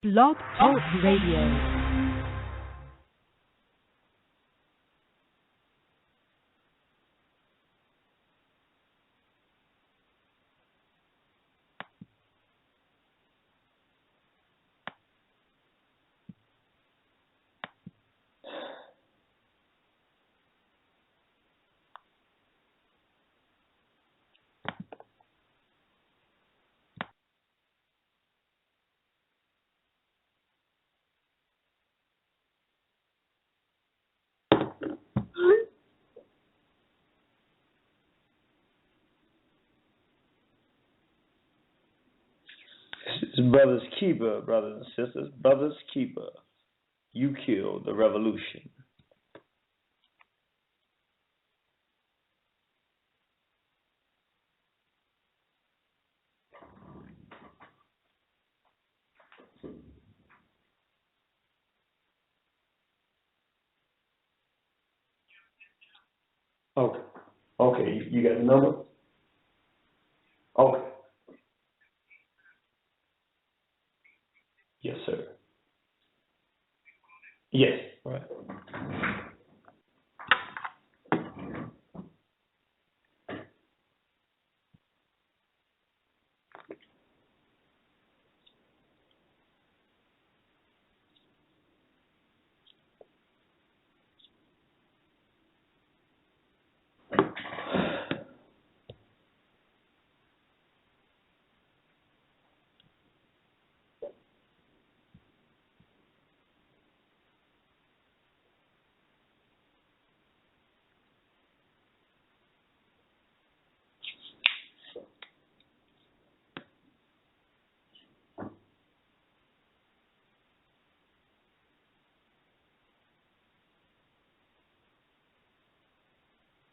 Blog Talk Radio. It's brother's keeper, brothers and sisters. Brother's keeper. You killed the revolution. Okay. Okay. You got the number? Okay. Yes, sir. Yes. Right.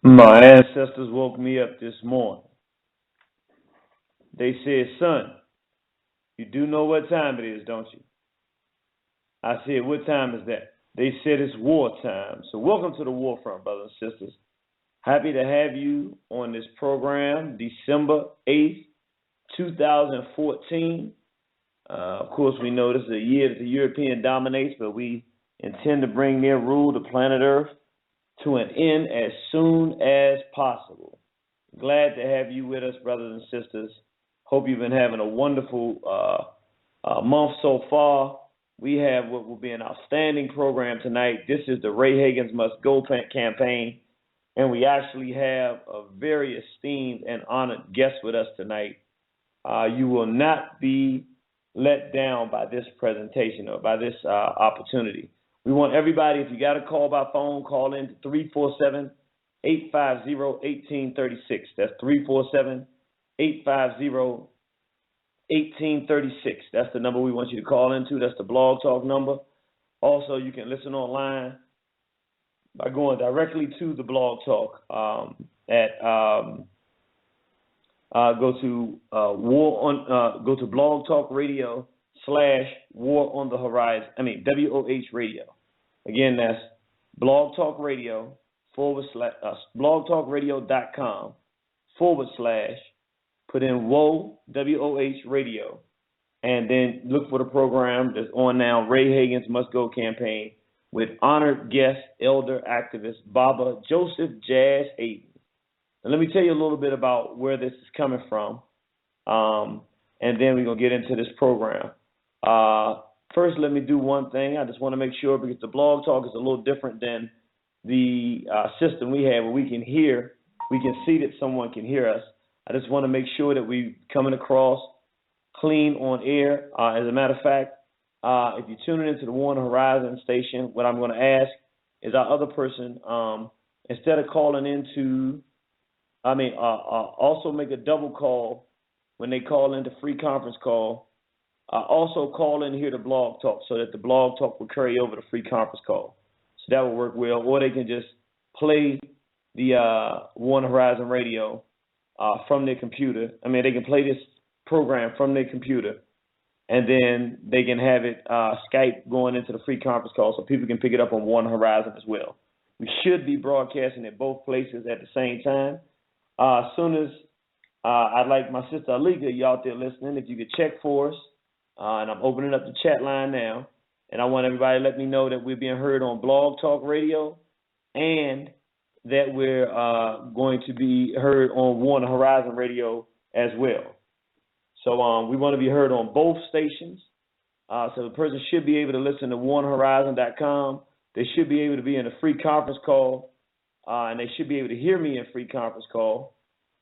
My ancestors woke me up this morning. They said, son, you do know what time it is, don't you? I said, what time is that? They said it's wartime. So welcome to the war front, brothers and sisters. Happy to have you on this program, December 8th, 2014. Of course, we know this is a year that the European dominates, but we intend to bring their rule to planet Earth to an end as soon as possible. Glad to have you with us, brothers and sisters. Hope you've been having a wonderful month so far. We have what will be an outstanding program tonight. This is the Ray Hagins Must Go Campaign, and we actually have a very esteemed and honored guest with us tonight. You will not be let down by this presentation or by this opportunity. We want everybody, if you got a call by phone, call in to 347-850-1836. That's 347-850-1836. That's the number we want you to call into. That's the Blog Talk number. Also, you can listen online by going directly to the Blog Talk go to Blog Talk Radio /War on the Horizon. WOH Radio. Again, that's Blog Talk Radio blogtalkradio.com / put in WOH Radio, and then look for the program that's on now, Ray Hagins Must Go Campaign, with honored guest, elder activist Baba Joseph Hayden. And let me tell you a little bit about where this is coming from, and then we're going to get into this program. First, let me do one thing. I just want to make sure, because the Blog Talk is a little different than the system we have where we can see that someone can hear us. I just want to make sure that we're coming across clean on air. As a matter of fact, if you're tuning into the War on the Horizon station, what I'm going to ask is our other person, instead of calling into, also make a double call when they call into free conference call. Also call in here to Blog Talk so that the Blog Talk will carry over the free conference call. So that will work well. Or they can just play the War on the Horizon radio from their computer. They can play this program from their computer, and then they can have it Skype going into the free conference call so people can pick it up on War on the Horizon as well. We should be broadcasting at both places at the same time. As soon as I'd like my sister Alika, you out there listening, if you could check for us and I'm opening up the chat line now. And I want everybody to let me know that we're being heard on Blog Talk Radio and that we're going to be heard on Warner Horizon Radio as well. So we want to be heard on both stations. So the person should be able to listen to warnerhorizon.com. They should be able to be in a free conference call, and they should be able to hear me in free conference call.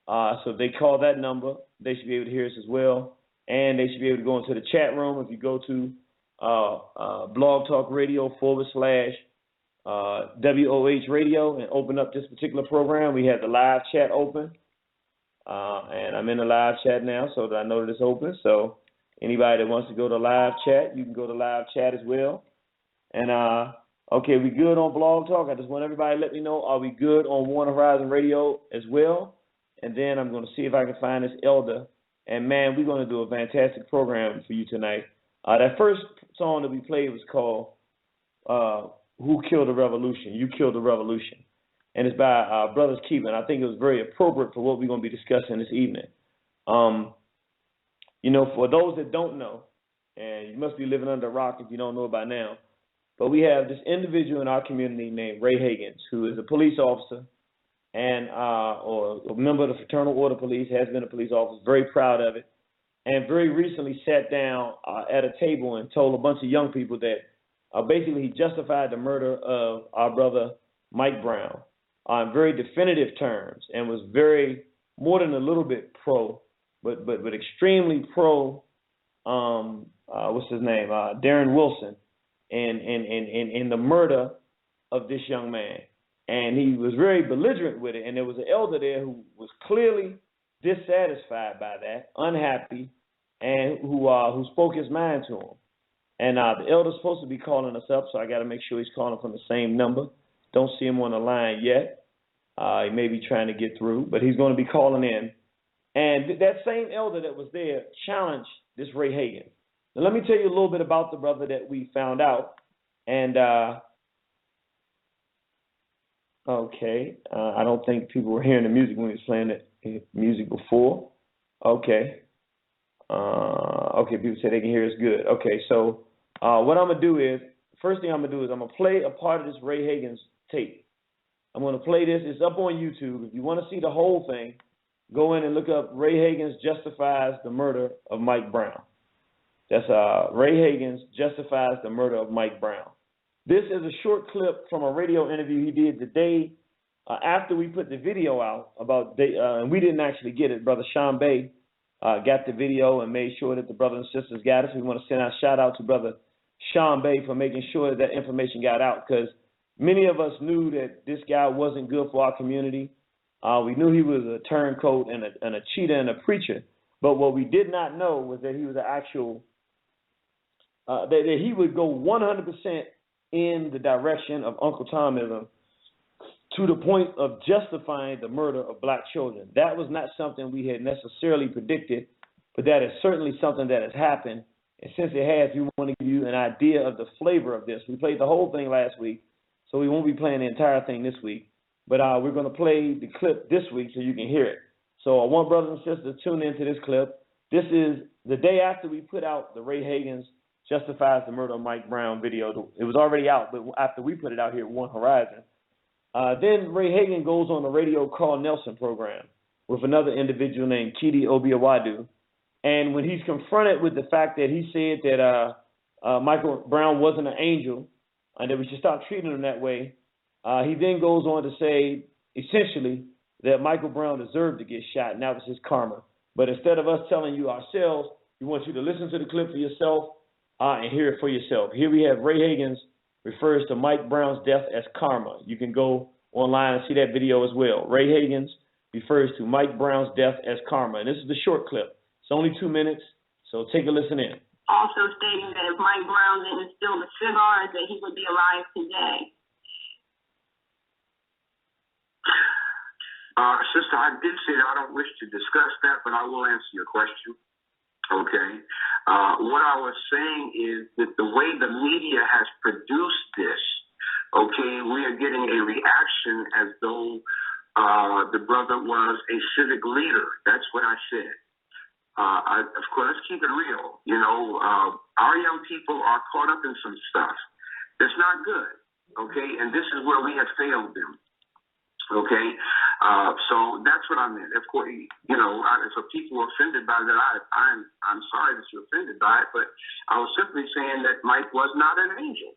So if they call that number, they should be able to hear us as well. And they should be able to go into the chat room. If you go to Blog Talk Radio /WOH Radio and open up this particular program, we have the live chat open. And I'm in the live chat now so that I know that it's open. So anybody that wants to go to live chat, you can go to live chat as well. And, okay, we good on Blog Talk? I just want everybody to let me know, are we good on Warner Horizon Radio as well? And then I'm going to see if I can find this elder. And, man, we're going to do a fantastic program for you tonight. That first song that we played was called Who Killed the Revolution? You Killed the Revolution. And it's by Brothers Keeper. I think it was very appropriate for what we're going to be discussing this evening. You know, for those that don't know, and you must be living under a rock if you don't know it by now, but we have this individual in our community named Ray Hagins, who is a police officer and or a member of the Fraternal Order Police, has been a police officer, very proud of it, and very recently sat down at a table and told a bunch of young people that basically he justified the murder of our brother Mike Brown on very definitive terms, and was very, more than a little bit pro, but extremely pro, what's his name, Darren Wilson, in the murder of this young man. And he was very belligerent with it, and there was an elder there who was clearly dissatisfied by that, unhappy, and who spoke his mind to him. And the elder's supposed to be calling us up, so I got to make sure he's calling from the same number. Don't see him on the line yet. He may be trying to get through, but he's going to be calling in. And that same elder that was there challenged this Ray Hagin. Now, let me tell you a little bit about the brother that we found out. And, okay, I don't think people were hearing the music when he was playing the music before. Okay. Okay, people say they can hear us good. Okay, so what I'm going to do is, first thing I'm going to do is I'm going to play a part of this Ray Hagins tape. I'm going to play this. It's up on YouTube. If you want to see the whole thing, go in and look up Ray Hagins Justifies the Murder of Mike Brown. That's Ray Hagins Justifies the Murder of Mike Brown. This is a short clip from a radio interview he did the day after we put the video out and we didn't actually get it. Brother Sean Bay got the video and made sure that the brothers and sisters got it. So we want to send out a shout out to Brother Sean Bay for making sure that information got out, because many of us knew that this guy wasn't good for our community. We knew he was a turncoat and a cheater and a preacher. But what we did not know was that he was an actual, that he would go 100% in the direction of Uncle Tomism to the point of justifying the murder of black children. That was not something we had necessarily predicted, but that is certainly something that has happened. And since it has, we want to give you an idea of the flavor of this. We played the whole thing last week, so we won't be playing the entire thing this week. But we're going to play the clip this week so you can hear it. So I want brothers and sisters to tune into this clip. This is the day after we put out the Ray Hagins Justifies the Murder of Mike Brown video. It was already out, but after we put it out here at One Horizon, then Ray Hagin goes on the Radio Carl Nelson program with another individual named Chidi Obiawadu. And when he's confronted with the fact that he said that Michael Brown wasn't an angel and that we should stop treating him that way, he then goes on to say, essentially, that Michael Brown deserved to get shot, and that was his karma. But instead of us telling you ourselves, we want you to listen to the clip for yourself and hear it for yourself. Here we have Ray Hagins refers to Mike Brown's death as karma. You can go online and see that video as well. Ray Hagins refers to Mike Brown's death as karma. And this is the short clip. It's only 2 minutes, so take a listen in. Also stating that if Mike Brown didn't steal the cigars, that he would be alive today. Sister, I did say that I don't wish to discuss that, but I will answer your question. Okay. What I was saying is that the way the media has produced this, okay, we are getting a reaction as though the brother was a civic leader. That's what I said. Of course, let's keep it real. You know, our young people are caught up in some stuff that's not good, okay? And this is where we have failed them, okay? So that's what I meant. Of course, you know, if people are offended by that, I'm sorry that you're offended by it, but I was simply saying that Mike was not an angel,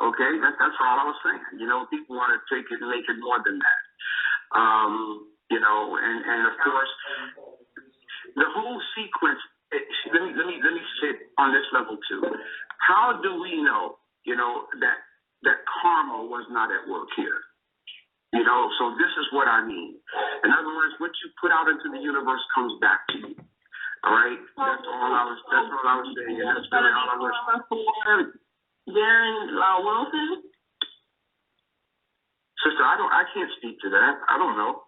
okay? That's all I was saying. You know, people want to take it and make it more than that. You know, and of course, the whole sequence, let me sit on this level too. How do we know, you know, that karma was not at work here? You know, so this is what I mean. In other words, what you put out into the universe comes back to you. All right? That's all I was saying. And that's really all I was saying. Darren Wilson? Sister, I can't speak to that. I don't know.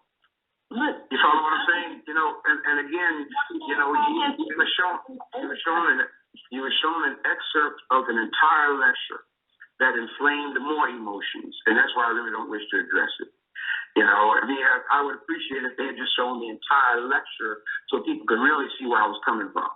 You follow what I'm saying? You know, and again, you know, you were shown an excerpt of an entire lecture that inflamed more emotions, and that's why I really don't wish to address it. You know, I mean, I would appreciate if they had just shown the entire lecture so people could really see where I was coming from.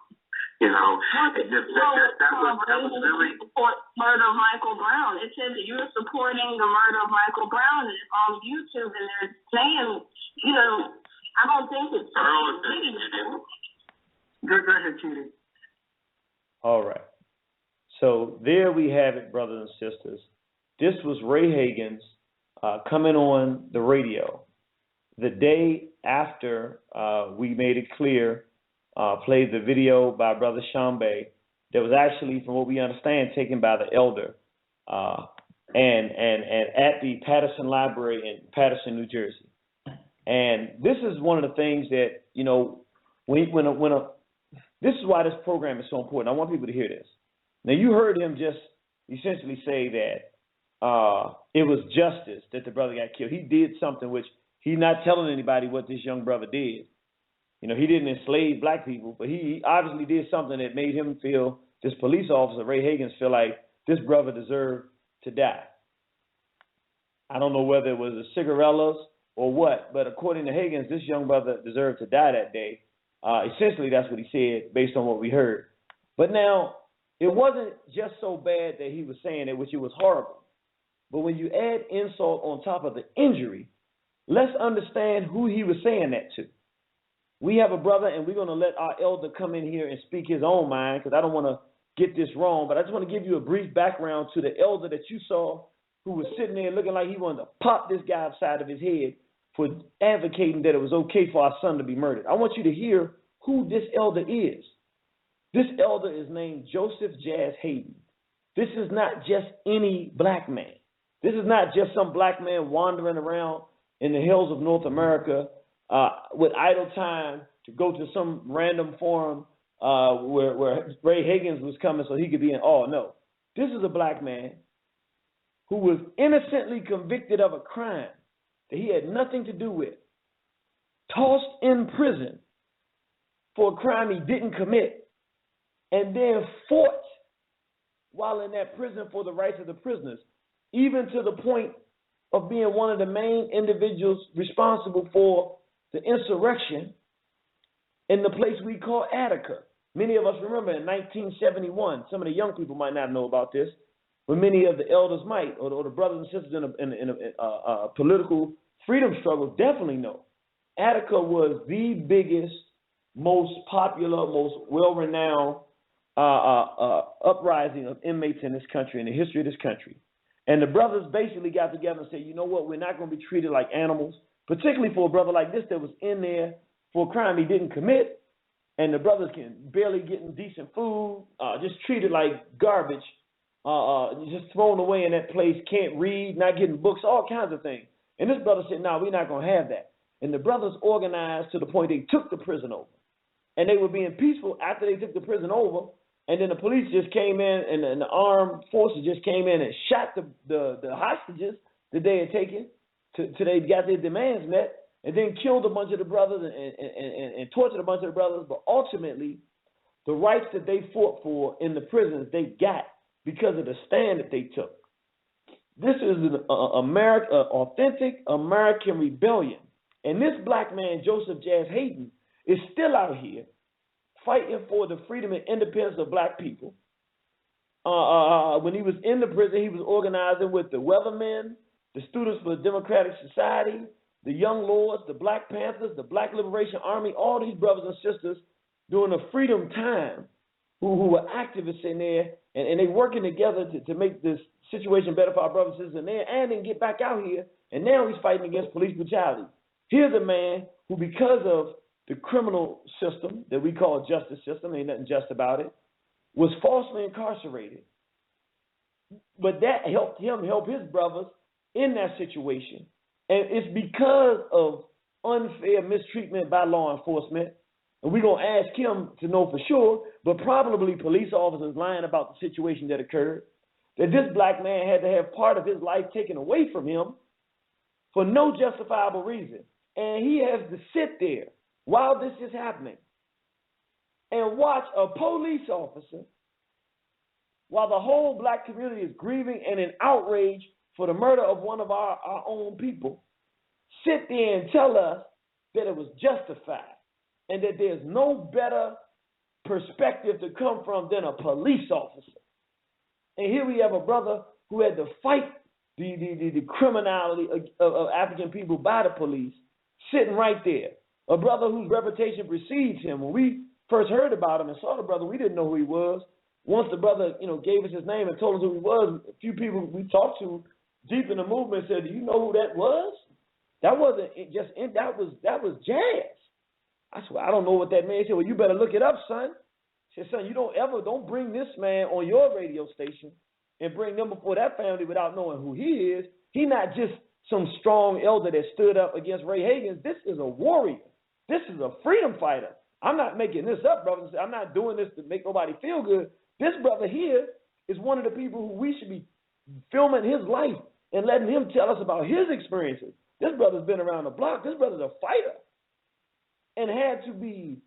You know, that was really support murder of Michael Brown. It said that you're supporting the murder of Michael Brown, and it's on YouTube, and they're saying, you know, I don't think it's Go ahead, Judy. All right. So there we have it, brothers and sisters. This was Ray Hagins coming on the radio the day after we made it clear, played the video by Brother Shambe that was actually, from what we understand, taken by the elder and at the Patterson Library in Patterson, New Jersey. And this is one of the things that, you know, this is why this program is so important. I want people to hear this. Now, you heard him just essentially say that it was justice that the brother got killed. He did something which he's not telling anybody what this young brother did. You know, he didn't enslave black people, but he obviously did something that made him feel, this police officer, Ray Hagins, feel like this brother deserved to die. I don't know whether it was the cigarillas or what, but according to Hagins, this young brother deserved to die that day. Essentially, that's what he said based on what we heard. But now, it wasn't just so bad that he was saying it, which it was horrible. But when you add insult on top of the injury, let's understand who he was saying that to. We have a brother, and we're going to let our elder come in here and speak his own mind, because I don't want to get this wrong, but I just want to give you a brief background to the elder that you saw who was sitting there looking like he wanted to pop this guy upside of his head for advocating that it was okay for our son to be murdered. I want you to hear who this elder is. This elder is named Joseph Jazz Hayden. This is not just any black man. This is not just some black man wandering around in the hills of North America with idle time to go to some random forum where Ray Hagins was coming so he could be in awe. No, this is a black man who was innocently convicted of a crime that he had nothing to do with, tossed in prison for a crime he didn't commit, and then fought while in that prison for the rights of the prisoners, even to the point of being one of the main individuals responsible for the insurrection in the place we call Attica. Many of us remember in 1971, some of the young people might not know about this, but many of the elders might, or the brothers and sisters in a political freedom struggle definitely know. Attica was the biggest, most popular, most well-renowned uprising of inmates in this country, in the history of this country. And the brothers basically got together and said, you know what, we're not going to be treated like animals, particularly for a brother like this that was in there for a crime he didn't commit, and the brothers can barely getting decent food, just treated like garbage, just thrown away in that place, can't read, not getting books, all kinds of things. And this brother said, no, we're not going to have that. And the brothers organized to the point they took the prison over. And they were being peaceful after they took the prison over. And then the police just came in, and the armed forces just came in and shot the hostages that they had taken till they got their demands met, and then killed a bunch of the brothers and tortured a bunch of the brothers. But ultimately, the rights that they fought for in the prisons, they got because of the stand that they took. This is an authentic American rebellion. And this black man, Joseph Jazz Hayden, is still out here fighting for the freedom and independence of black people. When he was in the prison, he was organizing with the Weathermen, the Students for the Democratic Society, the Young Lords, the Black Panthers, the Black Liberation Army, all these brothers and sisters during the freedom time who were activists in there, and they working together to make this situation better for our brothers and sisters in there, and then get back out here, and now he's fighting against police brutality. Here's a man who, because of the criminal system that we call justice system, ain't nothing just about it, was falsely incarcerated. But that helped him help his brothers in that situation. And it's because of unfair mistreatment by law enforcement, and we're going to ask him to know for sure, but probably police officers lying about the situation that occurred, that this black man had to have part of his life taken away from him for no justifiable reason. And he has to sit there while this is happening and watch a police officer, while the whole black community is grieving and in outrage for the murder of one of our own people, sit there and tell us that it was justified and that there's no better perspective to come from than a police officer. And here we have a brother who had to fight the criminality of African people by the police, sitting right there. A brother whose reputation precedes him. When we first heard about him and saw the brother, we didn't know who he was. Once the brother, gave us his name and told us who he was, a few people we talked to deep in the movement said, "Do you know who that was?" That wasn't just that was Jazz. I swear, I don't know what that means. He said, "Well, you better look it up, son." He said, "Son, you don't bring this man on your radio station and bring them before that family without knowing who he is. He's not just some strong elder that stood up against Ray Hagins. This is a warrior. This is a freedom fighter. I'm not making this up, brothers. I'm not doing this to make nobody feel good. This brother here is one of the people who we should be filming his life and letting him tell us about his experiences. This brother's been around the block. This brother's a fighter and had to be,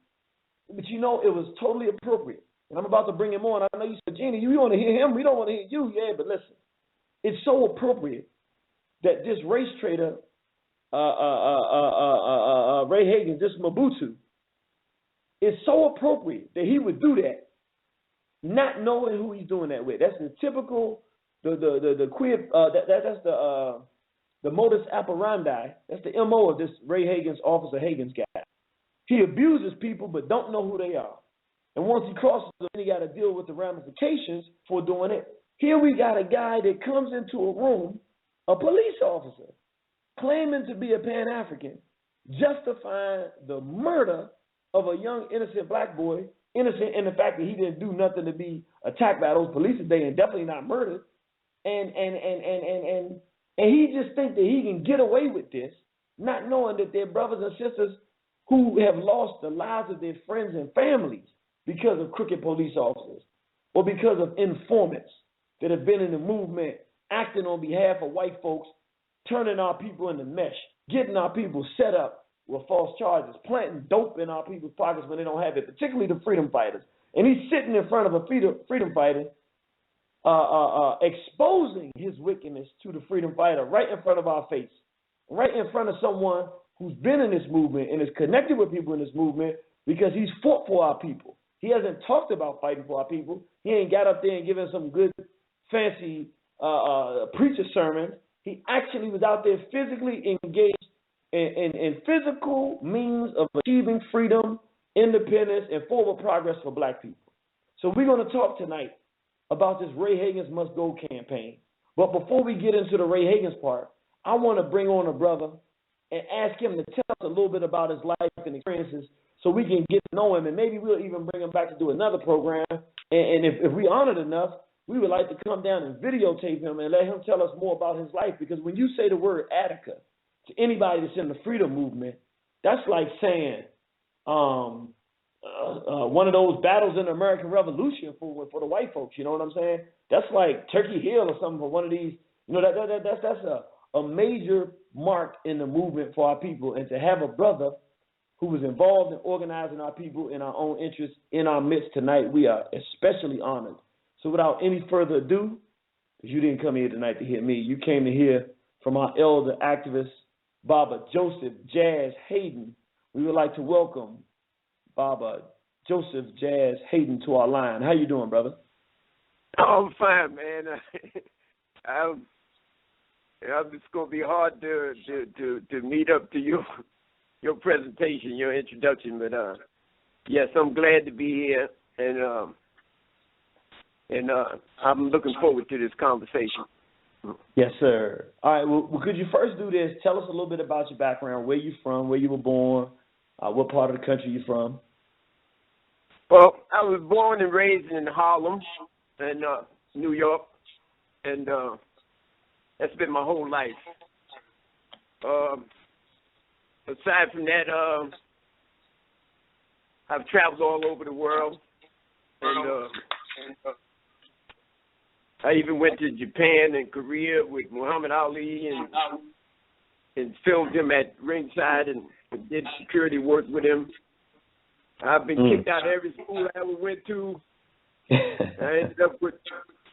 but it was totally appropriate. And I'm about to bring him on. I know you said, Jeannie, you want to hear him? We don't want to hear you. Yeah, but listen, it's so appropriate that this race traitor, Ray Hagins, this Mobutu, it's so appropriate that he would do that, not knowing who he's doing that with. That's the typical, the queer, that's the modus operandi. That's the MO of this Ray Hagins, Officer Hagins guy. He abuses people but don't know who they are. And once he crosses them, he got to deal with the ramifications for doing it. Here we got a guy that comes into a room, a police officer, claiming to be a Pan-African, justifying the murder of a young innocent black boy, innocent in the fact that he didn't do nothing to be attacked by those police today and definitely not murdered. And he just thinks that he can get away with this, not knowing that their brothers and sisters who have lost the lives of their friends and families because of crooked police officers or because of informants that have been in the movement acting on behalf of white folks, turning our people into mesh, getting our people set up with false charges, planting dope in our people's pockets when they don't have it, particularly the freedom fighters. And he's sitting in front of a freedom fighter, exposing his wickedness to the freedom fighter right in front of our face, right in front of someone who's been in this movement and is connected with people in this movement because he's fought for our people. He hasn't talked about fighting for our people. He ain't got up there and given some good, fancy preacher sermon. He actually was out there physically engaged in physical means of achieving freedom, independence, and forward progress for black people. So we're going to talk tonight about this Ray Hagins Must Go campaign. But before we get into the Ray Hagins part, I want to bring on a brother and ask him to tell us a little bit about his life and experiences so we can get to know him, and maybe we'll even bring him back to do another program. And if we're honored enough, we would like to come down and videotape him and let him tell us more about his life, because when you say the word Attica to anybody that's in the freedom movement, that's like saying one of those battles in the American Revolution for the white folks, you know what I'm saying? That's like Turkey Hill or something for one of these, that's a major mark in the movement for our people. And to have a brother who was involved in organizing our people in our own interests in our midst tonight, we are especially honored. So without any further ado, because you didn't come here tonight to hear me, you came to hear from our elder activist, Baba Joseph Jazz Hayden. We would like to welcome Baba Joseph Jazz Hayden to our line. How you doing, brother? I'm fine, man. It's gonna be hard to meet up to your presentation, your introduction, but yes, I'm glad to be here, and I'm looking forward to this conversation. Yes, sir. All right. Well, could you first do this? Tell us a little bit about your background, where you from, where you were born, what part of the country you're from. Well, I was born and raised in Harlem, in New York, and that's been my whole life. Aside from that, I've traveled all over the world, and I even went to Japan and Korea with Muhammad Ali and filmed him at ringside and did security work with him. I've been kicked out of every school I ever went to. I ended up with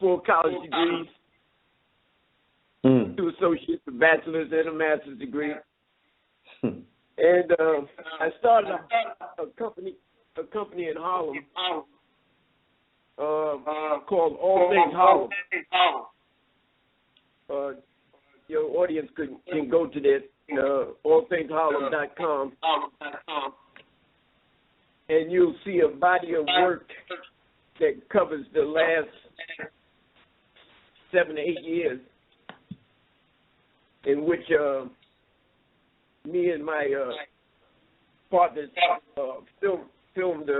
4 college degrees, 2 associates, a bachelor's, and a master's degree. And I started a company in Harlem called All Things Harlem. Your audience can go to that, allthingsharlem.com, and you'll see a body of work that covers the last 7 to 8 years, in which me and my partners filmed.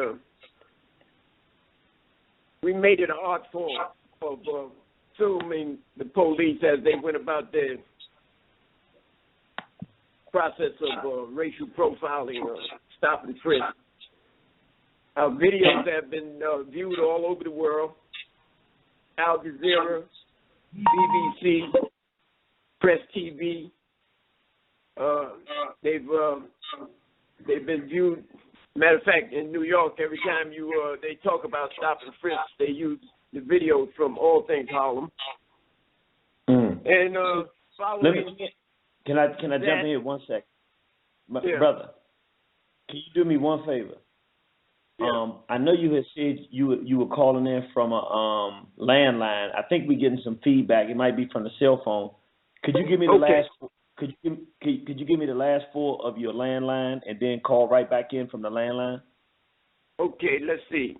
We made it an art form of filming the police as they went about their process of racial profiling, stop and frisk. Our videos have been viewed all over the world. Al Jazeera, BBC, Press TV. They've been viewed. Matter of fact, in New York, every time they talk about stop and frisk, they use the videos from All Things Harlem. And following. Can I jump in here 1 sec, brother? Can you do me one favor? Yeah. I know you had said you were calling in from a landline. I think we're getting some feedback. It might be from the cell phone. Could you give me the last? Could you give me the last 4 of your landline and then call right back in from the landline? Okay, let's see.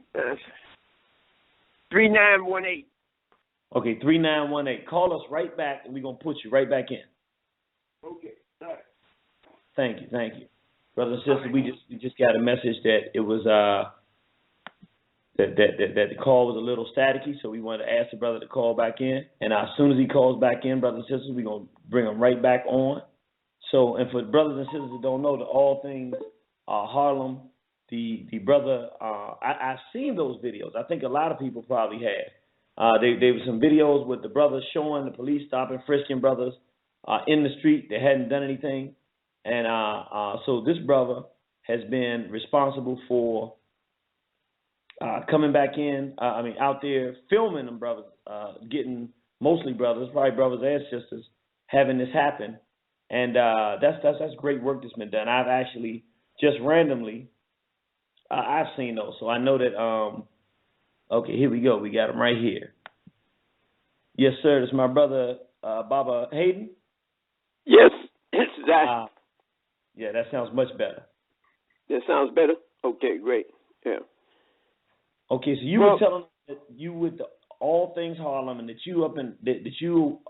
3918. Okay, 3918. Call us right back and we're gonna put you right back in. Okay. All right. Thank you. Brothers and sisters, we just got a message that it was that the call was a little staticky, so we wanted to ask the brother to call back in. And as soon as he calls back in, brothers and sisters, we're gonna bring him right back on. So, and for brothers and sisters that don't know, the All Things Harlem, the brother, I've seen those videos. I think a lot of people probably have. There were some videos with the brothers showing the police stopping, frisking brothers in the street that hadn't done anything. And so this brother has been responsible for coming back in, out there filming them brothers, getting mostly brothers, probably brothers and sisters, having this happen. And that's great work that's been done. I've actually just randomly, I've seen those. So I know that, okay, here we go. We got them right here. Yes, sir. This is my brother, Baba Hayden. Yes, it's that. Yeah, that sounds much better. That sounds better? Okay, great. Yeah. Okay, so you were telling us that you with the All Things Harlem and that you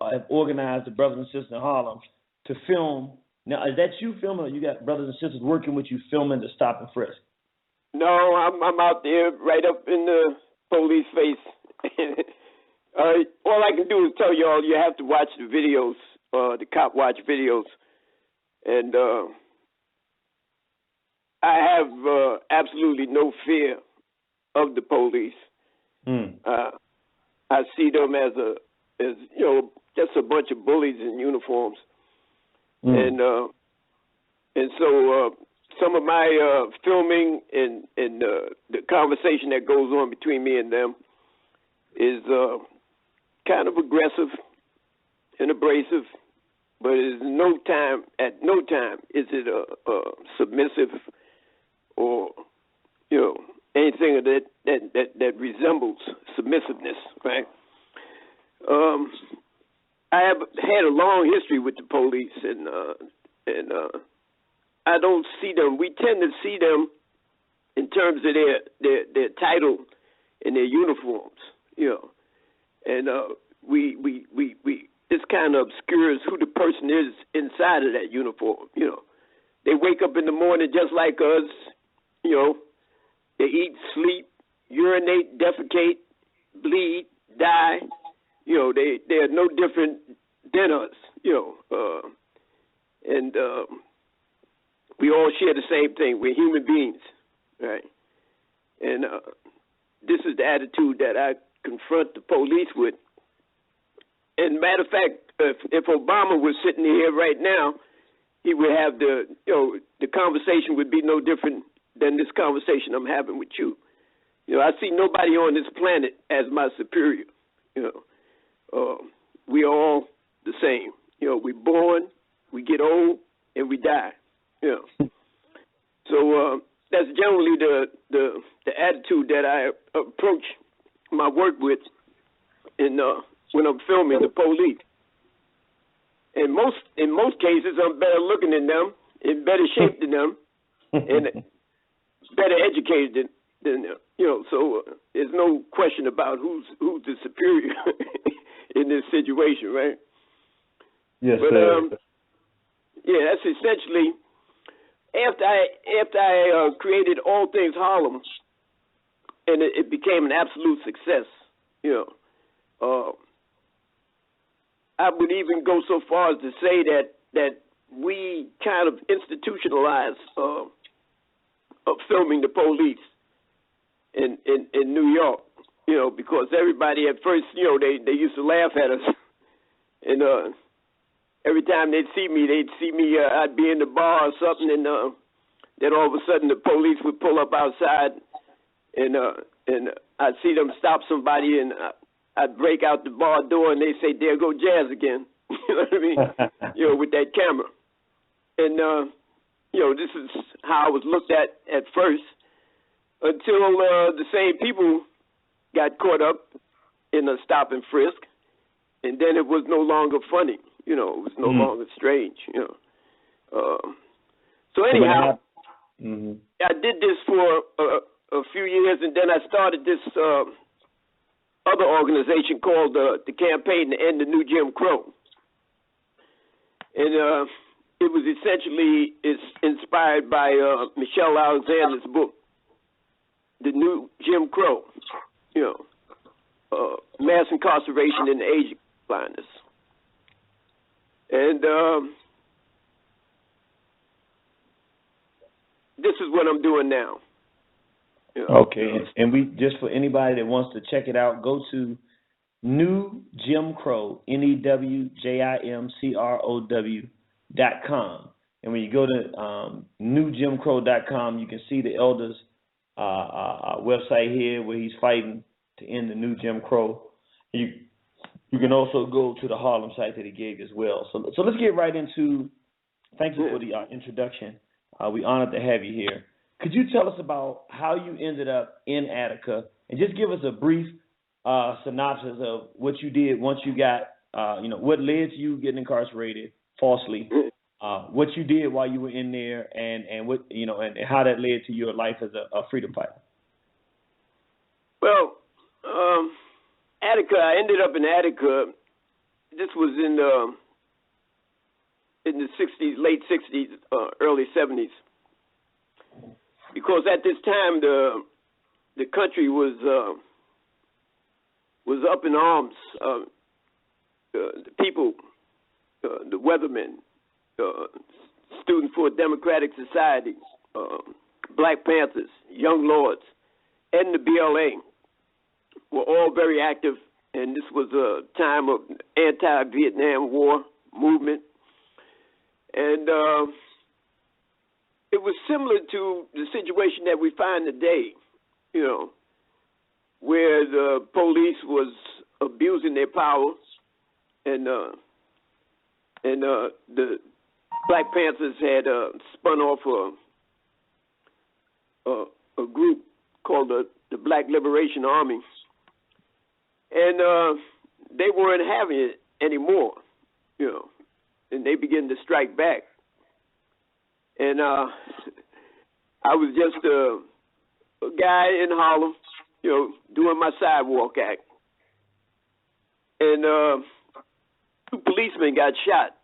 have organized the brothers and sisters in Harlem to film. Now, is that you filming or you got brothers and sisters working with you filming to stop and frisk? No, I'm out there right up in the police face. All I can do is tell y'all you have to watch the videos, the cop watch videos. And I have absolutely no fear of the police. I see them as just a bunch of bullies in uniforms. And so some of my filming and the conversation that goes on between me and them is kind of aggressive and abrasive, but at no time is it submissive or anything that resembles submissiveness, right? I have had a long history with the police, and I don't see them. We tend to see them in terms of their title and their uniforms, and we this kind of obscures who the person is inside of that uniform. They wake up in the morning just like us. They eat, sleep, urinate, defecate, bleed, die. They are no different than us. And we all share the same thing. We're human beings, right? And this is the attitude that I confront the police with. And matter of fact, if Obama was sitting here right now, he would have the conversation would be no different than this conversation I'm having with you. I see nobody on this planet as my superior. We are all the same. We're born, we get old, and we die. So that's generally the attitude that I approach my work with when I'm filming the police. In most cases, I'm better looking than them, in better shape than them, and better educated than them. So there's no question about who's the superior in this situation, right? Yes, but, sir. That's essentially after I created All Things Harlem, and it became an absolute success. I would even go so far as to say that we kind of institutionalized filming the police in New York, because everybody at first, they used to laugh at us, and every time they'd see me, I'd be in the bar or something, and then all of a sudden the police would pull up outside, and I'd see them stop somebody, and I'd break out the bar door, and they say, "There go Jazz again." You know what I mean? With that camera, and this is how I was looked at first, until the same people got caught up in a stop and frisk, and then it was no longer funny. It was no longer strange. So anyhow, I did this for a few years, and then I started this other organization called the Campaign to End the New Jim Crow. And it was essentially inspired by Michelle Alexander's book, The New Jim Crow, Mass Incarceration in the Age of Blindness. And this is what I'm doing now. Okay, and we just for anybody that wants to check it out, go to New Jim Crow, NEWJIMCROW.com, and when you go to newjimcrow.com, you can see the elders' website here where he's fighting to end the New Jim Crow. You can also go to the Harlem site that he gave as well. So let's get right into. Thank you for the introduction. We're honored to have you here. Could you tell us about how you ended up in Attica, and just give us a brief synopsis of what you did once you got, what led to you getting incarcerated falsely, what you did while you were in there, and what and how that led to your life as a freedom fighter. Well, Attica. I ended up in Attica. This was in the '60s, late '60s, early '70s. Because at this time the country was up in arms. The people, the weathermen, Students for a Democratic Society, Black Panthers, Young Lords, and the BLA were all very active, and this was a time of anti-Vietnam War movement. And it was similar to the situation that we find today, where the police was abusing their power, and the Black Panthers had spun off a group called the Black Liberation Army. And they weren't having it anymore, and they began to strike back. And I was just a guy in Harlem, doing my sidewalk act. And 2 policemen got shot.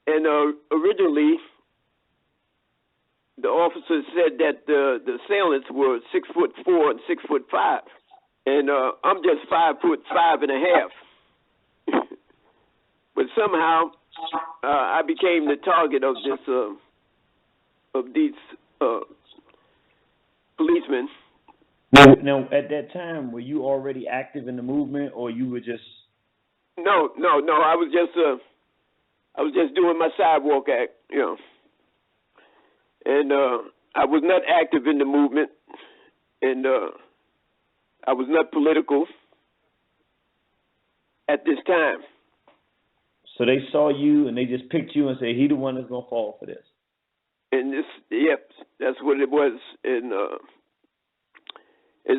And originally, the officer said that the assailants were 6'4" and 6'5", and I'm just 5'5.5". But somehow, I became the target of these policemen. Now, at that time, were you already active in the movement, or you were just? No. I was just doing my sidewalk act, and I was not active in the movement, and I was not political at this time. So they saw you and they just picked you and said, "He the one that's gonna fall for this." And yep, that's what it was, and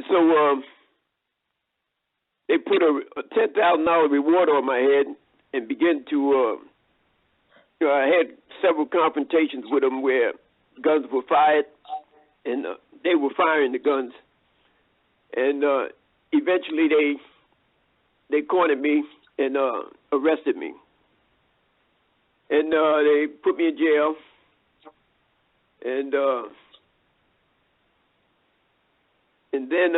so they put a $10,000 reward on my head and began to. I had several confrontations with them where guns were fired, and they were firing the guns. And eventually they cornered me and arrested me. And they put me in jail. And then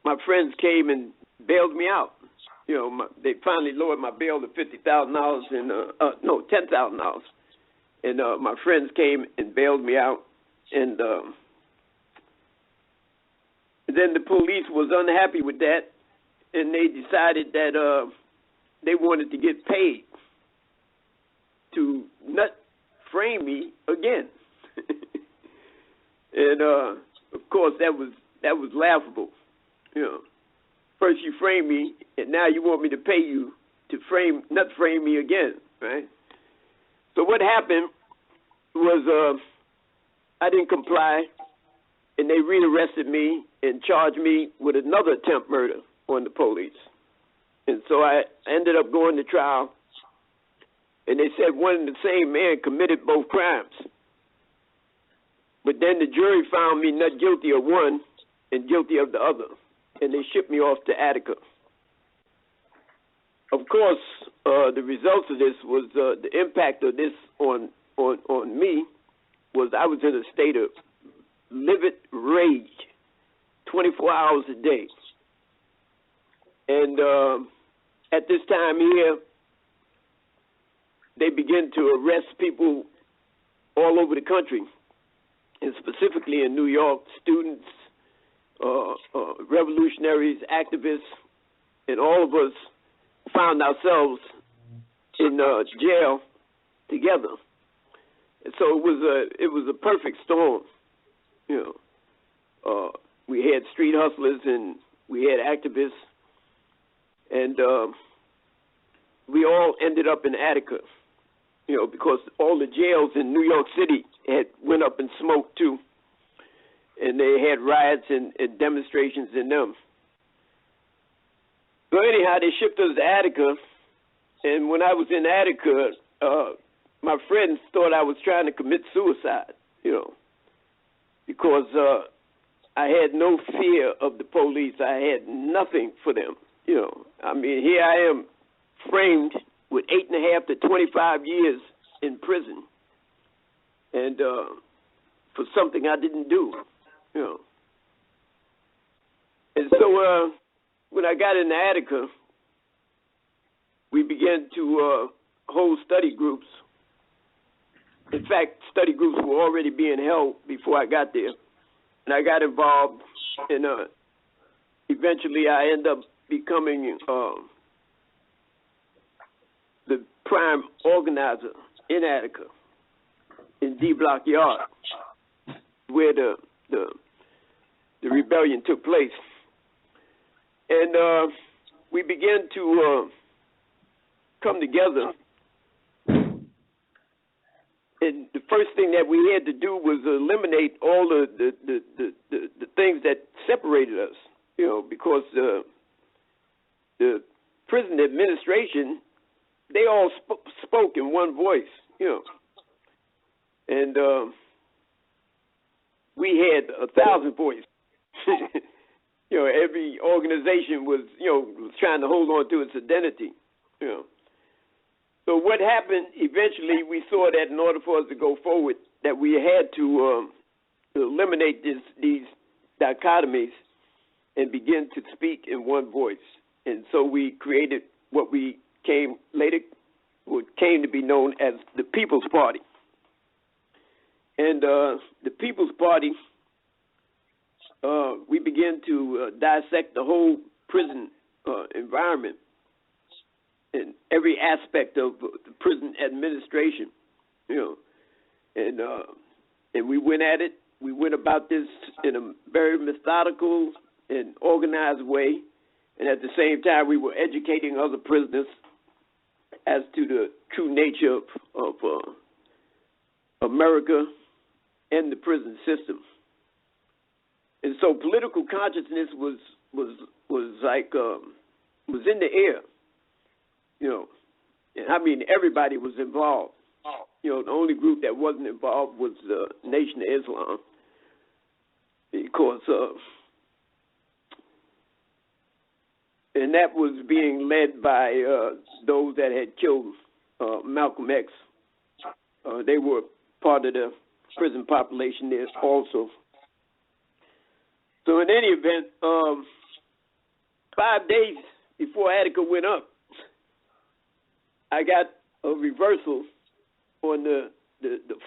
my friends came and bailed me out. They finally lowered my bail to $50,000 and $10,000. And my friends came and bailed me out. And then the police was unhappy with that, and they decided that they wanted to get paid to not frame me again. And of course that was laughable. First you frame me, and now you want me to pay you to not frame me again, right? So what happened was I didn't comply, and they rearrested me and charged me with another attempt murder on the police. And so I ended up going to trial, and they said one and the same man committed both crimes. But then the jury found me not guilty of one and guilty of the other, and they shipped me off to Attica. Of course, the results of this was the impact of this on me was I was in a state of livid rage 24 hours a day. And at this time here, they began to arrest people all over the country, and specifically in New York, students, revolutionaries, activists, and all of us found ourselves in jail together. And so it was a perfect storm. We had street hustlers and we had activists, and we all ended up in Attica, because all the jails in New York City had went up in smoke too, and they had riots and demonstrations in them. So anyhow, they shipped us to Attica, and when I was in Attica, my friends thought I was trying to commit suicide, because I had no fear of the police. I had nothing for them, I mean, here I am framed with 8.5 to 25 years in prison, and for something I didn't do, And so when I got into Attica, we began to hold study groups. In fact, study groups were already being held before I got there. And I got involved, and eventually I ended up becoming the prime organizer in Attica, in D Block Yard, where the rebellion took place. And we began to come together. And the first thing that we had to do was eliminate all the things that separated us, you know, because the prison administration, they all spoke in one voice, you know, and we had 1,000 voices. You know, every organization was, you know, was trying to hold on to its identity, you know. So what happened, eventually we saw that in order for us to go forward, that we had to eliminate these dichotomies and begin to speak in one voice. And so we created what came to be known as the People's Party. And the People's Party, we began to dissect the whole prison environment and every aspect of the prison administration, you know, and we went at it. We went about this in a very methodical and organized way, and at the same time, we were educating other prisoners as to the true nature of America and the prison system. And so, political consciousness was in the air. You know, and I mean, everybody was involved. You know, the only group that wasn't involved was the Nation of Islam, because and that was being led by those that had killed Malcolm X. They were part of the prison population there also. So in any event, 5 days before Attica went up, I got a reversal on the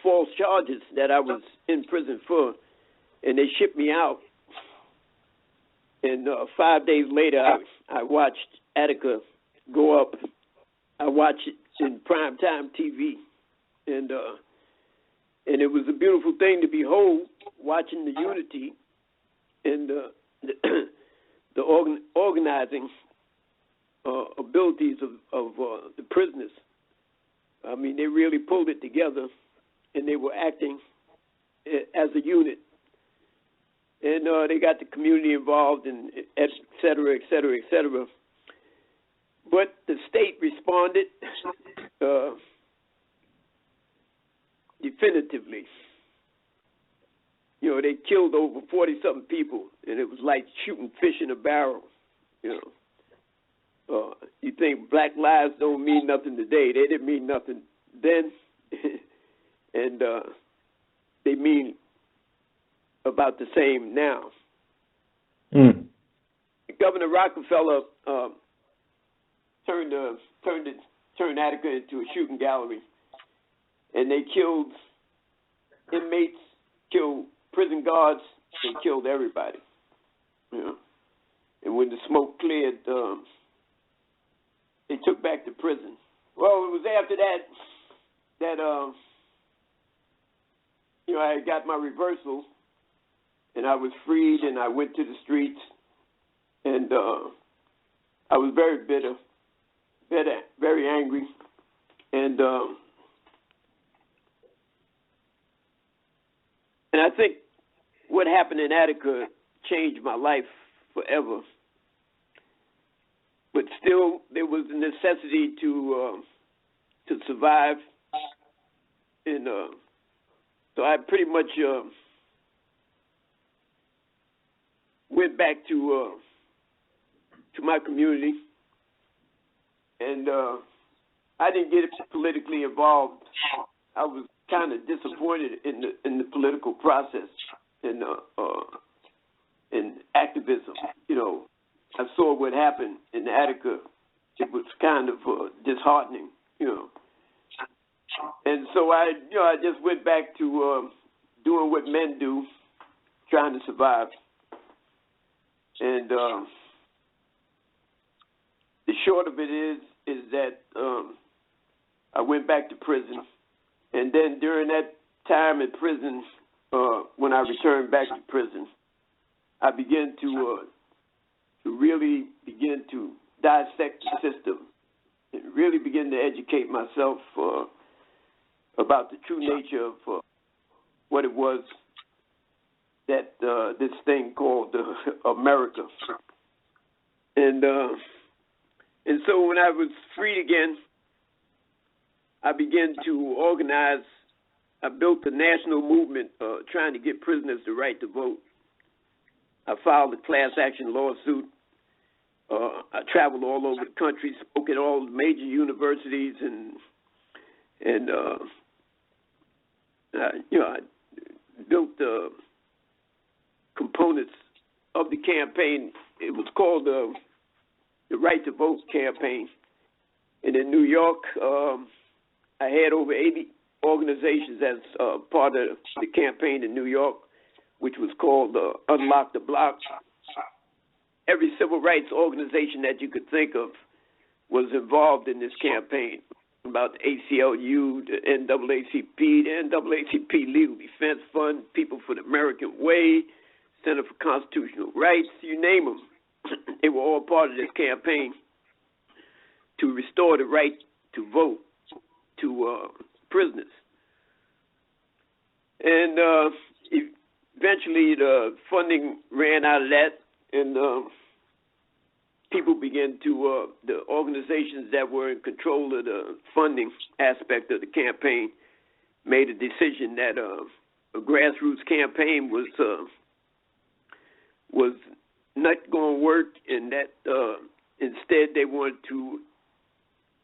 false charges that I was in prison for, and they shipped me out. And 5 days later, I watched Attica go up. I watched it in primetime TV, and it was a beautiful thing to behold, watching the unity and the organizing abilities of the prisoners. I mean, they really pulled it together, and they were acting as a unit. And they got the community involved, and et cetera, et cetera, et cetera. But the state responded definitively. You know, they killed over 40-something people, and it was like shooting fish in a barrel, you know. You think black lives don't mean nothing today. They didn't mean nothing then, and they mean about the same now. Governor Rockefeller turned Attica into a shooting gallery, and they killed inmates, killed prison guards, they killed everybody. You know? And when the smoke cleared, they took back the prison. Well, it was after that you know, I got my reversal, and I was freed, and I went to the streets, and I was very bitter, very angry, and I think what happened in Attica changed my life forever. But still, there was a necessity to survive, and so I pretty much went back to my community, and I didn't get politically involved. I was kind of disappointed in the political process and in activism. You know, I saw what happened in Attica. It was kind of disheartening, you know. And so I just went back to doing what men do, trying to survive. And the short of it is that I went back to prison, and then during that time in prison, when I returned back to prison, I began to really begin to dissect the system and really begin to educate myself about the true nature of what it was that this thing called America. And so when I was free again, I began to organize. I built a national movement trying to get prisoners the right to vote. I filed a class action lawsuit. I traveled all over the country, spoke at all the major universities, and I built components of the campaign. It was called the Right to Vote campaign. And in New York, I had over 80 organizations as part of the campaign in New York, which was called Unlock the Block. Every civil rights organization that you could think of was involved in this campaign, about the ACLU, the NAACP, the NAACP Legal Defense Fund, People for the American Way, Center for Constitutional Rights, you name them. They were all part of this campaign to restore the right to vote to prisoners. And eventually the funding ran out of that, and people began to, the organizations that were in control of the funding aspect of the campaign made a decision that a grassroots campaign was not going to work, and that instead they wanted to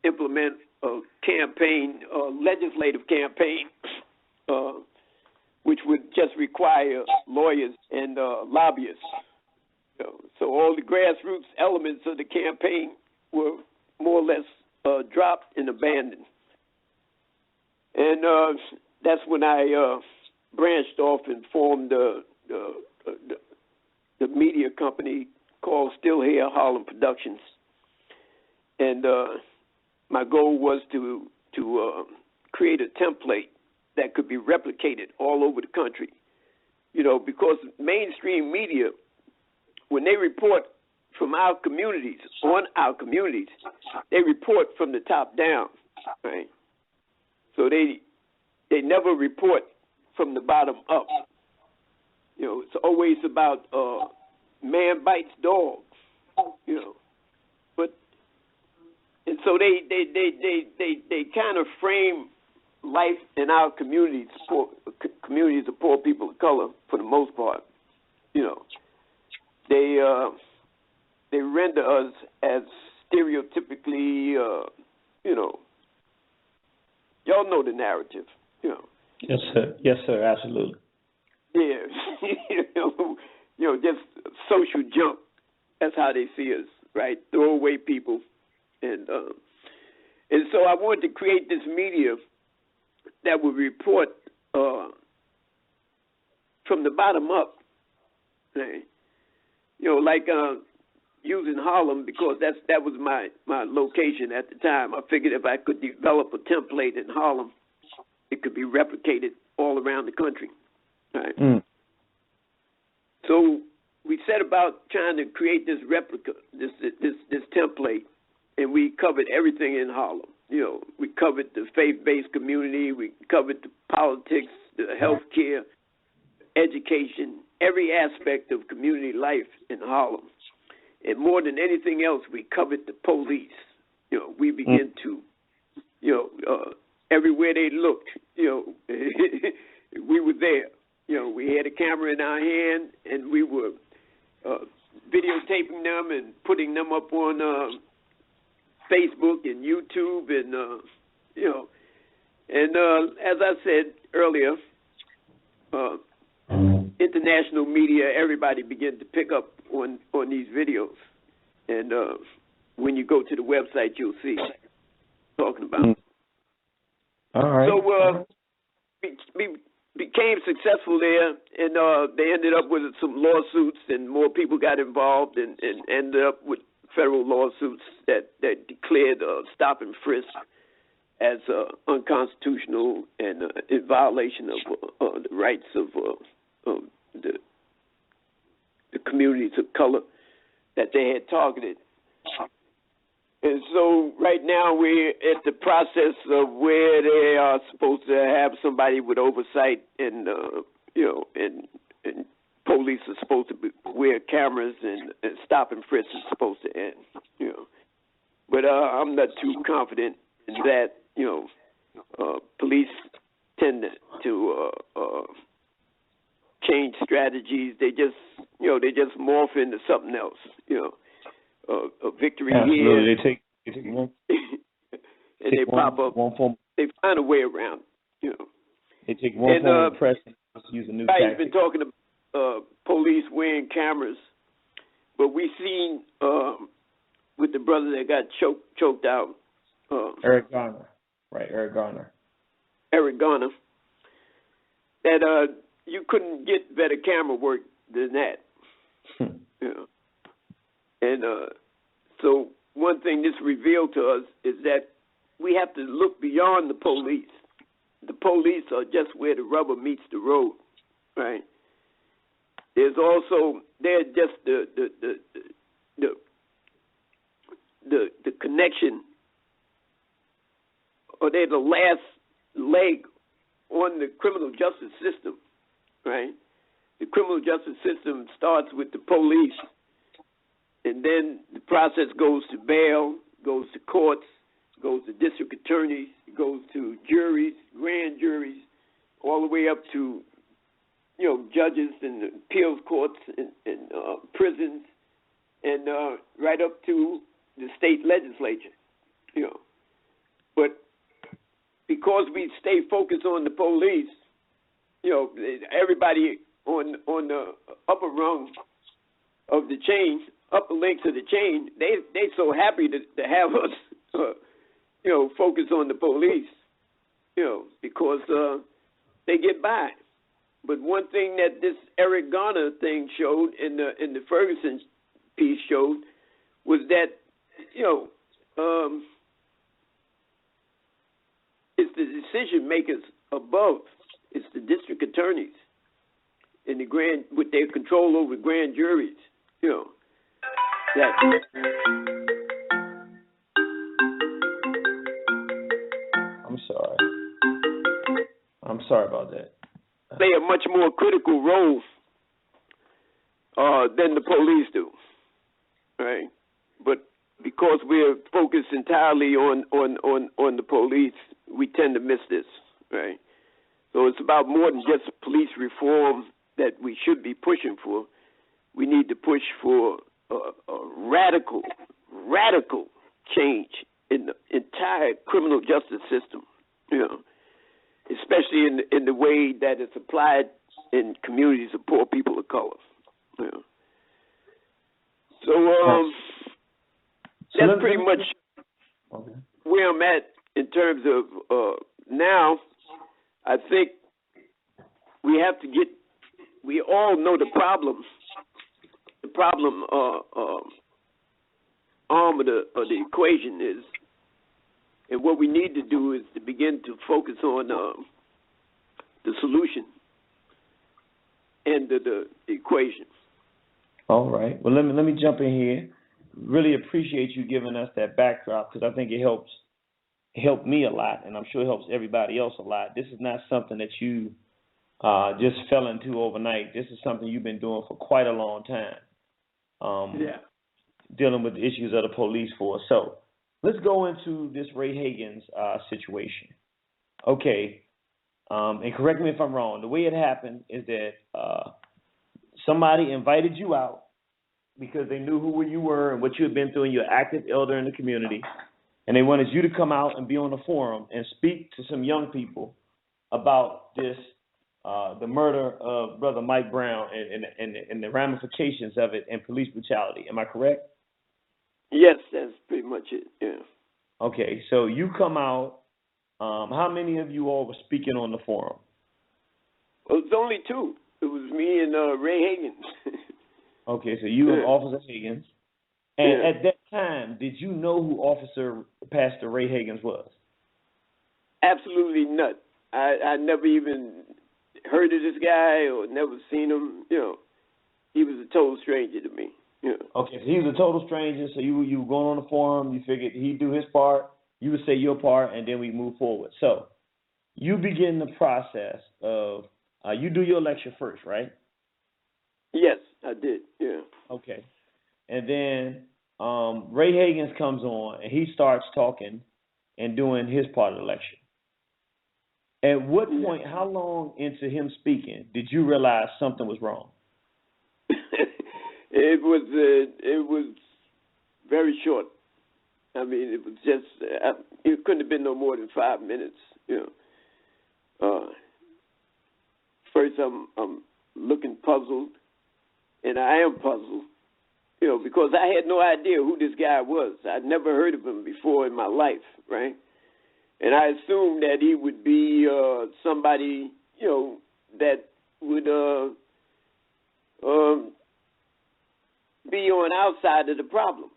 implement a campaign, a legislative campaign, which would just require lawyers and lobbyists. So all the grassroots elements of the campaign were more or less dropped and abandoned. And that's when I branched off and formed the media company called Still Here Harlem Productions. And my goal was to create a template that could be replicated all over the country. You know, because mainstream media, when they report from our communities, on our communities, they report from the top down, right? So they never report from the bottom up. You know, it's always about man bites dog, you know. But and so they kind of frame life in our communities, communities of poor people of color, for the most part. You know, they render us as stereotypically, you know, y'all know the narrative, you know. Yes, sir. Yes, sir. Absolutely. Yeah, you know, just social junk. That's how they see us, right? Throwaway people, and so I wanted to create this media that would report from the bottom up, right? You know, like using Harlem, because that was my location at the time. I figured if I could develop a template in Harlem, it could be replicated all around the country. Right. Mm. So we set about trying to create this replica, this template, and we covered everything in Harlem. You know, we covered the faith-based community, we covered the politics, the healthcare, education, every aspect of community life in Harlem. And more than anything else, we covered the police. You know, we began to, you know, everywhere they looked, you know, we were there. You know, we had a camera in our hand, and we were videotaping them and putting them up on Facebook and YouTube, and you know, and as I said earlier, international media, everybody began to pick up on these videos, and when you go to the website, you'll see talking about. All right. So we became successful there, and they ended up with some lawsuits, and more people got involved, and ended up with federal lawsuits that declared stop and frisk as unconstitutional and in violation of the rights of the communities of color that they had targeted. And so right now we're at the process of where they are supposed to have somebody with oversight, and and police are supposed to wear cameras, and stop and frisk is supposed to end. But I'm not too confident in that. Police tend to change strategies. They just morph into something else. A victory here. They take one, and they pop up. They find a way around. They take one form of press and use a new tactic. I've been talking about police wearing cameras, but we've seen with the brother that got choked out. Eric Garner. Right, Eric Garner. That you couldn't get better camera work than that. And so one thing this revealed to us is that we have to look beyond the police. The police are just where the rubber meets the road, right? They're just the connection, or they're the last leg on the criminal justice system, right? The criminal justice system starts with the police, and then the process goes to bail, goes to courts, goes to district attorneys, goes to juries, grand juries, all the way up to, judges and appeals courts and prisons, and right up to the state legislature, But because we stay focused on the police, everybody on the upper rung of the chain, upper links of the chain, they so happy to have us, focus on the police, because they get by. But one thing that this Eric Garner thing showed, in the Ferguson piece showed, was that it's the decision makers above. It's the district attorneys and with their control over grand juries. That. I'm sorry about that. Play a much more critical role than the police do, right? But because we're focused entirely on the police, we tend to miss this, right? So it's about more than just police reform that we should be pushing for. We need to push for a radical change in the entire criminal justice system, especially in the way that it's applied in communities of poor people of color. So that's pretty much where I'm at in terms of now. I think we all know the problem. The problem arm of the equation is, and what we need to do is to begin to focus on the solution end of the equation. All right. Well, let me jump in here. Really appreciate you giving us that backdrop, because I think it helped me a lot, and I'm sure it helps everybody else a lot. This is not something that you just fell into overnight. This is something you've been doing for quite a long time. Dealing with the issues of the police force. So let's go into this Ray Hagins situation. Okay. And correct me if I'm wrong. The way it happened is that somebody invited you out because they knew who you were and what you had been through, and you're an active elder in the community. And they wanted you to come out and be on the forum and speak to some young people about this, the murder of Brother Mike Brown and the ramifications of it and police brutality. Am I correct? Yes, that's pretty much it, yeah. Okay, so you come out. How many of you all were speaking on the forum? Well, it was only two. It was me and Ray Hagins. Okay, so you and Officer Hagins. And at that time, did you know who Officer Pastor Ray Hagins was? Absolutely not. I never even heard of this guy or never seen him. He was a total stranger to me. Yeah. Okay, so he was a total stranger. So you were going on the forum. You figured he'd do his part. You would say your part, and then we move forward. So you begin the process of you do your lecture first, right? Yes, I did. Yeah. Okay, and then Ray Hagins comes on and he starts talking and doing his part of the lecture. At what point, how long into him speaking, did you realize something was wrong? It was very short. I mean, it was just it couldn't have been no more than 5 minutes. You know. First, I'm looking puzzled, and I am puzzled. You know, because I had no idea who this guy was. I'd never heard of him before in my life, right? And I assumed that he would be somebody, you know, that would be on our side of the problem.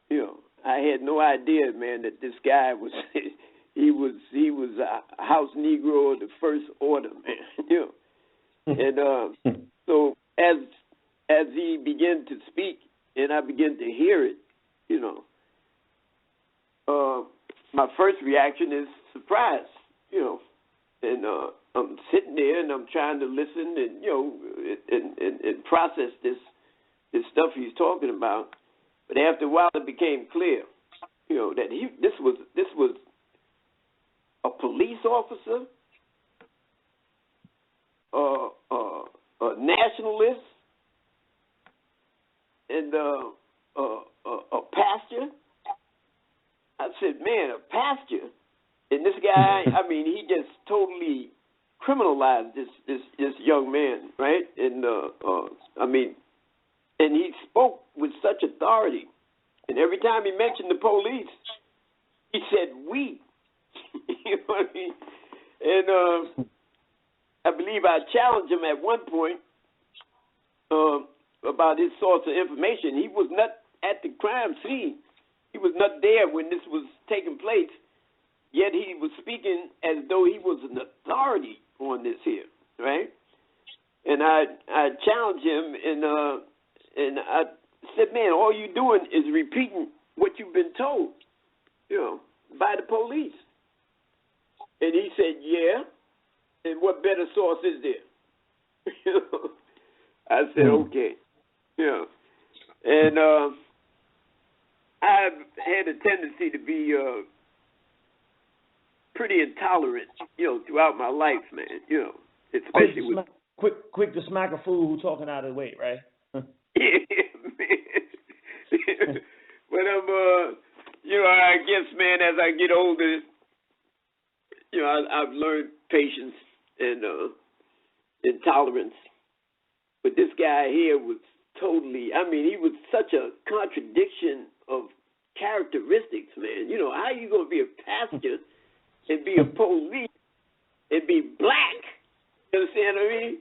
You know, I had no idea, man, that this guy was he was a house Negro of the first order, man. You know, and so as he began to speak and I began to hear it, you know, my first reaction is surprise, you know, and I'm sitting there and I'm trying to listen and, you know, and process this stuff he's talking about. But after a while, it became clear, you know, that this was a police officer, a nationalist, and a pastor. I said, man, a pastor, and this guy, I mean, he just totally criminalized this young man, right? And I mean, and he spoke with such authority, and every time he mentioned the police, he said we. You know what I mean? And I believe I challenged him at one point about his source of information. He was not at the crime scene. He was not there when this was taking place, yet he was speaking as though he was an authority on this here, right? And I challenged him, and I said, man, all you're doing is repeating what you've been told, you know, by the police. And he said, yeah, and what better source is there? You know? I said, okay. You know, and I've had a tendency to be pretty intolerant, you know, throughout my life, man. You know, especially with quick to smack a fool who's talking out of the way, right? Yeah, man. But I'm, you know, I guess, man, as I get older, you know, I've learned patience and intolerance. But this guy here was totally, I mean, he was such a contradiction of characteristics, man. You know, how you going to be a pastor and be a police and be black? You understand what I mean?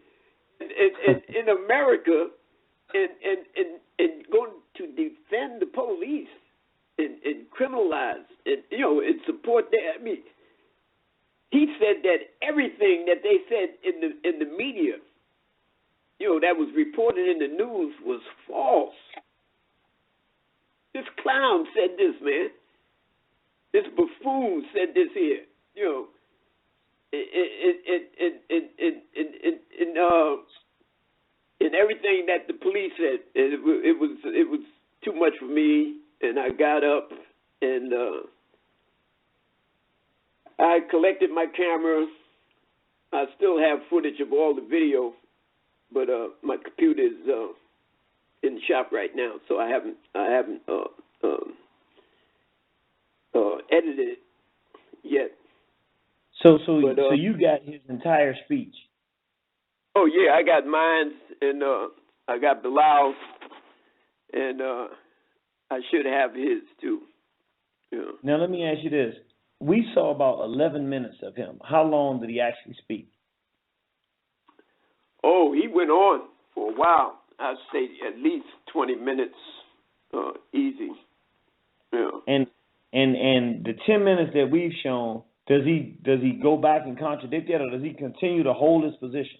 And in America, and going to defend the police and criminalize and, you know, and support that. I mean, he said that everything that they said in the media, you know, that was reported in the news was false. This clown said this, man. This buffoon said this here. You know, and everything that the police said, it was too much for me, and I got up and I collected my camera. I still have footage of all the video, but my computer is in the shop right now, so I haven't edited it yet. So you got his entire speech. Oh yeah, I got mine, and I got Bilal's, and I should have his too. Yeah. Now let me ask you this: we saw about 11 minutes of him. How long did he actually speak? Oh, he went on for a while. I'd say at least 20 minutes, easy. Yeah. And the 10 minutes that we've shown, does he go back and contradict that, or does he continue to hold his position?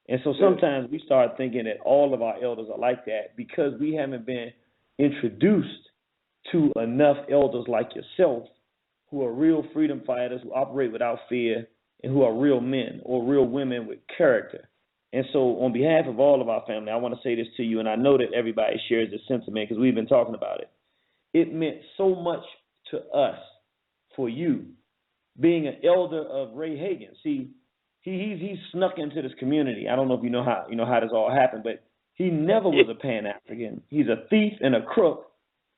And so sometimes we start thinking that all of our elders are like that because we haven't been introduced to enough elders like yourself who are real freedom fighters, who operate without fear, and who are real men or real women with character. And so on behalf of all of our family, I want to say this to you, and I know that everybody shares this sentiment because we've been talking about it. It meant so much to us for you being an elder of Ray Hagins. See, he snuck into this community. I don't know if you know how this all happened, but he never was a Pan-African. He's a thief and a crook,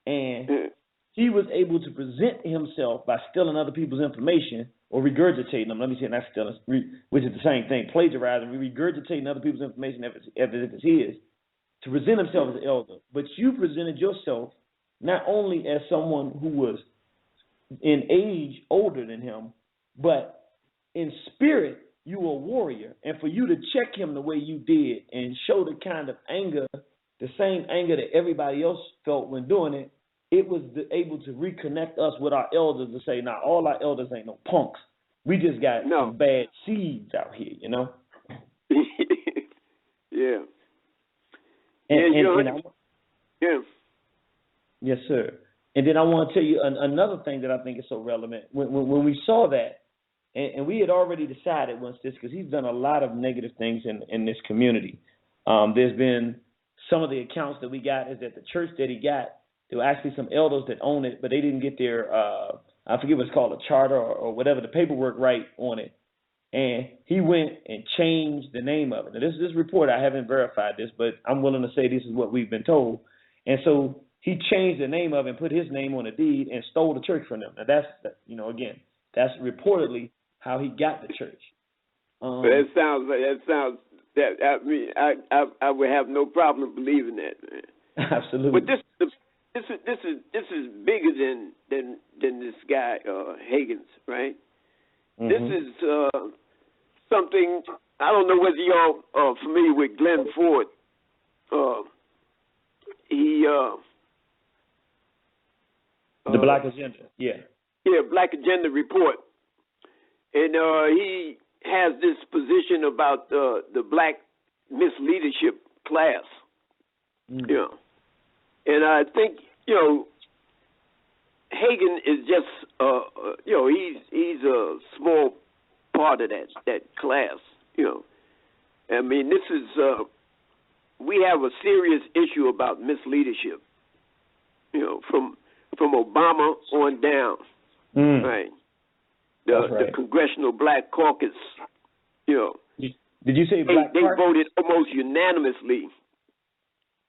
and he was able to present himself by stealing other people's information or regurgitating them. Let me say not stealing, which is the same thing, plagiarizing, regurgitating other people's information if it's his, to present himself as an elder. But you presented yourself not only as someone who was in age older than him, but in spirit, you were a warrior. And for you to check him the way you did and show the kind of anger, the same anger that everybody else felt when doing it, it was able to reconnect us with our elders to say, nah, all our elders ain't no punks. We just got some bad seeds out here, you know? Yeah. Yes, sir. And then I want to tell you another thing that I think is so relevant. When we saw that, and we had already decided once this, because he's done a lot of negative things in this community. There's been some of the accounts that we got is that the church that he got, there were actually some elders that own it, but they didn't get their, I forget what it's called, a charter or whatever, the paperwork right on it. And he went and changed the name of it. Now, this report, I haven't verified this, but I'm willing to say this is what we've been told. And so he changed the name of it and put his name on a deed and stole the church from them. Now, that's, again, that's reportedly how he got the church. I would have no problem believing that, man. Absolutely. But this is bigger than this guy Hagins, right? Mm-hmm. This is something. I don't know whether y'all are familiar with Glenn Ford. The Black Agenda, Black Agenda report, and he has this position about the black misleadership class. Mm-hmm. Yeah. And I think, Hagen is just, he's a small part of that class, I mean, this is, we have a serious issue about misleadership, from Obama on down, right? The Congressional Black Caucus, Did you say Black They voted almost unanimously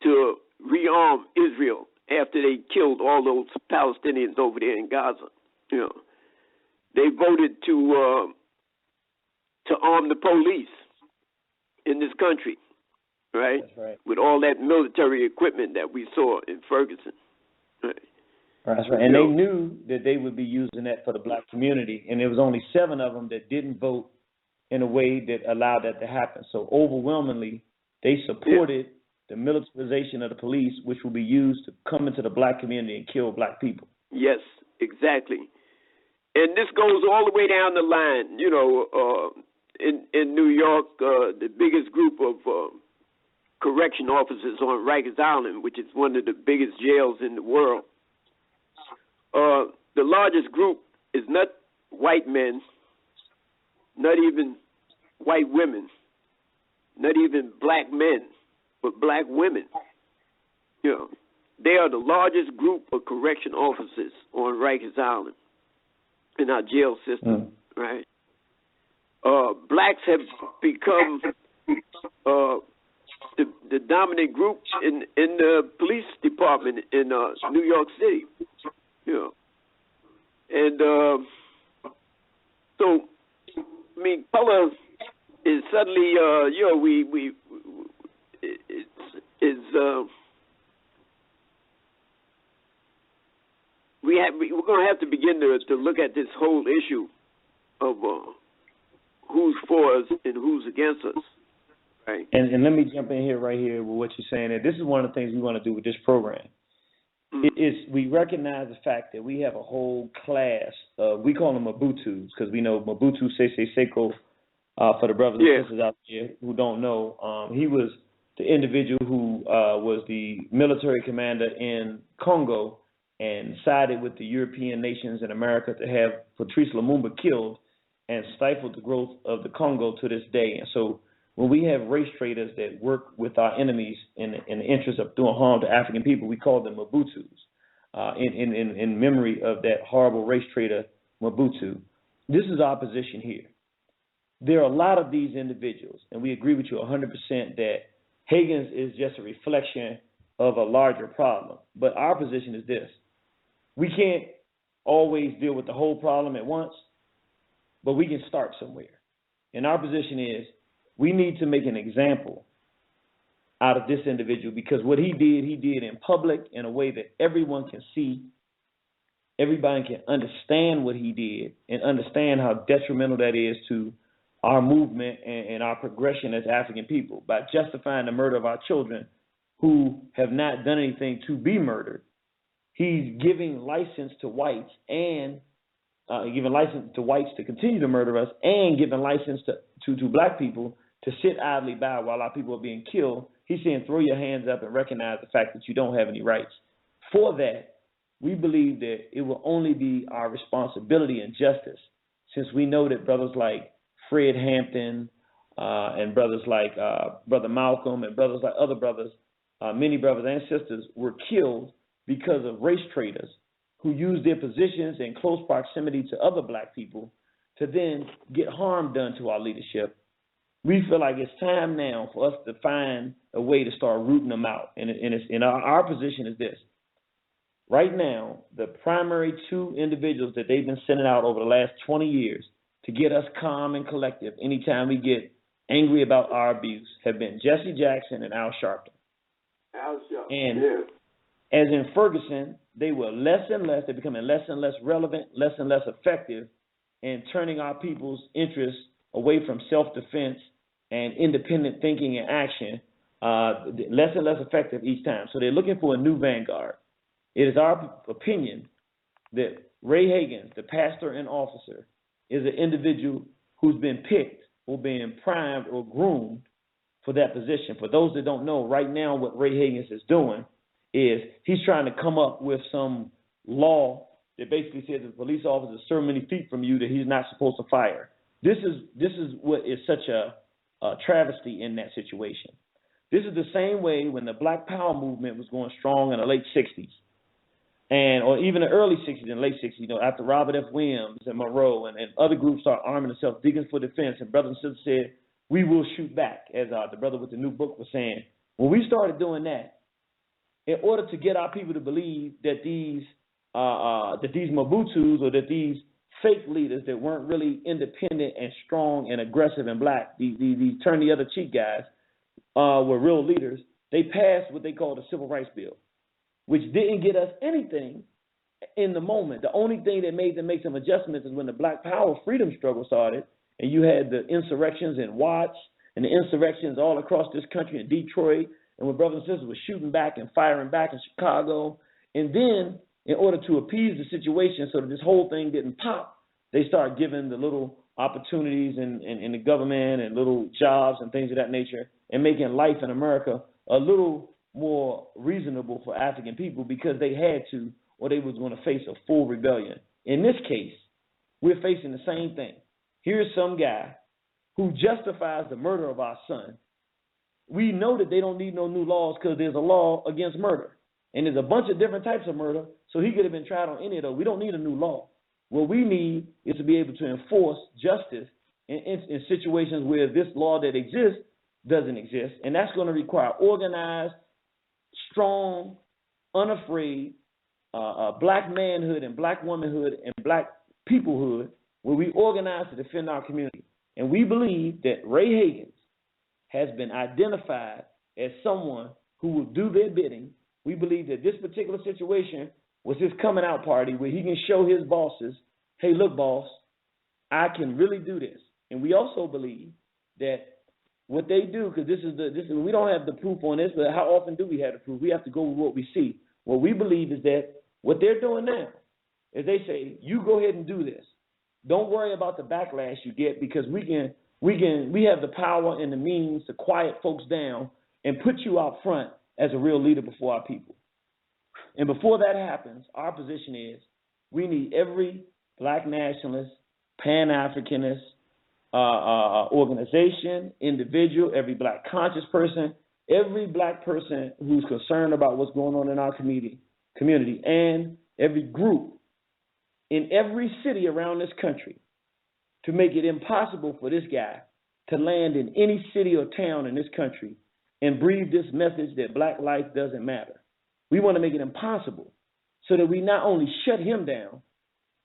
to rearm Israel after they killed all those Palestinians over there in Gaza. They voted to arm the police in this country, right? That's right. With all that military equipment that we saw in Ferguson. Right. That's right. And they knew that they would be using that for the black community, and there was only 7 of them that didn't vote in a way that allowed that to happen. So overwhelmingly, they supported the militarization of the police, which will be used to come into the black community and kill black people. Yes, exactly. And this goes all the way down the line. In New York, the biggest group of correction officers on Rikers Island, which is one of the biggest jails in the world. The largest group is not white men, not even white women, not even black men, but black women. They are the largest group of correction officers on Rikers Island in our jail system, right? Blacks have become the dominant group in the police department in New York City. And so, I mean, color is suddenly, we're going to have to begin to look at this whole issue of who's for us and who's against us, right? And let me jump in here right here with what you're saying. This is one of the things we want to do with this program. We recognize the fact that we have a whole class of, we call them Mobutus, because we know Mobutu Sese Seko For the brothers and sisters out there who don't know, he was the individual who was the military commander in Congo and sided with the European nations in America to have Patrice Lumumba killed and stifled the growth of the Congo to this day. And so when we have race traitors that work with our enemies in the interest of doing harm to African people, we call them Mobutus in memory of that horrible race traitor Mobutu. This is our position here. There are a lot of these individuals, and we agree with you 100% that Hagins is just a reflection of a larger problem. But our position is this. We can't always deal with the whole problem at once, but we can start somewhere. And our position is we need to make an example out of this individual, because what he did in public in a way that everyone can see, everybody can understand what he did and understand how detrimental that is to our movement and our progression as African people by justifying the murder of our children who have not done anything to be murdered. He's giving license to whites and giving license to whites to continue to murder us, and giving license to black people to sit idly by while our people are being killed. He's saying throw your hands up and recognize the fact that you don't have any rights. For that, we believe that it will only be our responsibility and justice, since we know that brothers like Fred Hampton and brothers like Brother Malcolm and brothers like other brothers, many brothers and sisters were killed because of race traitors who used their positions in close proximity to other black people to then get harm done to our leadership. We feel like it's time now for us to find a way to start rooting them out. And our position is this. Right now, the primary two individuals that they've been sending out over the last 20 years to get us calm and collective anytime we get angry about our abuse have been Jesse Jackson and Al Sharpton. And as in Ferguson, they were less and less, they're becoming less and less relevant, less and less effective in turning our people's interests away from self-defense and independent thinking and action, less and less effective each time. So they're looking for a new vanguard. It is our opinion that Ray Hagins, the pastor and officer, is an individual who's been picked or been primed or groomed for that position. For those that don't know, right now what Ray Hagins is doing is he's trying to come up with some law that basically says if a police officer is so many feet from you that he's not supposed to fire. This is what is such a travesty in that situation. This is the same way when the Black Power movement was going strong in the late 60s. Or even the early 60s and late 60s, after Robert F. Williams and Monroe and other groups started arming themselves, digging for defense, and brothers and sisters said, we will shoot back, as the brother with the new book was saying. When we started doing that, in order to get our people to believe that these Mobutus or that these fake leaders that weren't really independent and strong and aggressive and black, these turn the other cheek guys, were real leaders, they passed what they called the Civil Rights Bill, which didn't get us anything in the moment. The only thing that made them make some adjustments is when the Black Power freedom struggle started, and you had the insurrections in Watts and the insurrections all across this country in Detroit, and when brothers and sisters were shooting back and firing back in Chicago. And then, in order to appease the situation so that this whole thing didn't pop, they started giving the little opportunities in the government and little jobs and things of that nature, and making life in America a little more reasonable for African people because they had to, or they was going to face a full rebellion. In this case, we're facing the same thing. Here's some guy who justifies the murder of our son. We know that they don't need no new laws because there's a law against murder. And there's a bunch of different types of murder, so he could have been tried on any of those. We don't need a new law. What we need is to be able to enforce justice in situations where this law that exists doesn't exist. And that's going to require organized, strong, unafraid, black manhood and black womanhood and black peoplehood, where we organize to defend our community. And we believe that Ray Hagins has been identified as someone who will do their bidding. We believe that this particular situation was his coming out party where he can show his bosses, hey, look, boss, I can really do this. And we also believe that what they do, because we don't have the proof on this, but how often do we have the proof? We have to go with what we see. What we believe is that what they're doing now is they say, you go ahead and do this. Don't worry about the backlash you get, because when we have the power and the means to quiet folks down and put you out front as a real leader before our people. And before that happens, our position is we need every black nationalist, Pan-Africanist organization, individual, every black conscious person, every black person who's concerned about what's going on in our community, and every group in every city around this country to make it impossible for this guy to land in any city or town in this country and breathe this message that black life doesn't matter. We want to make it impossible so that we not only shut him down,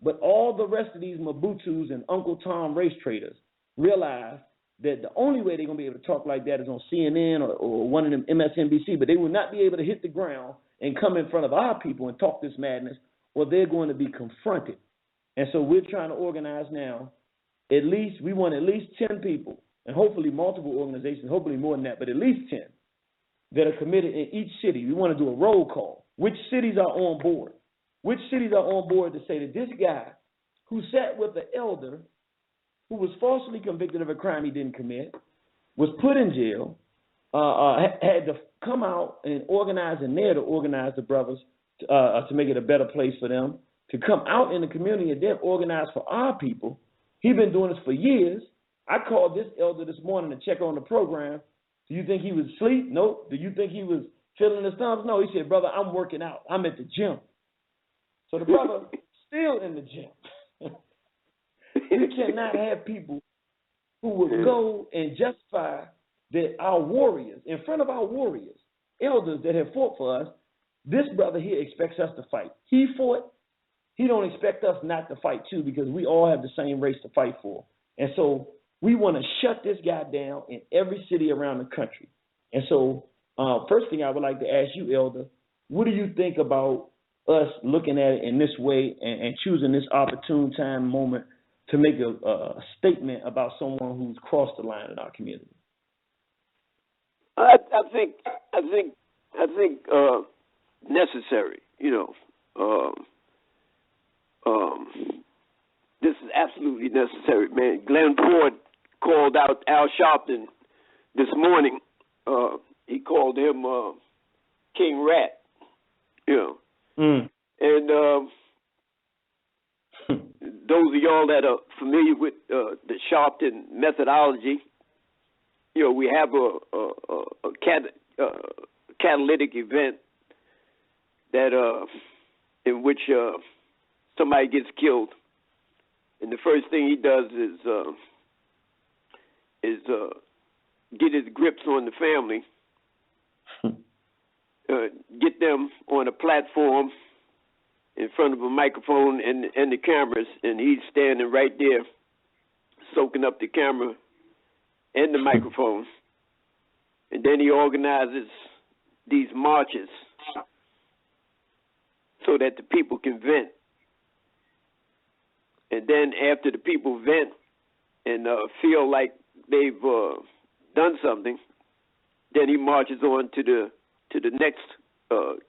but all the rest of these Mobutus and Uncle Tom race traders realize that the only way they're going to be able to talk like that is on CNN or one of them MSNBC, but they will not be able to hit the ground and come in front of our people and talk this madness, or they're going to be confronted. And so we're trying to organize now. We want at least 10 people, and hopefully multiple organizations, hopefully more than that, but at least 10 that are committed in each city. We want to do a roll call. Which cities are on board? Which cities are on board to say that this guy who sat with the elder who was falsely convicted of a crime he didn't commit, was put in jail, had to come out and organize, and there to organize the brothers to make it a better place for them, to come out in the community and then organize for our people. He's been doing this for years. I called this elder this morning to check on the program. Do you think he was asleep? Nope. Do you think he was fiddling his thumbs? No. He said, brother, I'm working out. I'm at the gym. So the brother still in the gym. You cannot have people who will go and justify that our warriors, in front of our warriors, elders that have fought for us, this brother here expects us to fight. He fought. He don't expect us not to fight too, because we all have the same race to fight for. And so we want to shut this guy down in every city around the country. And so first thing I would like to ask you, Elder, what do you think about us looking at it in this way and choosing this opportune time moment to make a statement about someone who's crossed the line in our community? I think necessary. This is absolutely necessary, man. Glenn Ford called out Al Sharpton this morning. He called him King Rat. And those of y'all that are familiar with the Sharpton methodology, we have a catalytic event that in which somebody gets killed, and the first thing he does is get his grips on the family, get them on a platform in front of a microphone and the cameras, and he's standing right there soaking up the camera and the microphone. And then he organizes these marches so that the people can vent. And then after the people vent and feel like they've done something, then he marches on to the next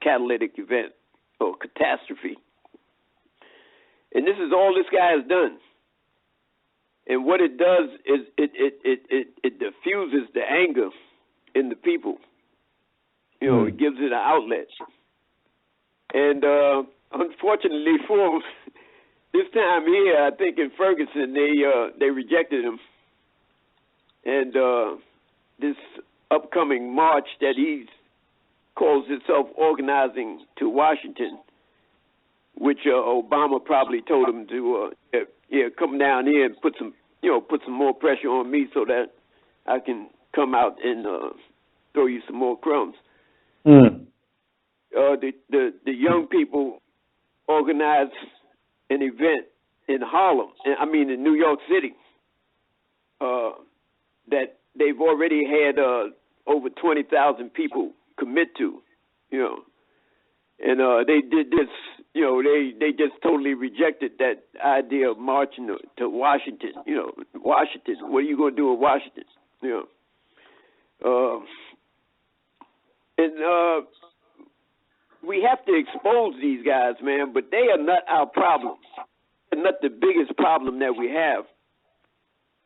catalytic event or catastrophe. And this is all this guy has done. And what it does is it diffuses the anger in the people. It gives it an outlet. And unfortunately for him, this time here, I think in Ferguson, they rejected him. And this upcoming march that he calls himself organizing to Washington, which Obama probably told him to come down here and put some more pressure on me so that I can come out and throw you some more crumbs. The young people organized an event in Harlem, in New York City, that they've already had over 20,000 people commit to, and they did this, they just totally rejected that idea of marching to Washington. Washington, what are you going to do in Washington? And we have to expose these guys, man, but they are not our problem. They're not the biggest problem that we have.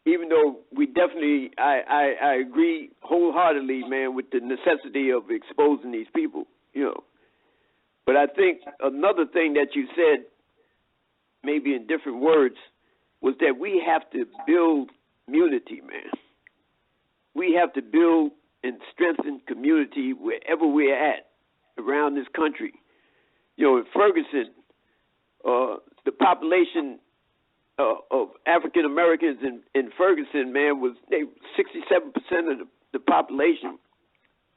even though we definitely, I agree wholeheartedly, man, with the necessity of exposing these people, you know. But I think another thing that you said, maybe in different words, was that we have to build community, man. We have to build and strengthen community wherever we're at around this country. You know, in Ferguson, the population of African Americans in Ferguson, man, was 67% of the population,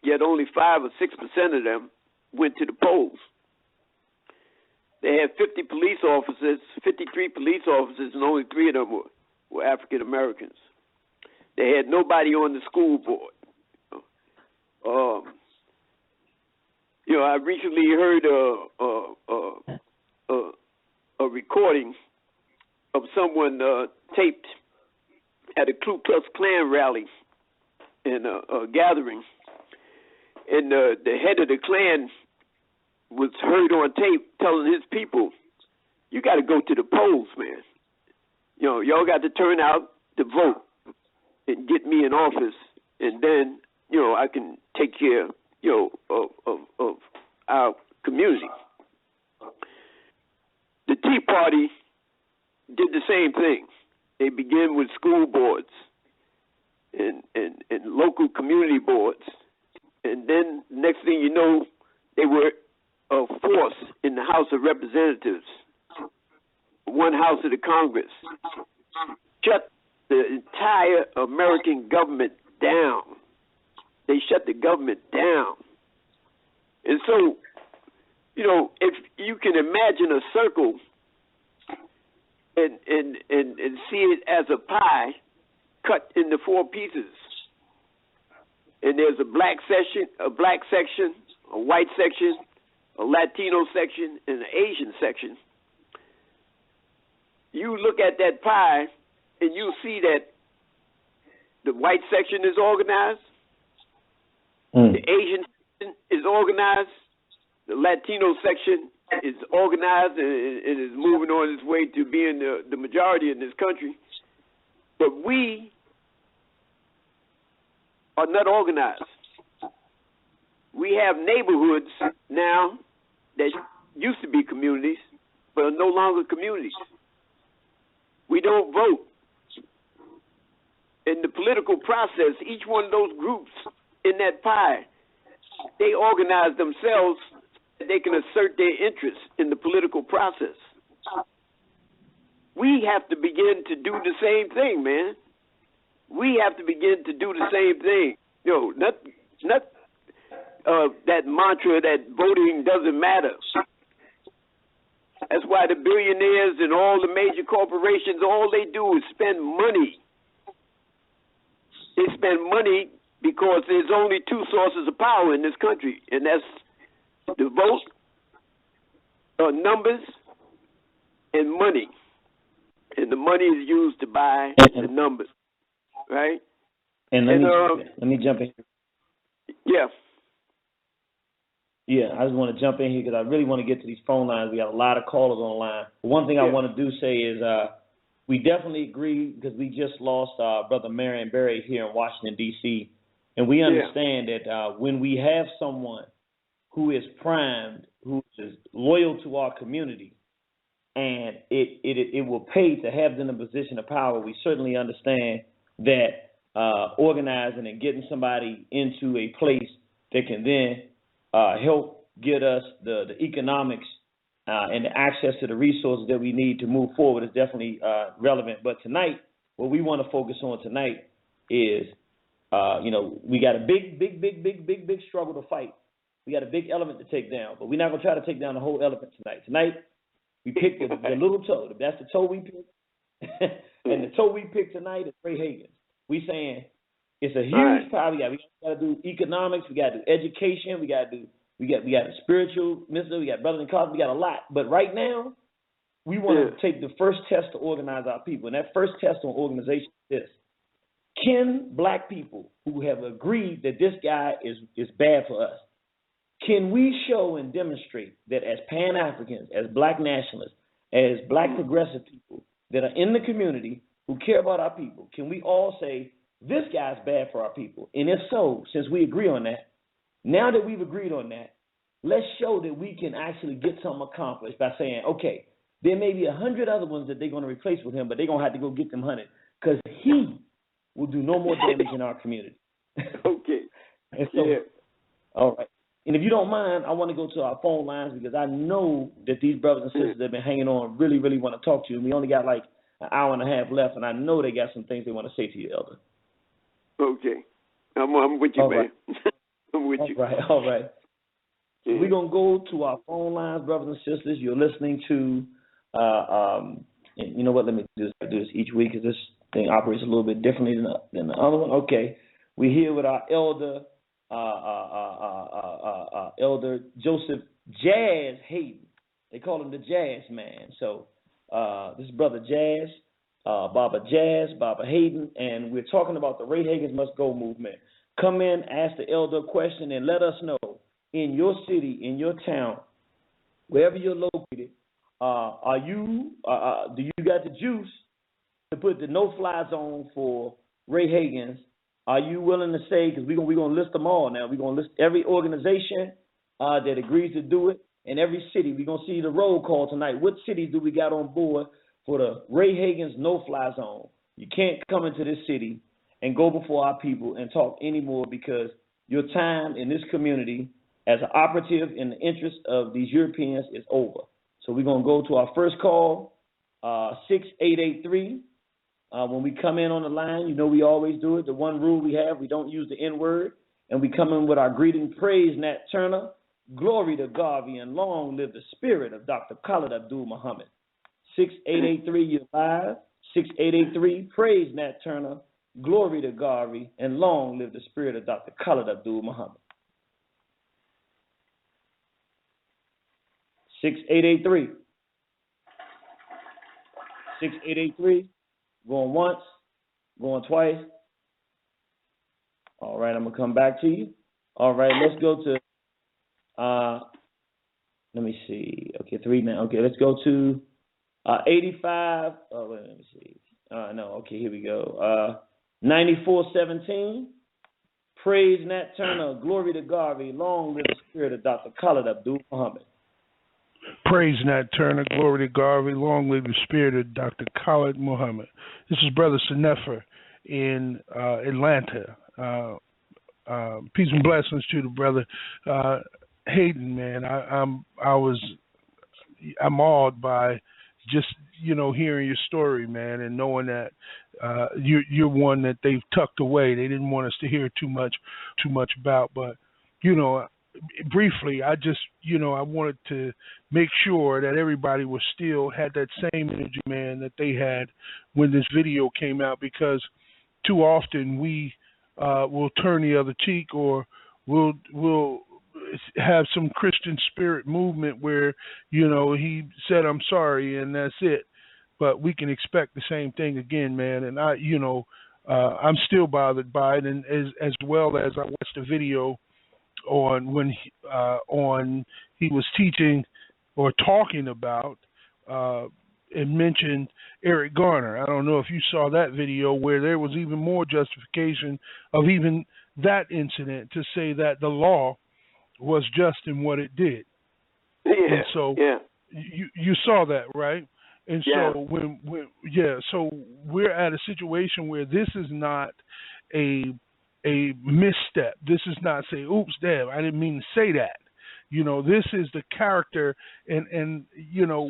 yet only 5 or 6% of them went to the polls. They had 53 police officers, and only 3 of them were African Americans. They had nobody on the school board. You know, I recently heard a recording of someone taped at a Ku Klux Klan rally in a gathering, and the head of the Klan was heard on tape telling his people, "You got to go to the polls, man. You know, y'all got to turn out to vote and get me in office, and then, you know, I can take care, you know, of our community." The Tea Party did the same thing. They began with school boards and local community boards, and then next thing you know, they were a force in the House of Representatives, one house of the Congress, shut the entire American government down. They shut the government down. And so, you know, if you can imagine a circle and see it as a pie cut into 4 pieces, and there's a black section, a white section, a Latino section, and an Asian section. You look at that pie and you see that the white section is organized, the Asian section is organized, the Latino section is organized and is moving on its way to being the majority in this country. But we are not organized. We have neighborhoods now that used to be communities, but are no longer communities. We don't vote. In the political process, each one of those groups in that pie, they organize themselves so they can assert their interests in the political process. We have to begin to do the same thing, man. We have to begin to do the same thing. You know, not that mantra that voting doesn't matter. That's why the billionaires and all the major corporations, all they do is spend money. They spend money because there's only 2 sources of power in this country, and that's the vote, numbers, and money. And the money is used to buy the numbers, right? And let me jump in. Yeah. Yeah, I just want to jump in here because I really want to get to these phone lines. We got a lot of callers on the line. But one thing I want to do say is we definitely agree because we just lost Brother Marion Berry here in Washington, D.C., and we understand that when we have someone who is primed, who is loyal to our community, and it will pay to have them in a position of power, we certainly understand that organizing and getting somebody into a place that can then help get us the economics and the access to the resources that we need to move forward is definitely relevant. But tonight, what we want to focus on tonight is, you know, we got a big struggle to fight. We got a big elephant to take down, but we're not going to try to take down the whole elephant tonight. Tonight, we picked the little toe. That's the toe we picked. And the toe we picked tonight is Ray Hagins. We saying it's a huge power. We got to do economics. We got to do education. We got the spiritual mission. We got brothers and cause. We got a lot. But right now, we want to take the first test to organize our people. And that first test on organization is this: can black people who have agreed that this guy is bad for us, can we show and demonstrate that as Pan-Africans, as black nationalists, as black progressive people that are in the community, who care about our people, can we all say, this guy's bad for our people? And if so, since we agree on that, now that we've agreed on that, let's show that we can actually get something accomplished by saying, okay, there may be 100 other ones that they're going to replace with him, but they're going to have to go get them 100 because he will do no more damage in our community. Okay. And so, all right. And if you don't mind, I want to go to our phone lines because I know that these brothers and sisters that have been hanging on really, really want to talk to you. And we only got like an hour and a half left, and I know they got some things they want to say to you, Elder. Okay. I'm with you, all man. Right. I'm with you. All right. Yeah. We're going to go to our phone lines, brothers and sisters. You're listening to, and you know what, let me do this each week because this thing operates a little bit differently than the other one. Okay. We're here with our elder, Elder Joseph Jazz Hayden. They call him the Jazz Man. So this is Brother Jazz, Baba Hayden, and we're talking about the Ray Hagins Must Go movement. Come in, ask the elder a question, and let us know in your city, in your town, wherever you're located, do you got the juice to put the no-fly zone for Ray Hagins? Are you willing to say, because we're going to list them all now, we're going to list every organization that agrees to do it, and every city. We're going to see the roll call tonight. What cities do we got on board for the Ray Hagins no-fly zone? You can't come into this city and go before our people and talk anymore because your time in this community as an operative in the interest of these Europeans is over. So we're going to go to our first call, 6883. When we come in on the line, you know we always do it. The one rule we have, we don't use the N-word. And we come in with our greeting, praise Nat Turner, glory to Garvey, and long live the spirit of Dr. Khalid Abdul Muhammad. 6883, you're live. 6883, praise Nat Turner, glory to Garvey, and long live the spirit of Dr. Khalid Abdul Muhammad. 6883. 6883. Going once, going twice. All right, I'm going to come back to you. All right, let's go to, let me see. Okay, 3 now. Okay, let's go to 85. Oh, wait, let me see. No, okay, here we go. 9417. Praise Nat Turner, glory to Garvey, long live the spirit of Dr. Khalid Abdul Muhammad. Praise Nat Turner, glory to Garvey, long live the spirit of Dr. Khalid Muhammad. This is Brother Senefer in Atlanta. Peace and blessings to the brother Hayden, man. I'm awed by just hearing your story, man, and knowing that you're one that they've tucked away. They didn't want us to hear too much about, but briefly, I just I wanted to make sure that everybody was still had that same energy, man, that they had when this video came out, because too often we will turn the other cheek, or we'll have some Christian spirit movement where he said I'm sorry and that's it, but we can expect the same thing again, man. And I'm still bothered by it, and as well as I watched the video on when he was teaching or talking about and mentioned Eric Garner. I don't know if you saw that video where there was even more justification of even that incident to say that the law was just in what it did. Yeah. And so you saw that, right? And so so we're at a situation where this is not a misstep. This is not say, oops, damn, I didn't mean to say that. This is the character, and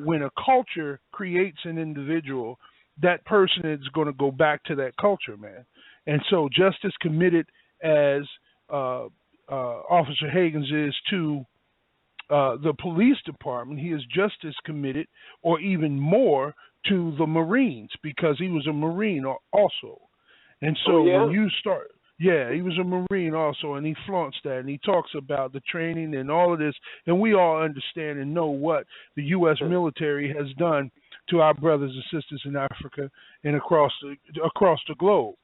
when a culture creates an individual, that person is going to go back to that culture, man. And so just as committed as Officer Hagins is to the police department, he is just as committed, or even more, to the Marines, because he was a Marine also. And so when you start... Yeah, he was a Marine also, and he flaunts that, and he talks about the training and all of this, and we all understand and know what the U.S. military has done to our brothers and sisters in Africa and across the globe.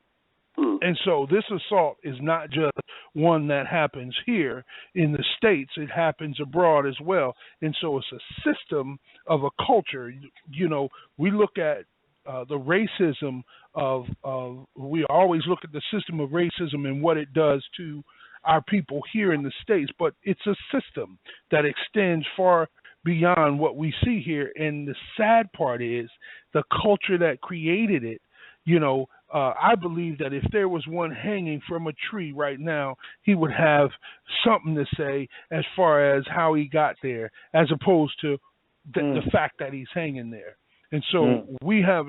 And so this assault is not just one that happens here in the States, it happens abroad as well. And so it's a system of a culture. We look at racism of we always look at the system of racism and what it does to our people here in the States, but it's a system that extends far beyond what we see here. And the sad part is the culture that created it. I believe that if there was one hanging from a tree right now, he would have something to say as far as how he got there, as opposed to the fact that he's hanging there. And so we have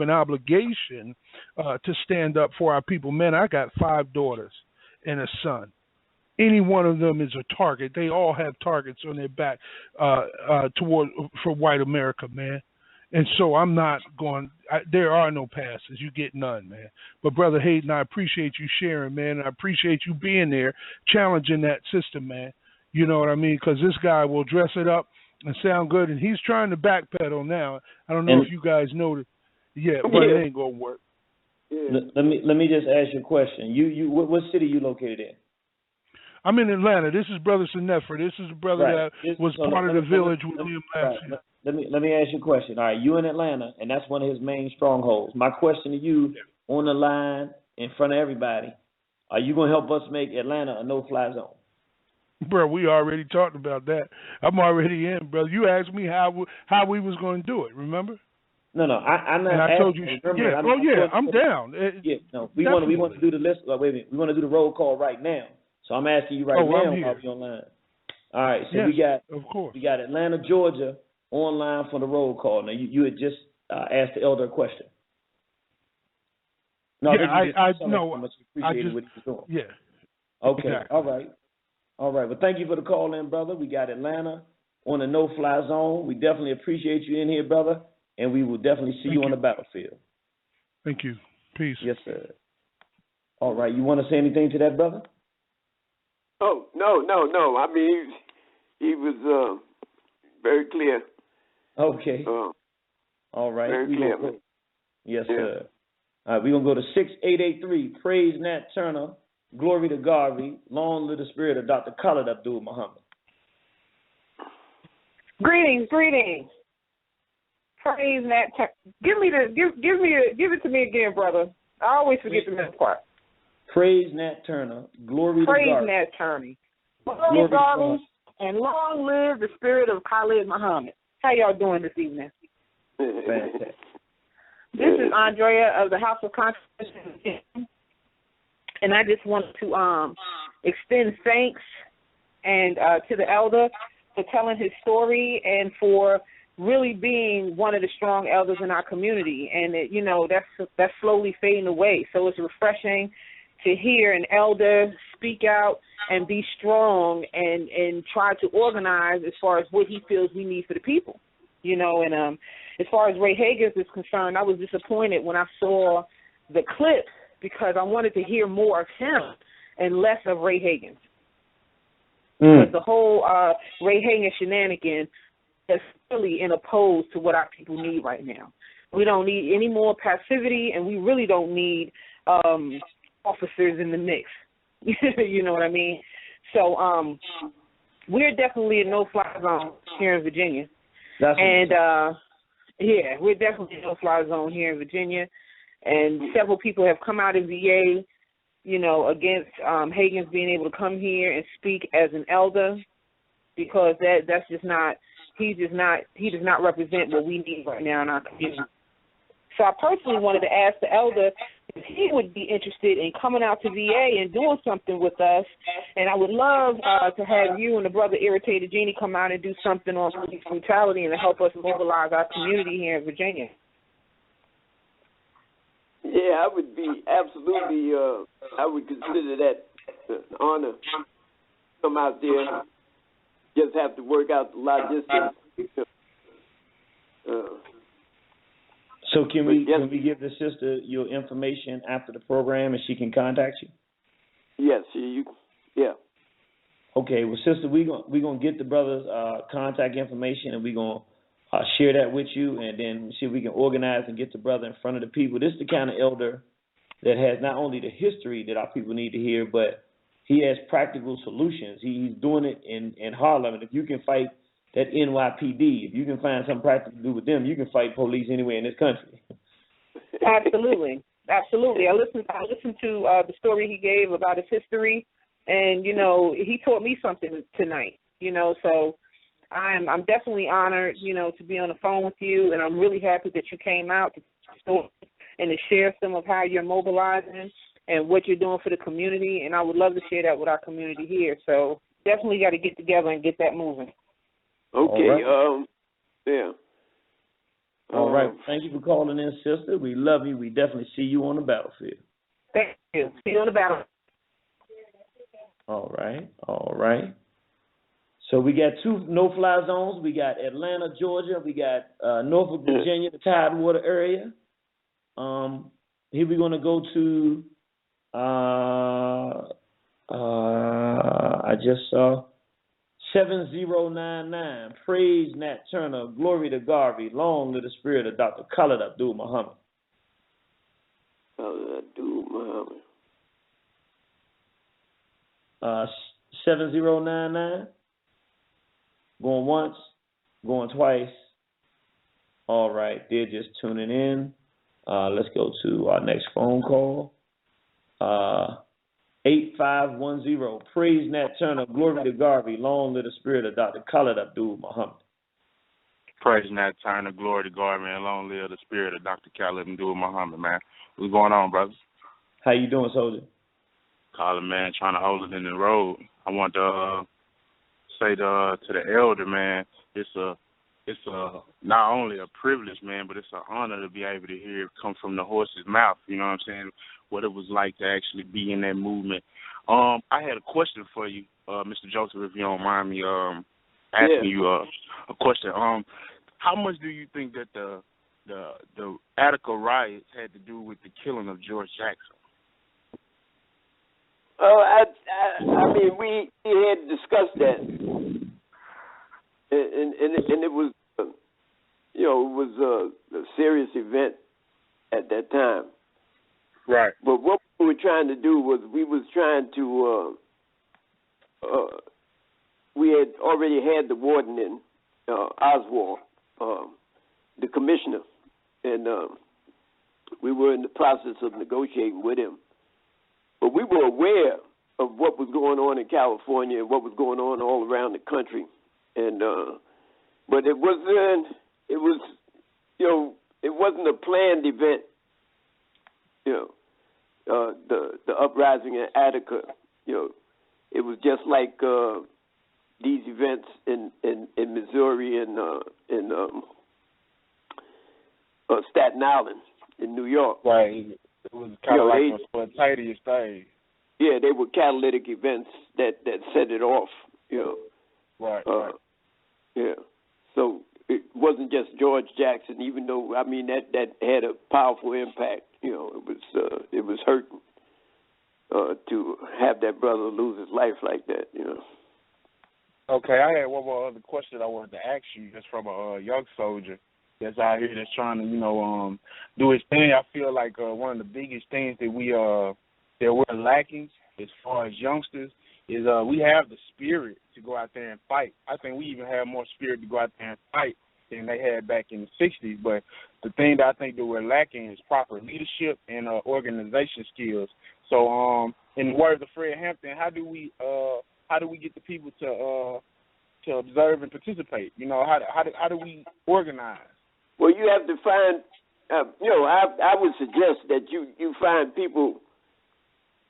an obligation to stand up for our people. Man, I got 5 daughters and a son. Any one of them is a target. They all have targets on their back for white America, man. And so I'm not going. There are no passes. You get none, man. But Brother Hayden, I appreciate you sharing, man. I appreciate you being there, challenging that system, man. You know what I mean? Because this guy will dress it up and sound good, and he's trying to backpedal now. I don't know if you guys know that. Yeah, but it ain't gonna work. Yeah. Let me just ask you a question. What city you located in? I'm in Atlanta. This is Brother Sinefra. This is the brother that was part of the village with Liam last year. Let me ask you a question. All right, you in Atlanta, and that's one of his main strongholds. My question to you, on the line, in front of everybody, are you going to help us make Atlanta a no-fly zone? Bro, we already talked about that. I'm already in, brother. You asked me how we was going to do it, remember? No, I'm not. And I told you, I'm down. We want to do the list. Wait a minute, we want to do the roll call right now. So I'm asking you now while we online. All right, so we got Atlanta, Georgia online for the roll call. Now you had just asked the elder a question. No, I know. How much you appreciated what he was doing. Yeah. Okay. Exactly. All right. Well, thank you for the call in, brother. We got Atlanta on the no-fly zone. We definitely appreciate you in here, brother, and we will definitely see you on the battlefield. Thank you. Peace. Yes, sir. All right. You want to say anything to that, brother? Oh, no. I mean, he was very clear. Okay. All right. Very clear. Yes, sir. All right, we're going to go to 6883. Praise Nat Turner. Glory to Garvey. Long live the spirit of Dr. Khalid Abdul Muhammad. Greetings. Praise Nat Turner. Give it to me again, brother. I always forget the middle part. Praise Nat Turner. Glory to Garvey. Praise Nat Turner. Glory to Garvey. And long live the spirit of Khalid Muhammad. How y'all doing this evening? Fantastic. This is Andrea of the House of Confronting, and I just want to extend thanks and to the elder for telling his story and for really being one of the strong elders in our community. And that's slowly fading away. So it's refreshing to hear an elder speak out and be strong and try to organize as far as what he feels we need for the people. And as far as Ray Hagins is concerned, I was disappointed when I saw the clip because I wanted to hear more of him and less of Ray Hagins. Because the whole Ray Hagins shenanigan is really in opposed to what our people need right now. We don't need any more passivity, and we really don't need officers in the mix. You know what I mean? So we're definitely a no-fly zone here in Virginia. We're definitely a no-fly zone here in Virginia. And several people have come out in VA, against Hagins being able to come here and speak as an elder, because that's just not, he does not represent what we need right now in our community. So I personally wanted to ask the elder if he would be interested in coming out to VA and doing something with us. And I would love to have you and the brother Irritated Genie come out and do something on police brutality and to help us mobilize our community here in Virginia. Yeah, I would be absolutely, I would consider that an honor to come out there. Just have to work out the logistics. So can we give the sister your information after the program and she can contact you? Yes, yeah. Okay, well, sister, we're gonna get the brother's contact information and we're gonna share that with you, and then see if we can organize and get the brother in front of the people. This is the kind of elder that has not only the history that our people need to hear, but he has practical solutions. He's doing it in Harlem, and if you can fight that NYPD. If you can find something practical to do with them, you can fight police anywhere in this country. Absolutely. Absolutely. I listened to the story he gave about his history, and, you know, he taught me something tonight, you know, so I'm definitely honored, you know, to be on the phone with you, and I'm really happy that you came out to and to share some of how you're mobilizing and what you're doing for the community, and I would love to share that with our community here. So definitely got to get together and get that moving. Okay. All right. Yeah. All right. Thank you for calling in, sister. We love you. We definitely see you on the battlefield. Thank you. See you on the battlefield. All right. All right. So we got 2 no-fly zones. We got Atlanta, Georgia. We got Norfolk, Virginia, the Tidewater area. Here we're going to go to, I just saw 7099. Praise Nat Turner. Glory to Garvey. Long live the spirit of Dr. Khalid Abdul Muhammad. Khalid Abdul Muhammad. 7099. Going once, going twice. All right, they're just tuning in. Let's go to our next phone call. 8510. Praise Nat Turner. Glory to Garvey. Long live the spirit of Dr. Khalid Abdul Muhammad. Praise Nat Turner. Glory to Garvey, and long live the spirit of Dr. Khalid Abdul Muhammad, man. What's going on, brothers? How you doing, soldier? Calling, man, trying to hold it in the road. I want to say to the elder, man, it's not only a privilege, man, but it's an honor to be able to hear it come from the horse's mouth. You know what I'm saying? What it was like to actually be in that movement. I had a question for you, Mr. Joseph, if you don't mind me asking you a question. How much do you think that the Attica riots had to do with the killing of George Jackson? I mean, we had discussed that, and it was, you know, it was a serious event at that time. Right. But what we were trying to do was we was trying to, we had already had the warden in, Oswald, the commissioner, and we were in the process of negotiating with him. But we were aware of what was going on in California and what was going on all around the country, and but it was, you know, it wasn't a planned event. You know, the uprising in Attica. You know, it was just like these events in Missouri and in Staten Island in New York. Right. It was kind of like a spontaneous thing. Yeah, they were catalytic events that set it off, you know. Right, Yeah. So it wasn't just George Jackson, even though, I mean, that had a powerful impact. You know, it was hurting to have that brother lose his life like that, you know. Okay, I had one more other question I wanted to ask you, just from a young soldier that's out here that's trying to, you know, do his thing. I feel like one of the biggest things that we're lacking as far as youngsters is we have the spirit to go out there and fight. I think we even have more spirit to go out there and fight than they had back in the 60s. But the thing that I think that we're lacking is proper leadership and organization skills. So, in the words of Fred Hampton, how do we get the people to observe and participate? You know, how do we organize? Well, you have to find, you know, I would suggest that you find people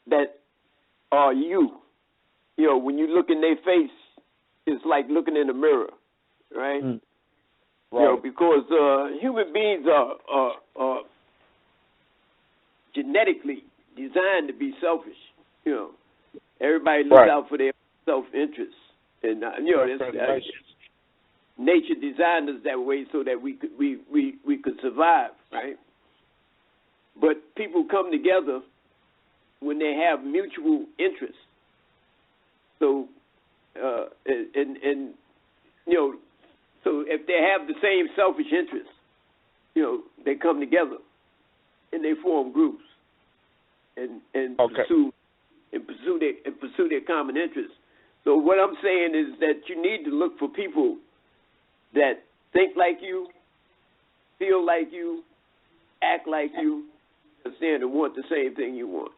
that are you. You know, when you look in their face, it's like looking in a mirror, right? Right. You know, because human beings are genetically designed to be selfish. You know, everybody looks out for their self-interest, and you know, that's nature designed us that way so that we could survive, right? But people come together when they have mutual interests. So, and you know, so if they have the same selfish interests, you know, they come together and they form groups and pursue their common interests. So what I'm saying is that you need to look for people that think like you, feel like you, act like you, understand and want the same thing you want.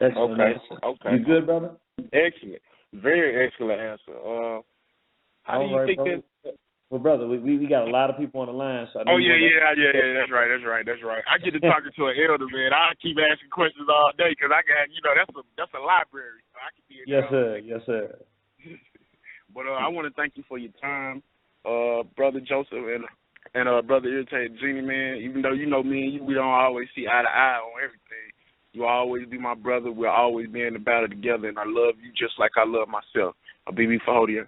Excellent answer. Okay. You good, brother? Excellent. Very excellent answer. How do you think brother. that? Well, brother, we got a lot of people on the line. So Yeah. That's right. I get to talking to an elder, man. I keep asking questions all day because I got, that's a library. So I can be in there. Yes, sir. But I want to thank you for your time, Brother Joseph and Brother Irritated Genie, man. Even though you know me and you, we don't always see eye to eye on everything. You will always be my brother. We'll always be in the battle together, and I love you just like I love myself. Abibi Fahodie.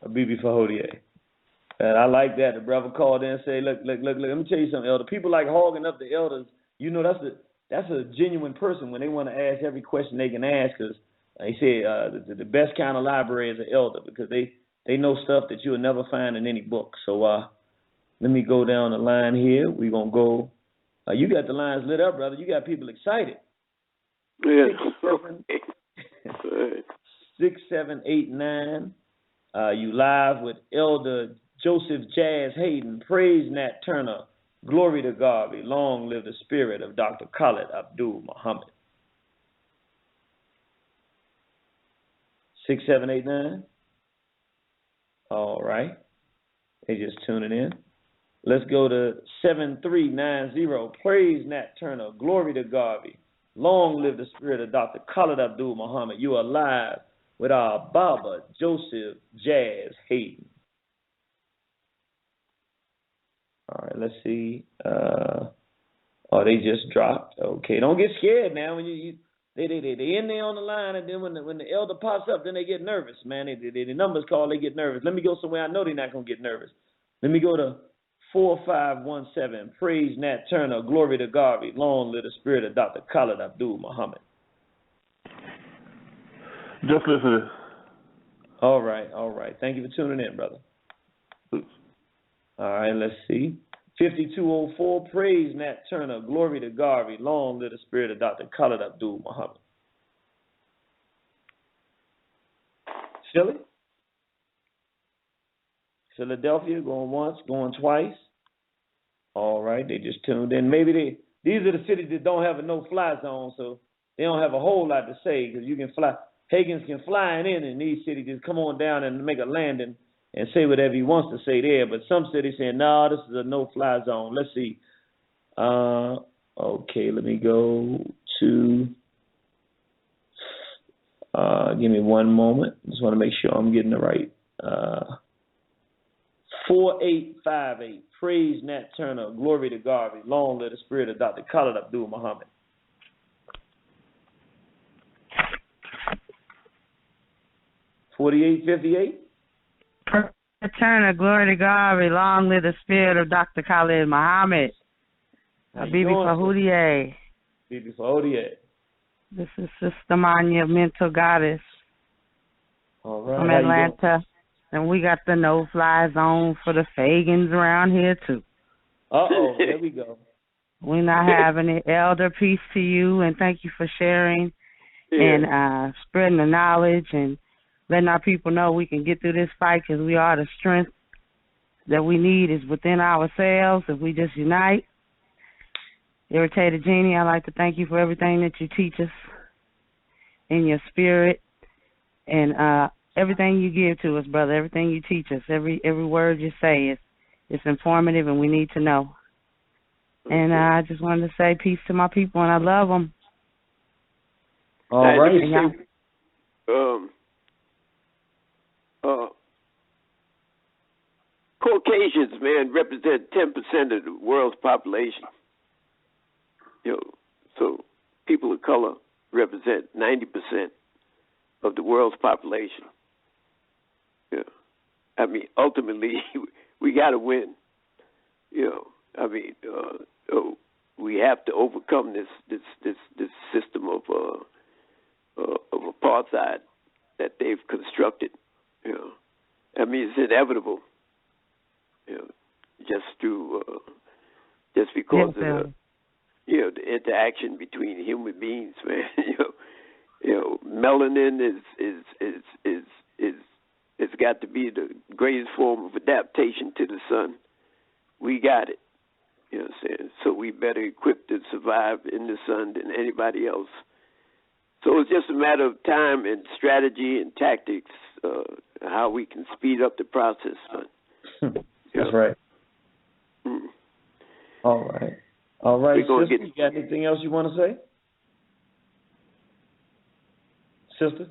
Abibi Fahodie. And I like that. The brother called in and said, look, let me tell you something, elder. People like hogging up the elders. That's a genuine person when they want to ask every question they can ask, because they say the best kind of library is an elder, because they know stuff that you'll never find in any book. So let me go down the line here. We're going to go. You got the lines lit up, brother. You got people excited. Yeah. 6789. You live with Elder Joseph Jazz Hayden. Praise Nat Turner. Glory to God. Long live the spirit of Dr. Khalid Abdul Muhammad. 6789. All right. They just tuning in. Let's go to 7390. Praise Nat Turner. Glory to God. Long live the spirit of Dr. Khalid Abdul Muhammad. You are live with our Baba Joseph Jazz Hayden. All right, let's see. They just dropped. Okay, don't get scared now. When they in there on the line, and then when the elder pops up, then they get nervous, man. The numbers call, they get nervous. Let me go somewhere I know they're not gonna get nervous. Let me go to 4517. Praise Nat Turner. Glory to God. Long live the spirit of Dr. Khalid Abdul Muhammad. Just listening. All right. Thank you for tuning in, brother. All right, let's see. 5204. Praise Nat Turner. Glory to God. Long live the spirit of Dr. Khalid Abdul Muhammad. Philly? Philadelphia, going once, going twice. All right, they just tuned in. Maybe these are the cities that don't have a no-fly zone, so they don't have a whole lot to say, because you can fly. Hagins can fly in these cities, just come on down and make a landing and say whatever he wants to say there. But some cities saying, no, this is a no-fly zone. Let's see. Okay, let me go to, give me one moment. Just want to make sure I'm getting the right. 4858. Praise Nat Turner. Glory to God. Long live the spirit of Dr. Khalid Abdul Muhammad. $48.58. Turner, glory to God, long live the spirit of Dr. Khalid Muhammad. Bibi Fahodie. Bibi Fahodie. This is Sister Manya, mental goddess. All right. From Atlanta. And we got the no-fly zone for the Fagins around here, too. Uh-oh, there we go. We're not having it. Elder, peace to you, and thank you for sharing and spreading the knowledge and letting our people know we can get through this fight, because we are the strength that we need is within ourselves if we just unite. Irritated Genie, I'd like to thank you for everything that you teach us in your spirit and everything you give to us, brother, everything you teach us, every word you say, it's informative and we need to know. And I just wanted to say peace to my people, and I love them. All right. Caucasians, man, represent 10% of the world's population. So people of color represent 90% of the world's population. I mean, ultimately, we got to win. We have to overcome this system of apartheid that they've constructed. I mean, it's inevitable. Just because of the interaction between human beings, man. Melanin is got to be the greatest form of adaptation to the sun. We got it. You know what I'm saying? So we better equipped to survive in the sun than anybody else. So it's just a matter of time and strategy and tactics, how we can speed up the process. That's right. Mm. All right. All right, sister, you got anything else you want to say? Sister?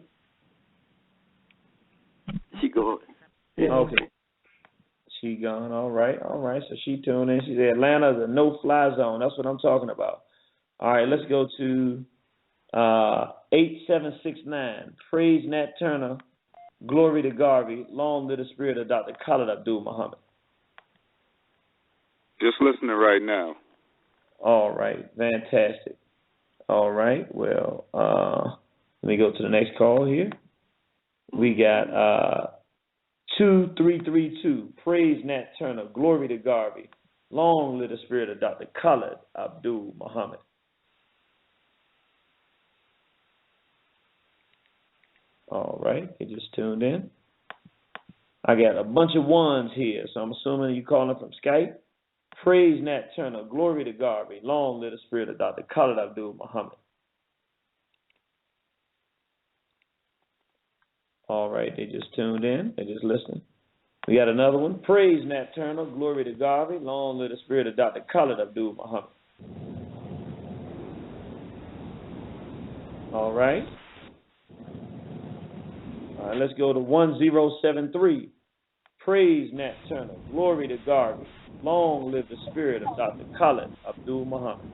She gone. Okay. She gone. All right. So she tuned in. She said Atlanta is a no-fly zone. That's what I'm talking about. All right, let's go to 8769. Praise Nat Turner. Glory to Garvey. Long live the spirit of Dr. Khalid Abdul Muhammad. Just listening right now. All right. Fantastic. All right. Well, let me go to the next call here. We got 2332. Praise Nat Turner. Glory to Garvey. Long live the spirit of Dr. Khalid Abdul Muhammad. All right. You just tuned in. I got a bunch of ones here, so I'm assuming you calling from Skype. Praise Nat Turner. Glory to Garvey. Long live the spirit of Dr. Khalid Abdul Muhammad. All right, they just tuned in. They just listening. We got another one. Praise Nat Turner. Glory to Garvey. Long live the spirit of Dr. Khalid Abdul Muhammad. All right. All right, let's go to 1073. Praise Nat Turner. Glory to Garvey. Long live the spirit of Dr. Khalid Abdul Muhammad.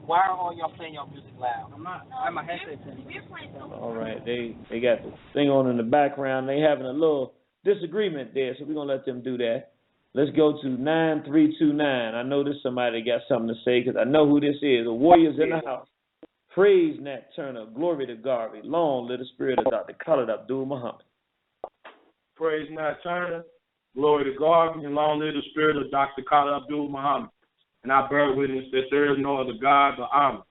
Why are all y'all playing your music loud? I'm not. I have my headset in. All right, they got the thing on in the background. They having a little disagreement there, so we're gonna let them do that. Let's go to 9329. I know there's somebody that got something to say because I know who this is. The Warriors in the house. Praise Nat Turner. Glory to Garvey. Long live the spirit of Dr. Khalid Abdul Muhammad. Praise Nat Turner. Glory to Garvey, and long live the spirit of Dr. Khalid Abdul Muhammad. And I bear witness that there is no other God but Amen.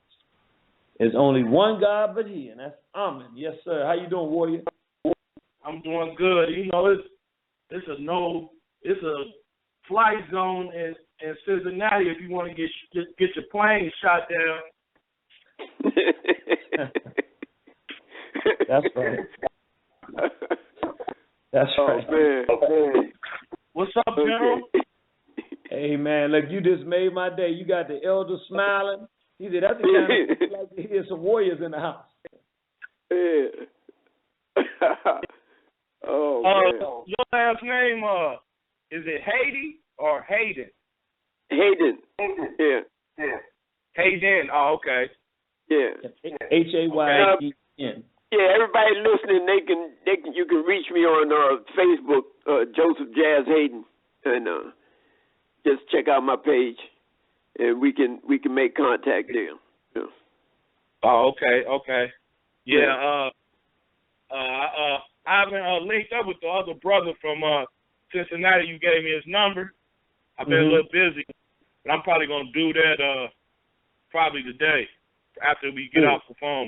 There's only one God but He, and that's Amen. Yes, sir. How you doing, Warrior? I'm doing good. You know, it's a flight zone in Cincinnati if you want to get your plane shot down. That's right. That's right. Man. What's up, General? Hey, man, look, you just made my day. You got the elder smiling. He said, that's the kind of thing like to hear some warriors in the house. Yeah. Oh, man. Your last name, is it Hayden or Hayden? Hayden. Yeah. Hayden. Oh, okay. Yeah. Hayden. Yeah, everybody listening, you can reach me on Facebook, Joseph Jazz Hayden, and just check out my page, and we can make contact there. Yeah. Oh, okay. Yeah. I haven't linked up with the other brother from Cincinnati. You gave me his number. I've been a little busy, but I'm probably gonna do that probably today after we get off the phone.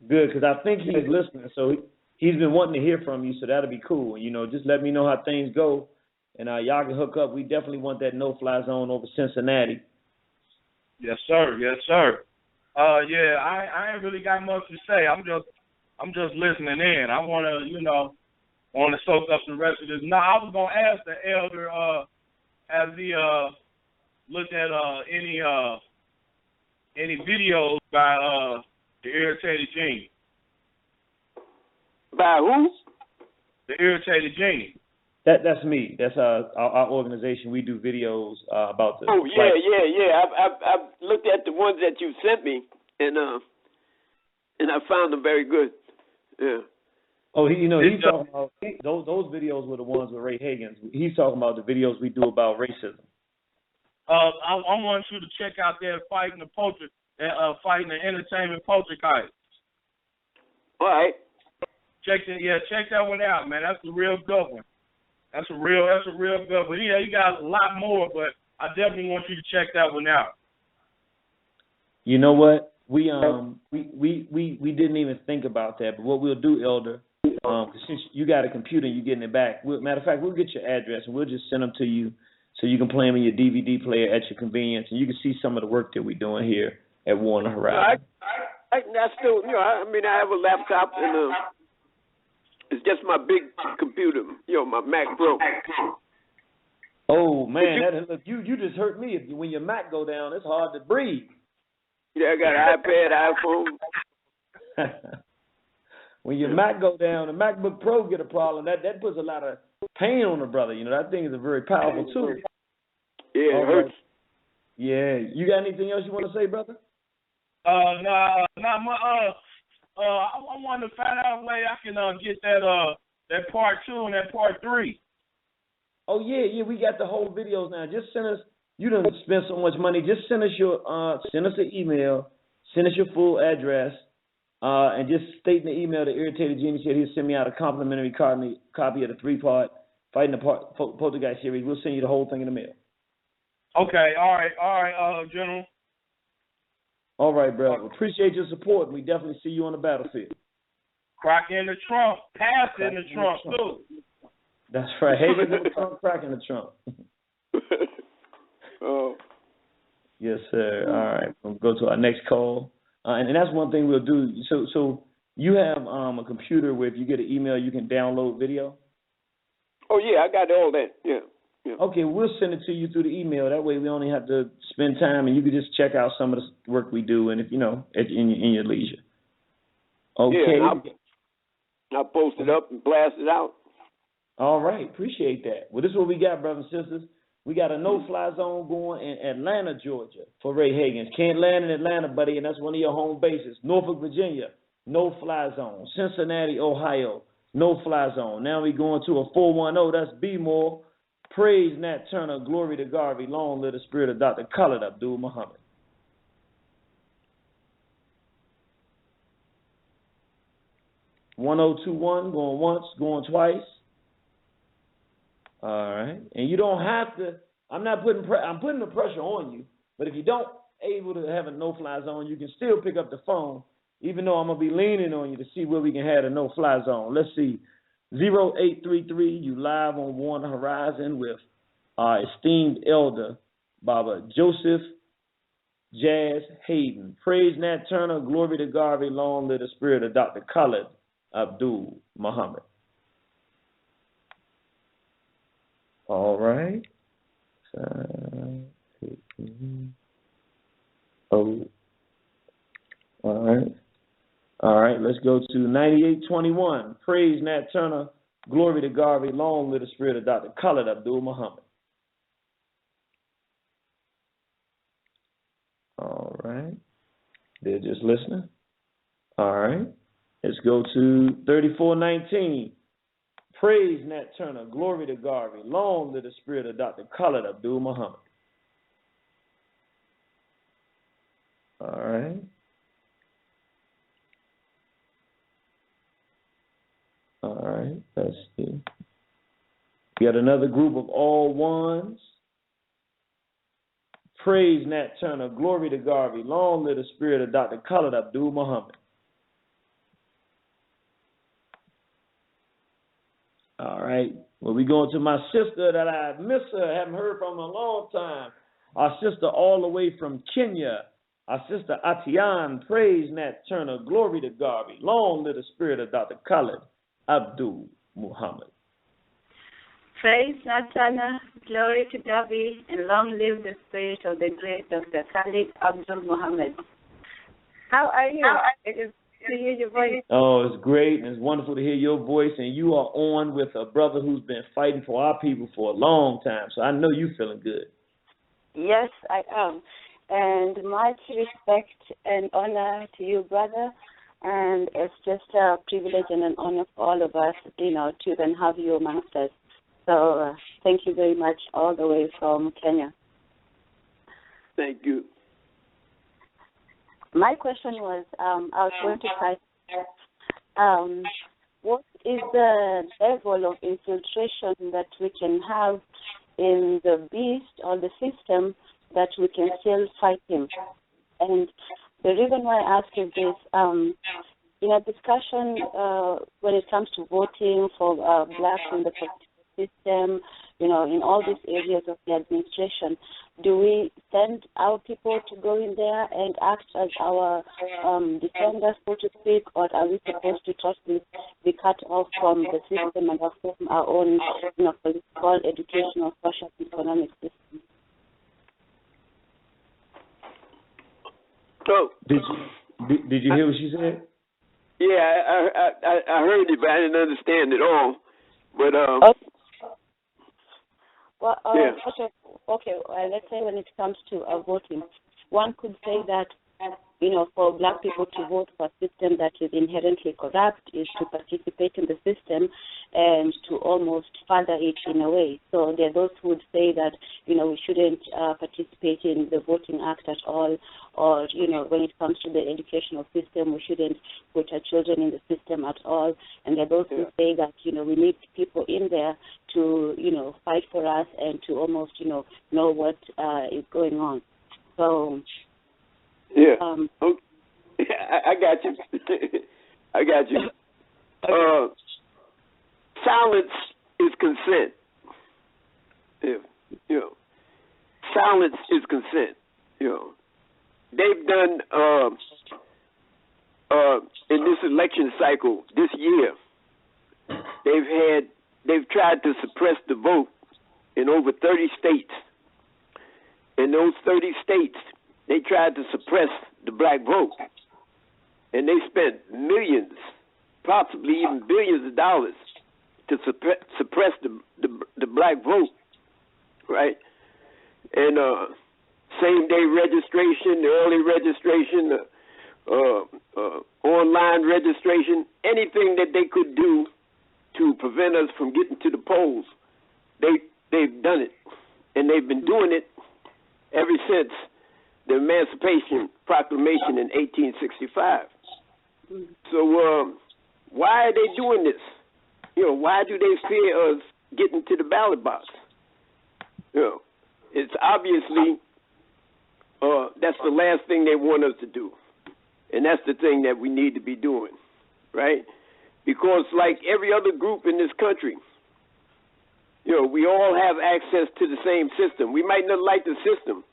Good, because I think he's listening, so he's been wanting to hear from you, so that'll be cool. You know, just let me know how things go, and y'all can hook up. We definitely want that no-fly zone over Cincinnati. Yes, sir. Yeah, I ain't really got much to say. I'm just listening in. I want to soak up the rest of this. Now, I was gonna ask the elder, has he looked at any videos by the Irritated Genie? By who? The Irritated Genie. That's me. That's our organization. We do videos about the. Oh yeah. I've looked at the ones that you sent me, and I found them very good. Yeah. Oh, he's talking about those videos were the ones with Ray Hagins. He's talking about the videos we do about racism. I want you to check out that fighting the entertainment poltergeist. All right. Check that one out, man. That's a real good one. That's a real good one. Yeah, you got a lot more, but I definitely want you to check that one out. You know what? We didn't even think about that, but what we'll do, Elder, since you got a computer and you're getting it back, matter of fact, we'll get your address and we'll just send them to you so you can play them in your DVD player at your convenience, and you can see some of the work that we're doing here at Warner Horizon. I still, I have a laptop and it's just my big computer, my Mac Pro. Oh man, you just hurt me. When your Mac go down, it's hard to breathe. Yeah, I got an iPad, iPhone. When your Mac go down, the MacBook Pro get a problem. That puts a lot of pain on the brother. That thing is a very powerful tool. Yeah, it hurts. Yeah, you got anything else you want to say, brother? I want to find out a way I can get that part 2 and that part 3. Oh yeah, we got the whole videos now. Just send us. You done spent so much money. Just send us send us an email. Send us your full address, and just state in the email that Irritated Genie said he'll send me out a complimentary copy of the 3-part Fighting the Poltergeist series. We'll send you the whole thing in the mail. Okay, all right, General. All right, bro. Appreciate your support. We definitely see you on the battlefield. Crack in the trunk, pass in the trunk too. That's right. Hagen in the trunk, crack in the trunk. Oh. Yes, sir. All right. We'll go to our next call. And that's one thing we'll do. So you have a computer where if you get an email, you can download video? Oh, yeah, I got all that. Yeah. Okay, we'll send it to you through the email. That way we only have to spend time, and you can just check out some of the work we do, and if in your leisure. Okay. Yeah, I'll post it up and blast it out. All right, appreciate that. Well, this is what we got, brothers and sisters. We got a no-fly zone going in Atlanta, Georgia, for Ray Hagins. Can't land in Atlanta, buddy, and that's one of your home bases. Norfolk, Virginia, no-fly zone. Cincinnati, Ohio, no-fly zone. Now we going to a 410. That's B-More. Praise Nat Turner, glory to Garvey, long live the spirit of Dr. Khalid Abdul Muhammad. (1021) going once, going twice. All right, and you don't have to. I'm putting the pressure on you. But if you don't able to have a no-fly zone, you can still pick up the phone. Even though I'm gonna be leaning on you to see where we can have a no-fly zone. Let's see. 0833, you live on Warner Horizon with our esteemed elder, Baba Joseph Jazz Hayden. Praise Nat Turner, glory to Garvey, long live the spirit of Dr. Khalid Abdul Muhammad. All right. All right, let's go to 9821. Praise Nat Turner, glory to Garvey, long live the spirit of Dr. Khalid Abdul Muhammad. All right, they're just listening. All right, let's go to 3419. Praise Nat Turner, glory to Garvey, long live the spirit of Dr. Khalid Abdul Muhammad. All right. All right, let's see. We got another group of all ones. Praise Nat Turner, glory to Garvey, long live the spirit of Dr. Khalid Abdul Muhammad. All right, well, we going to my sister that I miss her, haven't heard from in a long time. Our sister all the way from Kenya, our sister Atian. Praise Nat Turner, glory to Garvey, long live the spirit of Dr. Khalid Abdul Muhammad. Praise Nat Turner, glory to Garvey, and long live the spirit of the great Dr. Khalid Abdul Muhammad. How are you? It is to hear your voice. Oh, it's great, and it's wonderful to hear your voice, and you are on with a brother who's been fighting for our people for a long time, so I know you're feeling good. Yes, I am. And much respect and honor to you, brother. And it's just a privilege and an honor for all of us, to then have you amongst us. So thank you very much all the way from Kenya. Thank you. My question was, I was going to try, what is the level of infiltration that we can have in the beast or the system that we can still fight him? And the reason why I ask is this, in a discussion when it comes to voting for blacks in the system, in all these areas of the administration, do we send our people to go in there and act as our defenders, so to speak, or are we supposed to totally be cut off from the system and form our own, political, educational, social, economic system? So, did you hear what she said? Yeah, I heard it, but I didn't understand it all. But Well, yeah. Okay. Let's say when it comes to voting, one could say that, for black people to vote for a system that is inherently corrupt is to participate in the system and to almost further it in a way. So there are those who would say that, we shouldn't participate in the Voting Act at all, or, when it comes to the educational system, we shouldn't put our children in the system at all. And there are those who say that, we need people in there to, fight for us and to almost, know what is going on. So... Yeah. I got you. I got you. Silence is consent. Silence is consent. They've done in this election cycle this year. They've tried to suppress the vote in over 30 states. In those 30 states, they tried to suppress the black vote, and they spent millions, possibly even billions of dollars to suppress the black vote, right? And same-day registration, the early registration, online registration, anything that they could do to prevent us from getting to the polls, they've done it, and they've been doing it ever since the Emancipation Proclamation in 1865. So why are they doing this? Why do they fear us getting to the ballot box? It's obviously that's the last thing they want us to do. And that's the thing that we need to be doing, right? Because like every other group in this country, we all have access to the same system. We might not like the system,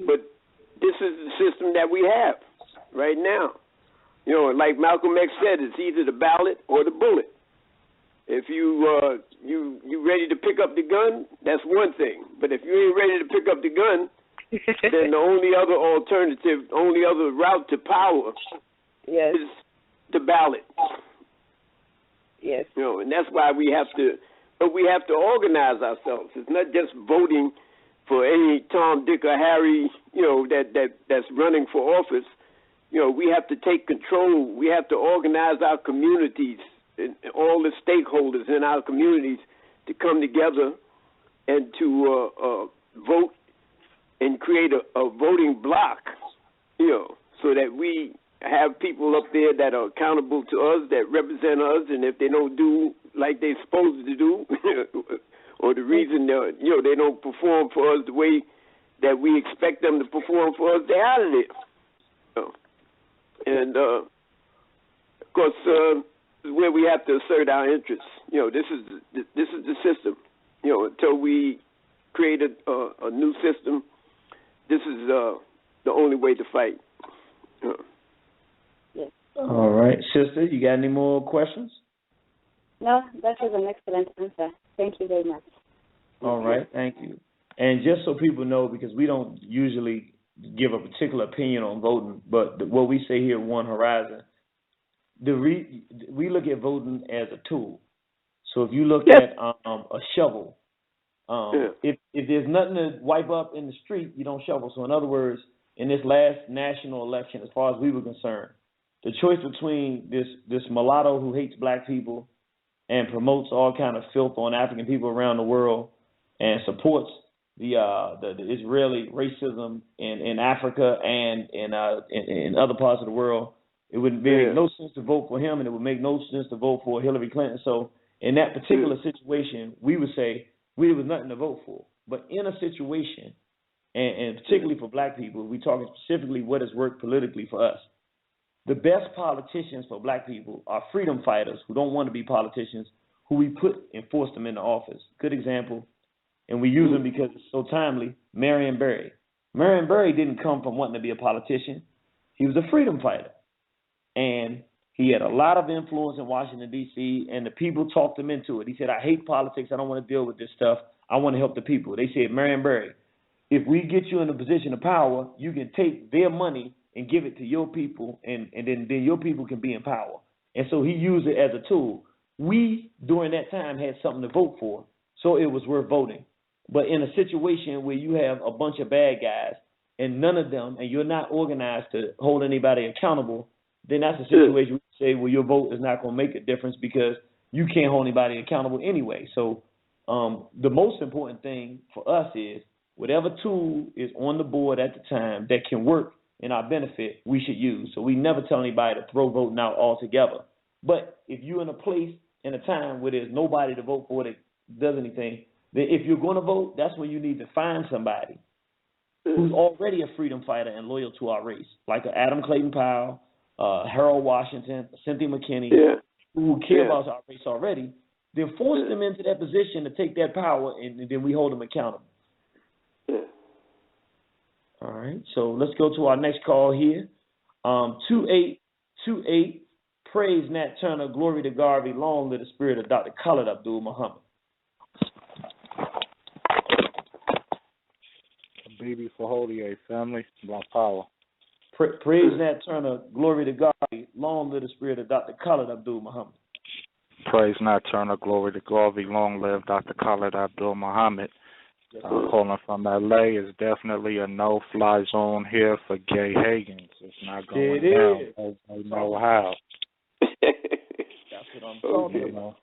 but this is the system that we have right now. Like Malcolm X said, it's either the ballot or the bullet. If you ready to pick up the gun, that's one thing. But if you ain't ready to pick up the gun, then the only other route to power is the ballot. Yes. And that's why we have to organize ourselves. It's not just voting for any Tom, Dick, or Harry, that's running for office. We have to take control. We have to organize our communities and all the stakeholders in our communities to come together and to vote and create a voting block, so that we have people up there that are accountable to us, that represent us, and if they don't do like they're supposed to do, or the reason they don't perform for us the way that we expect them to perform for us, they're out of there. And of course, where we have to assert our interests. This is the system. Until we create a new system, this is the only way to fight. Yes. All right, sister, you got any more questions? No, that was an excellent answer. Thank you very much. All right, thank you. And just so people know, because we don't usually give a particular opinion on voting, but what we say here, One Horizon, we look at voting as a tool. So if you look at a shovel, if there's nothing to wipe up in the street, you don't shovel. So in other words, in this last national election, as far as we were concerned, the choice between this mulatto who hates black people and promotes all kind of filth on African people around the world and supports the Israeli racism in Africa and in other parts of the world, it would make no sense to vote for him, and it would make no sense to vote for Hillary Clinton. So in that particular situation, we would say there was nothing to vote for. But in a situation, and particularly for black people, we're talking specifically what has worked politically for us. the best politicians for black people are freedom fighters who don't want to be politicians, who we put and force them into office. Good example, and we use them because it's so timely, Marion Barry. Marion Barry didn't come from wanting to be a politician. He was a freedom fighter. And he had a lot of influence in Washington, D.C., and the people talked him into it. He said, I hate politics. I don't want to deal with this stuff. I want to help the people. They said, Marion Barry, if we get you in a position of power, you can take their money and give it to your people, and then your people can be in power. And so he used it as a tool. We, during that time, had something to vote for, so it was worth voting. But in a situation where you have a bunch of bad guys and none of them, and you're not organized to hold anybody accountable, then that's a situation where you say, well, your vote is not going to make a difference because you can't hold anybody accountable anyway. So the most important thing for us is whatever tool is on the board at the time that can work in our benefit, we should use. So we never tell anybody to throw voting out altogether. But if you're in a place in a time where there's nobody to vote for that does anything, then if you're going to vote, that's when you need to find somebody who's already a freedom fighter and loyal to our race, like Adam Clayton Powell, Harold Washington, Cynthia McKinney, who care about our race already, then force them into that position to take that power, and then we hold them accountable. All right, so let's go to our next call here. 2828, praise Nat Turner, glory to Garvey, long live the spirit of Dr. Khalid Abdul Muhammad. Baby for Holier, family, Black Power. Praise Nat Turner, glory to Garvey, long live the spirit of Dr. Khalid Abdul Muhammad. Praise Nat Turner, glory to Garvey, long live Dr. Khalid Abdul Muhammad. Calling from L.A. is definitely a no-fly zone here for Gay Hagins. It's not going down. They know how. That's what I'm talking about.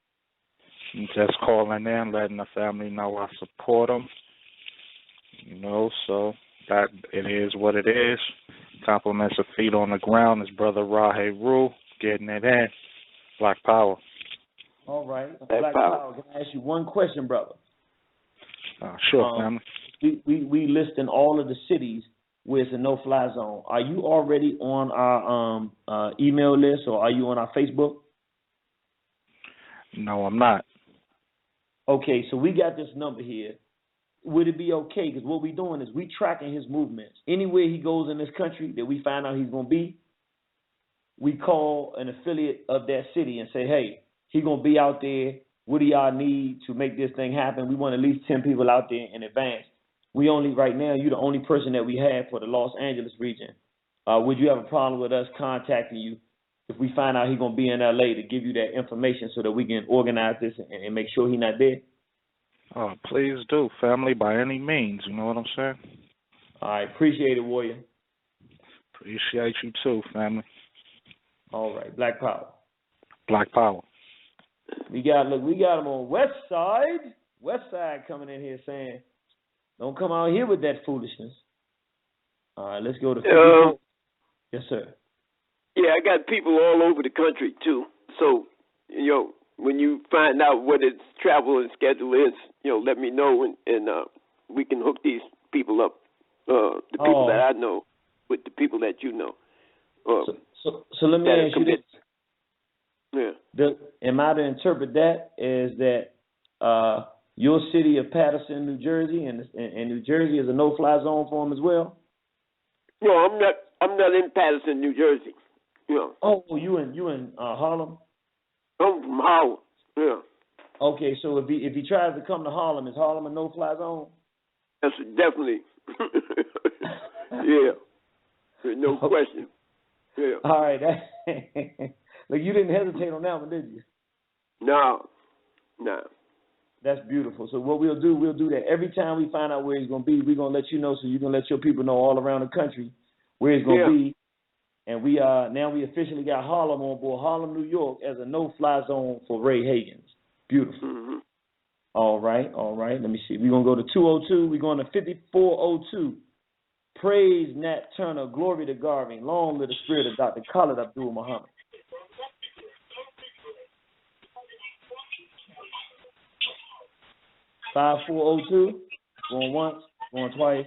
Just calling in, letting the family know I support them. So that it is what it is. Compliments of feet on the ground is Brother Rahe Rule, getting it in. Black Power. All right. Black Power. Can I ask you one question, brother? Sure, family. We listing all of the cities where it's a no-fly zone. Are you already on our email list, or are you on our Facebook? No, I'm not. Okay, so we got this number here. Would it be okay? Because what we're doing is we tracking his movements. Anywhere he goes in this country that we find out he's going to be, we call an affiliate of that city and say, hey, he's going to be out there. What do y'all need to make this thing happen? We want at least 10 people out there in advance. Right now, you're the only person that we have for the Los Angeles region. Would you have a problem with us contacting you if we find out he's going to be in L.A. to give you that information so that we can organize this and make sure he's not there? Oh, please do, family, by any means. You know what I'm saying? All right. Appreciate it, Warrior. Appreciate you too, family. All right. Black Power. Black Power. We got him on West Side. West Side coming in here saying, don't come out here with that foolishness. All right, let's go to Yes, sir. Yeah, I got people all over the country too. So, when you find out what its travel and schedule is, let me know, and we can hook these people up. The people that I know with the people that you know. So let me ask you this. Yeah. Am I to interpret that as that your city of Patterson, New Jersey, and New Jersey is a no-fly zone for them as well? No, I'm not in Patterson, New Jersey. Oh, you in Harlem? I'm from Harlem. Yeah. Okay, so if he tries to come to Harlem, is Harlem a no-fly zone? That's definitely. Yeah. No question. Yeah. All right. Like, you didn't hesitate on that one, did you? No. That's beautiful. So what we'll do that. Every time we find out where he's going to be, we're going to let you know, so you can let your people know all around the country where he's going to be. And we officially got Harlem on board, Harlem, New York, as a no-fly zone for Ray Hagins. Beautiful. Mm-hmm. All right. Let me see. We're going to go to 202. We're going to 5402. Praise Nat Turner, glory to Garvey, long live the spirit of Dr. Khalid Abdul Muhammad. $5402, going once, going twice.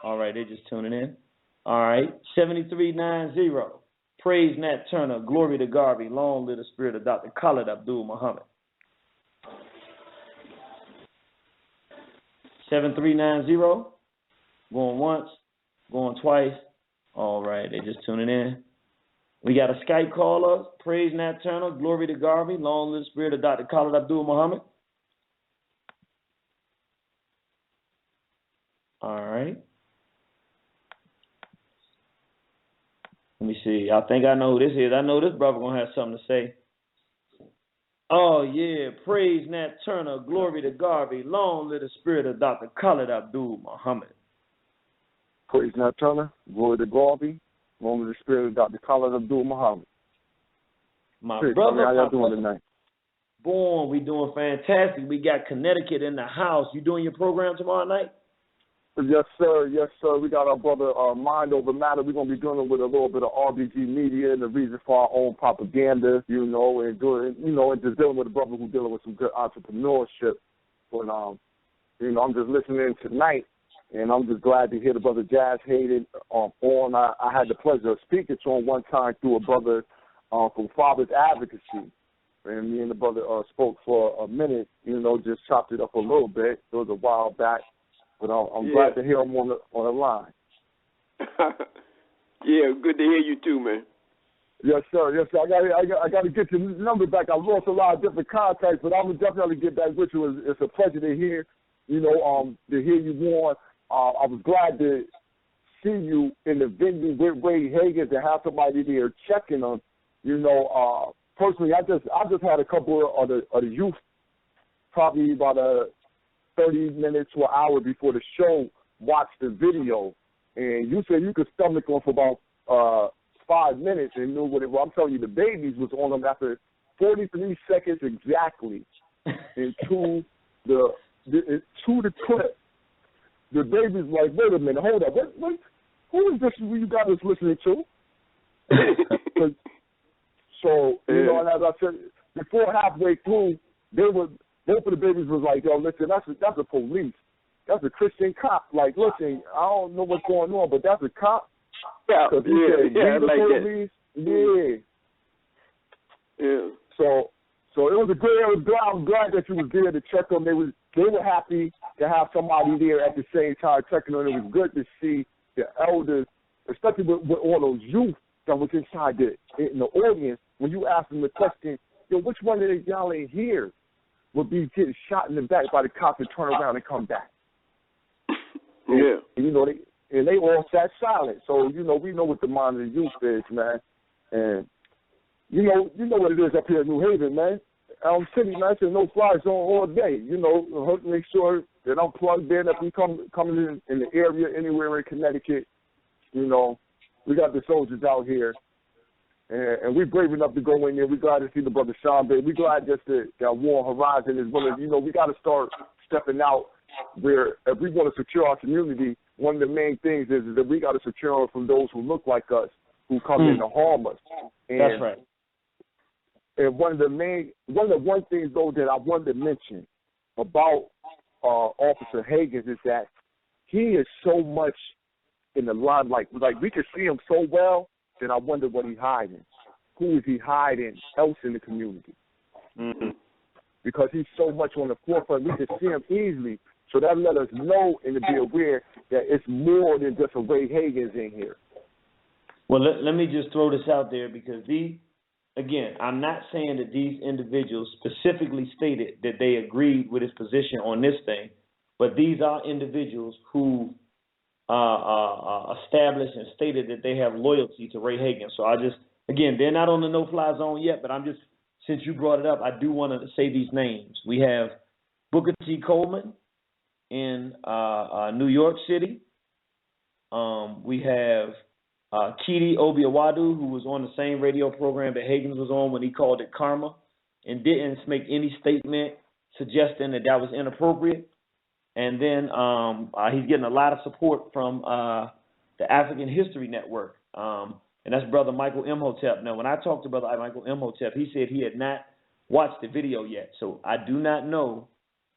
All right, they're just tuning in. All right, 7390. Praise Nat Turner, glory to Garvey, long live the spirit of Dr. Khalid Abdul Muhammad. 7390, going once, going twice. All right, they just tuning in. We got a Skype caller, praise Nat Turner, glory to Garvey, long live the spirit of Dr. Khalid Abdul Muhammad. All right. Let me see. I think I know who this is. I know this brother gonna have something to say. Oh yeah, praise Nat Turner, glory to Garvey, long live the spirit of Dr. Khalid Abdul Muhammad. Praise Nat Turner, glory to Garvey, long live the spirit of Dr. Khalid Abdul Muhammad. My Praise brother, how y'all doing tonight? Born, we doing fantastic. We got Connecticut in the house. You doing your program tomorrow night? Yes, sir. Yes, sir. We got our brother Mind Over Matter. We're going to be dealing with a little bit of RBG media and the reason for our own propaganda, and doing, and just dealing with a brother who's dealing with some good entrepreneurship. But, I'm just listening tonight, and I'm just glad to hear the brother Jazz Hayden on. I had the pleasure of speaking to him one time through a brother from Father's Advocacy. And me and the brother spoke for a minute, just chopped it up a little bit. It was a while back. But I'm glad to hear him on the line. Yeah, good to hear you too, man. Yes, sir. Yes, sir. I got to get your number back. I've lost a lot of different contacts, but I'm gonna definitely get back with you. It's a pleasure to hear, to hear you on. I was glad to see you in the venue with Ray Hagins and have somebody there checking on. Personally, I just had a couple of the youth, probably about 30 minutes to an hour before the show, watch the video, and you said you could stomach on for about 5 minutes and knew what it was. I'm telling you, the babies was on them after 43 seconds exactly into the clip. The babies like, wait a minute, hold up, what who is this you got us listening to? So, and as I said, before halfway through, both of the babies was like, yo, listen, that's a police. That's a Christian cop. Like, listen, I don't know what's going on, but that's a cop. Yeah, like that. Yeah. So it was a good. I'm glad that you was there to check them. They were happy to have somebody there at the same time checking on. It was good to see the elders, especially with all those youth that was inside in the audience. When you asked them the question, yo, which one of y'all ain't here would be getting shot in the back by the cops and turn around and come back? Yeah. And they all sat silent. So, we know what the mind of the youth is, man. And, you know what it is up here in New Haven, man. Elm City, man, there's no fly zone all day. Make sure that I'm plugged in. If we coming in the area anywhere in Connecticut, we got the soldiers out here. And we're brave enough to go in there. We're glad to see the brother Sean Bay. We're glad just that War Horizon is willing. We got to start stepping out where if we want to secure our community, one of the main things is that we got to secure from those who look like us, who come in to harm us. And, that's right. And one of the things, though, that I wanted to mention about Officer Hagins is that he is so much in the limelight. Like, we can see him so well, then I wonder what he's hiding. Who is he hiding else in the community? Mm-hmm. Because he's so much on the forefront, we can see him easily. So that let us know and to be aware that it's more than just a Ray Hagins in here. Well, let me just throw this out there because again, I'm not saying that these individuals specifically stated that they agreed with his position on this thing, but these are individuals who established and stated that they have loyalty to Ray Hagins. So again, they're not on the no-fly zone yet, but since you brought it up, I do want to say these names. We have Booker T. Coleman in New York City. We have Kidi Obiawadu, who was on the same radio program that Hagins was on when he called it karma and didn't make any statement suggesting that was inappropriate. And then he's getting a lot of support from the African History Network, and that's Brother Michael Imhotep. Now, when I talked to Brother Michael Imhotep, he said he had not watched the video yet, so I do not know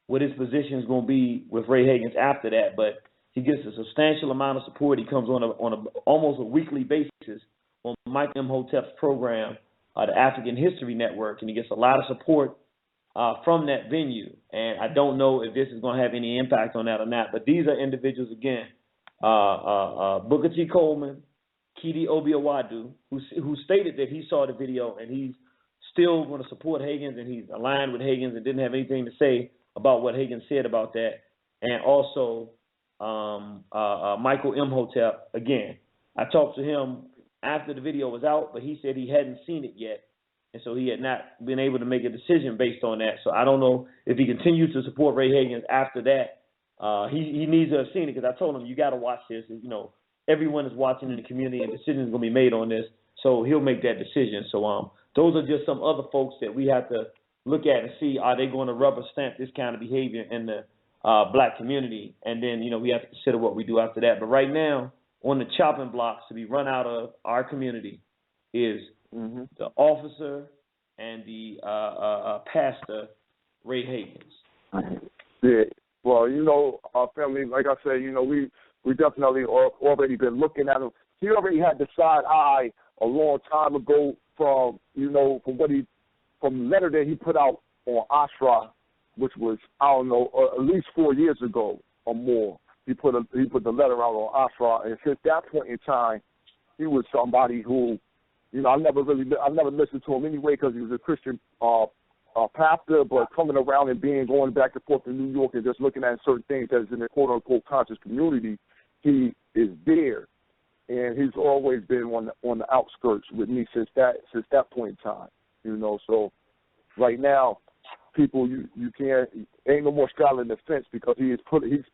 what his position is going to be with Ray Hagins after that, but he gets a substantial amount of support. He comes on almost a weekly basis on Mike Imhotep's program, the African History Network, and he gets a lot of support from that venue. And I don't know if this is going to have any impact on that or not, but these are individuals, again, Booker T. Coleman, Kidi Obiawadu, who stated that he saw the video and he's still going to support Hagins and he's aligned with Hagins and didn't have anything to say about what Hagins said about that. And also Michael Imhotep, again, I talked to him after the video was out, but he said he hadn't seen it yet. And so he had not been able to make a decision based on that. So I don't know if he continues to support Ray Hagins after that. He needs to have seen it, because I told him, you got to watch this. You know, everyone is watching in the community and decisions are going to be made on this. So he'll make that decision. So those are just some other folks that we have to look at and see, are they going to rubber stamp this kind of behavior in the black community? And then, you know, we have to consider what we do after that. But right now, on the chopping blocks to be run out of our community is the officer and the pastor, Ray Hagins. Yeah. Well, you know, our family, like I said, you know, we definitely already been looking at him. He already had the side eye a long time ago from, you know, from the letter that he put out on Ashra, which was, I don't know, at least 4 years ago or more. He put the letter out on Ashra, and since that point in time, he was somebody who, you know, I never listened to him anyway, because he was a Christian pastor, but coming around and going back and forth to New York and just looking at certain things that's in the quote unquote conscious community, he is there, and he's always been on the outskirts with me since that point in time, you know. So right now, people, you can't, ain't no more straddling the fence, because he's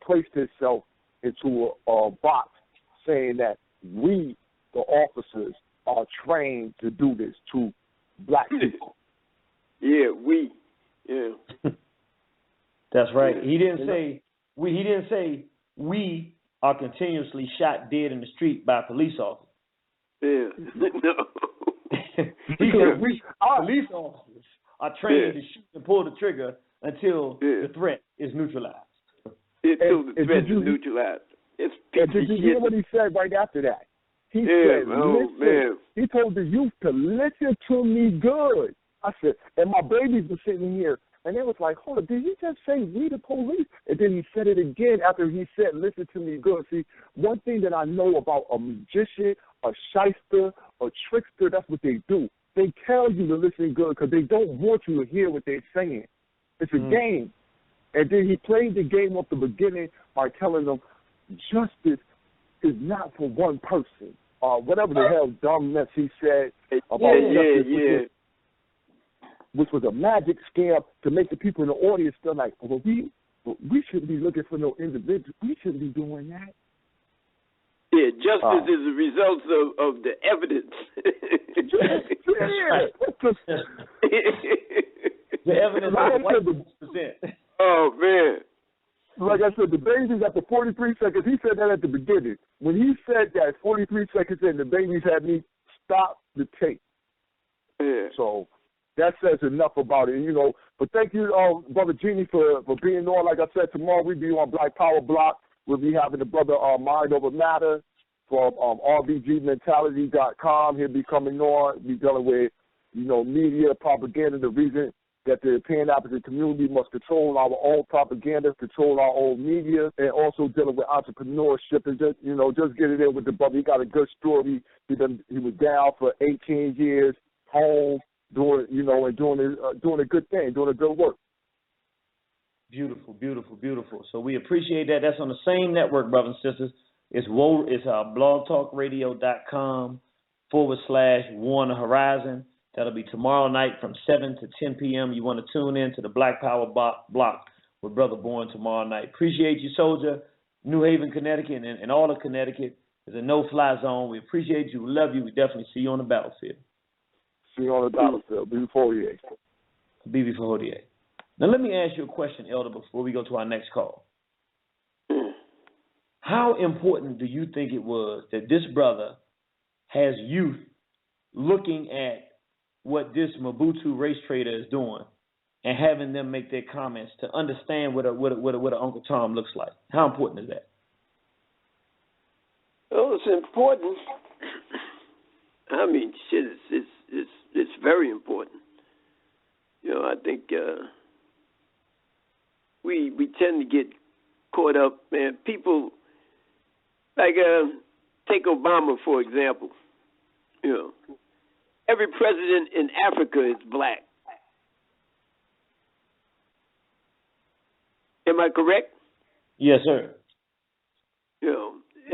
placed himself into a box saying that we, the officers, are trained to do this to black people. Yeah, we. Yeah. That's right. He didn't say we. He didn't say we are continuously shot dead in the street by police officers. Yeah. No. He said we police officers are trained to shoot and pull the trigger until the threat is neutralized. Until the threat is neutralized. It's did you hear what he said right after that? He said, listen. He told the youth to listen to me good. I said, and my babies were sitting here, and they was like, hold on, did he just say we the police? And then he said it again after he said, listen to me good. See, one thing that I know about a magician, a shyster, a trickster, that's what they do. They tell you to listen good because they don't want you to hear what they're saying. It's a game. And then he played the game up the beginning by telling them justice is not for one person. Whatever the hell dumbness he said about justice, which was a magic scam to make the people in the audience feel like, well, we shouldn't be looking for no individual. We shouldn't be doing that. Yeah, justice is a result of the evidence. The evidence is 100%. Oh, man. Like I said, the babies after 43 seconds, he said that at the beginning. When he said that 43 seconds in, the babies had me stop the tape. Yeah. So that says enough about it, you know. But thank you, Brother Jeannie, for being on. Like I said, tomorrow we'll be on Black Power Block. We'll be having the brother Mind Over Matter from RBGmentality.com. He'll be coming on. We'll be dealing with, you know, media, propaganda, the reason that the Pan-African community must control our own propaganda, control our own media, and also dealing with entrepreneurship and just, you know, just get it in with the brother. He got a good story. He was down for 18 years, home, doing, you know, and doing a good thing, doing a good work. Beautiful, beautiful, beautiful. So we appreciate that. That's on the same network, brothers and sisters. It's blogtalkradio.com/War on the Horizon. That'll be tomorrow night from 7 to 10 p.m. You want to tune in to the Black Power Block with Brother Bourne tomorrow night. Appreciate you, soldier. New Haven, Connecticut, and all of Connecticut is a no-fly zone. We appreciate you. We love you. We definitely see you on the battlefield. See you on the battlefield. BB48. BB48. Now, let me ask you a question, Elder, before we go to our next call. How important do you think it was that this brother has youth looking at what this Mobutu race trader is doing and having them make their comments to understand what a Uncle Tom looks like? How important is that? Well, it's important. I mean, shit, it's very important. I think we tend to get caught up, man. People like take Obama for example. Every president in Africa is black. Am I correct? Yes, sir.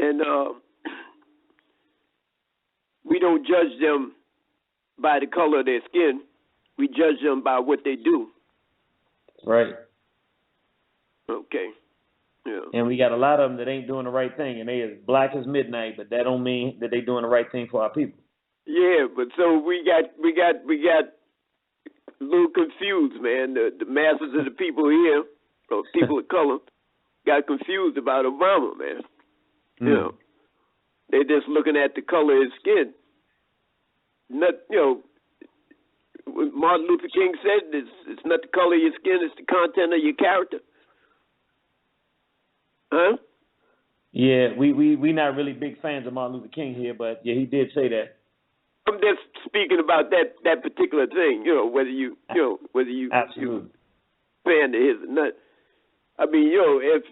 And we don't judge them by the color of their skin. We judge them by what they do. Right. Okay. Yeah. And we got a lot of them that ain't doing the right thing, and they as black as midnight, but that don't mean that they doing the right thing for our people. Yeah, but so we got a little confused, man. The masses of the people here, or people of color, got confused about Obama, man. They're just looking at the color of his skin. Not, what Martin Luther King said, it's not the color of your skin, it's the content of your character. Huh? Yeah, we not really big fans of Martin Luther King here, but yeah, he did say that. I'm just speaking about that particular thing, whether you Absolutely. fan of his or not. I mean,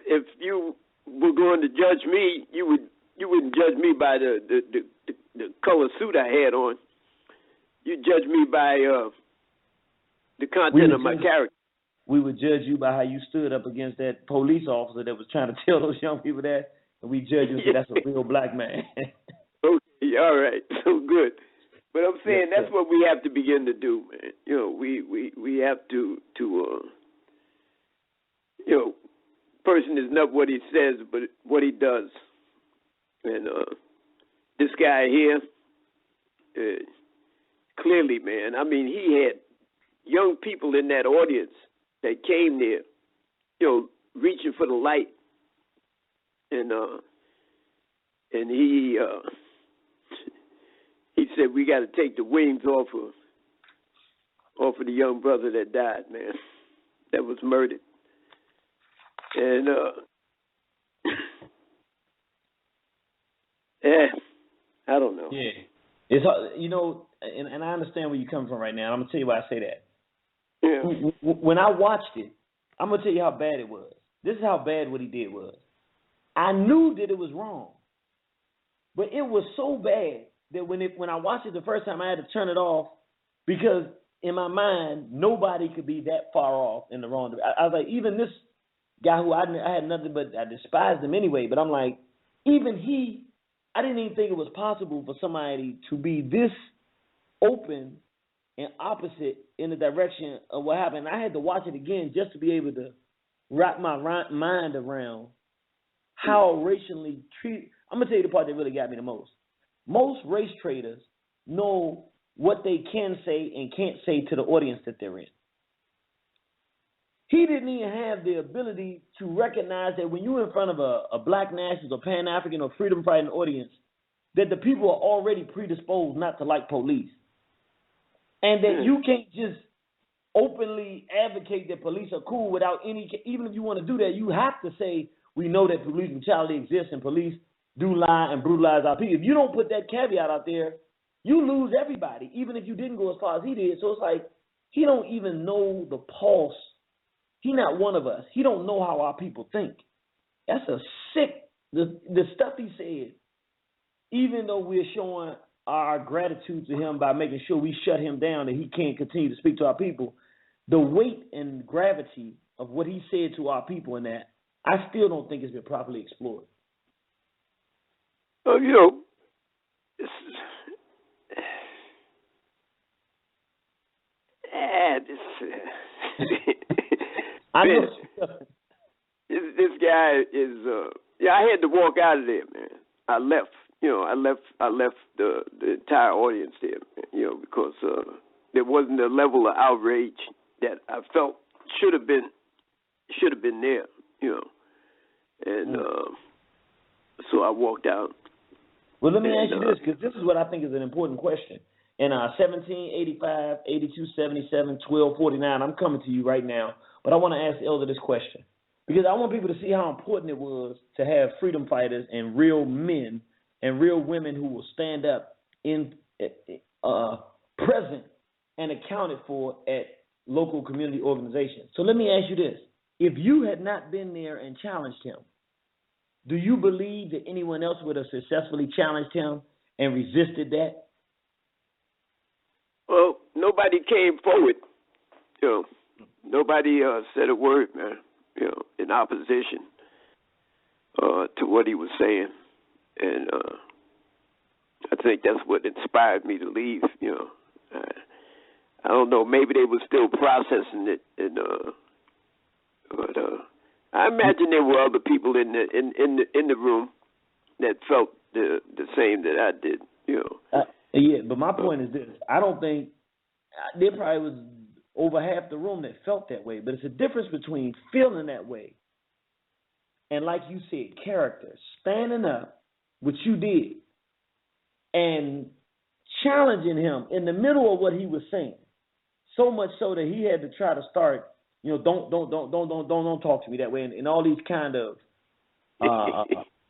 if you were going to judge me, you wouldn't judge me by the color suit I had on. You judge me by the content of my character. We would judge you by how you stood up against that police officer that was trying to tell those young people that, and we judge you and say that's a real black man. Okay, all right, so good. But I'm saying that's what we have to begin to do, man. We have to person is not what he says, but what he does. And this guy here, clearly, man, I mean, he had young people in that audience that came there, reaching for the light. And he said, we got to take the wings off of the young brother that died, man, that was murdered. And I don't know. Yeah, it's and I understand where you're coming from right now. I'm gonna tell you why I say that. Yeah. When I watched it, I'm gonna tell you how bad it was. This is how bad what he did was. I knew that it was wrong, but it was so bad that when I watched it the first time, I had to turn it off because in my mind nobody could be that far off in the wrong. I was like, even this guy who I had nothing but I despised him anyway. But I'm like, even he, I didn't even think it was possible for somebody to be this open and opposite in the direction of what happened. I had to watch it again just to be able to wrap my mind around how racially treated. I'm gonna tell you the part that really got me the most. Most race traders know what they can say and can't say to the audience that they're in. He didn't even have the ability to recognize that when you're in front of a black nationalist or Pan-African or freedom-fighting audience, that the people are already predisposed not to like police. And that you can't just openly advocate that police are cool without any, even if you want to do that, you have to say, we know that police brutality exists and police do lie and brutalize our people. If you don't put that caveat out there, you lose everybody, even if you didn't go as far as he did. So it's like, he don't even know the pulse. He not one of us. He don't know how our people think. That's a sick, the stuff he said, even though we're showing our gratitude to him by making sure we shut him down and he can't continue to speak to our people, the weight and gravity of what he said to our people in that, I still don't think it's been properly explored. Well, I know. This guy is. I had to walk out of there, man. I left. I left the entire audience there, because there wasn't a level of outrage that I felt should have been there, and so I walked out. Well, let me ask you this, because this is what I think is an important question. In 1785, 8277, 1249, I'm coming to you right now, but I want to ask the elder this question, because I want people to see how important it was to have freedom fighters and real men and real women who will stand up in present and accounted for at local community organizations. So let me ask you this. If you had not been there and challenged him, do you believe that anyone else would have successfully challenged him and resisted that? Well, nobody came forward. Nobody said a word, man, in opposition to what he was saying. And I think that's what inspired me to leave, I don't know, maybe they were still processing it, but I imagine there were other people in the room that felt the same that I did, Yeah, but my point is this. I don't think there probably was over half the room that felt that way, but it's a difference between feeling that way and, like you said, character, standing up, which you did, and challenging him in the middle of what he was saying, so much so that he had to try to start, don't talk to me that way, and all these kind of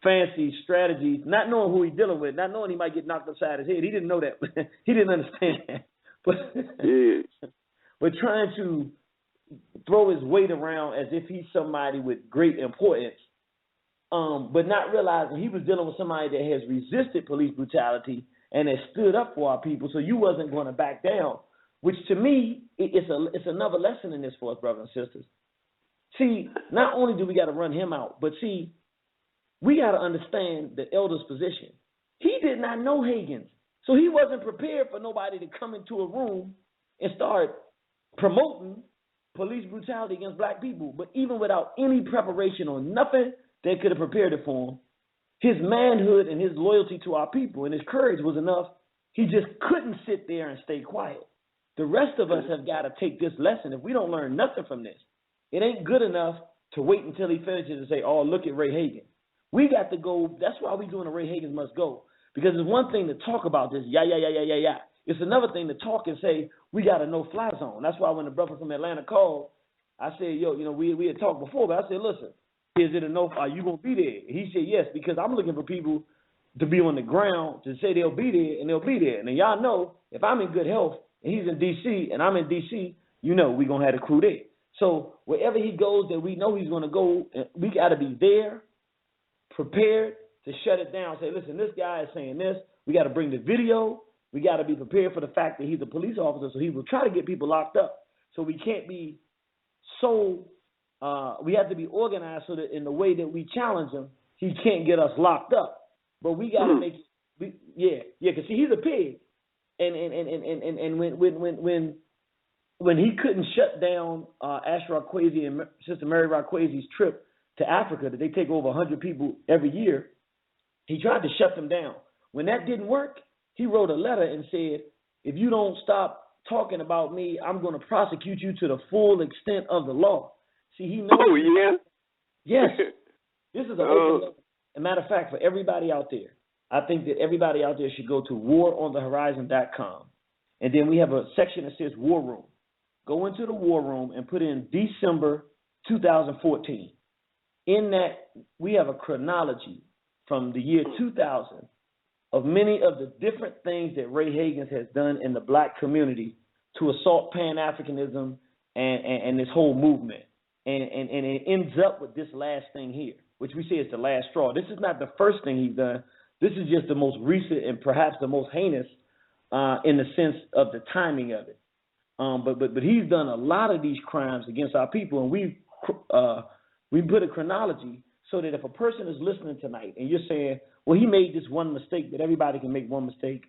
fancy strategies, not knowing who he's dealing with, not knowing he might get knocked upside his head. He didn't know that. He didn't understand that. But trying to throw his weight around as if he's somebody with great importance, but not realizing he was dealing with somebody that has resisted police brutality and has stood up for our people, so you wasn't going to back down, which to me, it's another lesson in this for us, brothers and sisters. See, not only do we got to run him out, but see, we got to understand the elder's position. He did not know Hagins, so he wasn't prepared for nobody to come into a room and start promoting police brutality against black people. But even without any preparation or nothing that could have prepared it for him, his manhood and his loyalty to our people and his courage was enough. He just couldn't sit there and stay quiet. The rest of us have got to take this lesson. If we don't learn nothing from this, it ain't good enough to wait until he finishes and say, oh, look at Ray Hagin. We got to go. That's why we're doing a Ray Hagins Must Go. Because it's one thing to talk about this, yeah. It's another thing to talk and say, we got a no-fly zone. That's why when the brother from Atlanta called, I said, we had talked before, but I said, listen, is it a no? Are you going to be there? He said, yes, because I'm looking for people to be on the ground to say they'll be there, and they'll be there. And then y'all know, if I'm in good health and he's in D.C. and I'm in D.C., we're going to have a crew there. So wherever he goes that we know he's going to go, we got to be there, prepared to shut it down. Say, listen, this guy is saying this. We got to bring the video. We got to be prepared for the fact that he's a police officer, so he will try to get people locked up. So we can't be we have to be organized so that in the way that we challenge him, he can't get us locked up. But we got to make it, because see, he's a pig. And when he couldn't shut down Asher Rakwesi and Sister Mary Rakwesi's trip to Africa, that they take over 100 people every year, he tried to shut them down. When that didn't work, he wrote a letter and said, if you don't stop talking about me, I'm going to prosecute you to the full extent of the law. See, he knows. Oh, yeah? Yes. This is an open letter. As a matter of fact, for everybody out there, I think that everybody out there should go to waronthehorizon.com. And then we have a section that says War Room. Go into the War Room and put in December 2014. In that, we have a chronology from the year 2000 of many of the different things that Ray Hagins has done in the black community to assault Pan-Africanism and this whole movement. And it ends up with this last thing here, which we say is the last straw. This is not the first thing he's done. This is just the most recent and perhaps the most heinous in the sense of the timing of it. But he's done a lot of these crimes against our people, and we put a chronology so that if a person is listening tonight and you're saying, well, he made this one mistake, that everybody can make one mistake,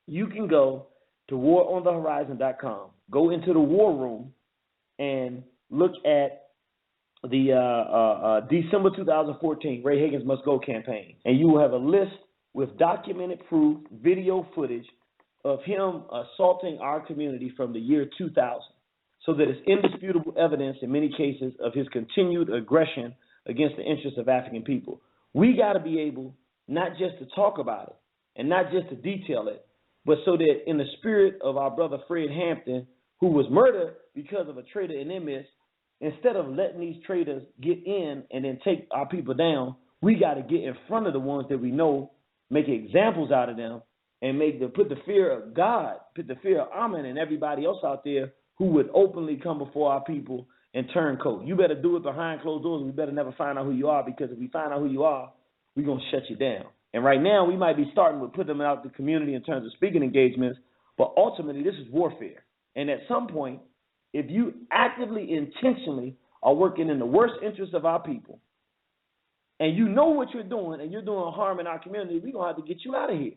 you can go to waronthehorizon.com, go into the War Room, and look at the December 2014 Ray Hagins Must Go campaign, and you will have a list with documented proof, video footage of him assaulting our community from the year 2000, so that it's indisputable evidence in many cases of his continued aggression against the interests of African people. We got to be able not just to talk about it and not just to detail it, but so that in the spirit of our brother Fred Hampton, who was murdered because of a traitor in their midst, instead of letting these traitors get in and then take our people down, we got to get in front of the ones that we know, make examples out of them, and put the fear of God, put the fear of Amen and everybody else out there who would openly come before our people and turncoat. You better do it behind closed doors. We better never find out who you are, because if we find out who you are, we're going to shut you down. And right now, we might be starting with putting them out in the community in terms of speaking engagements, but ultimately, this is warfare. And at some point, if you actively, intentionally are working in the worst interest of our people, and you know what you're doing, and you're doing harm in our community, we're going to have to get you out of here.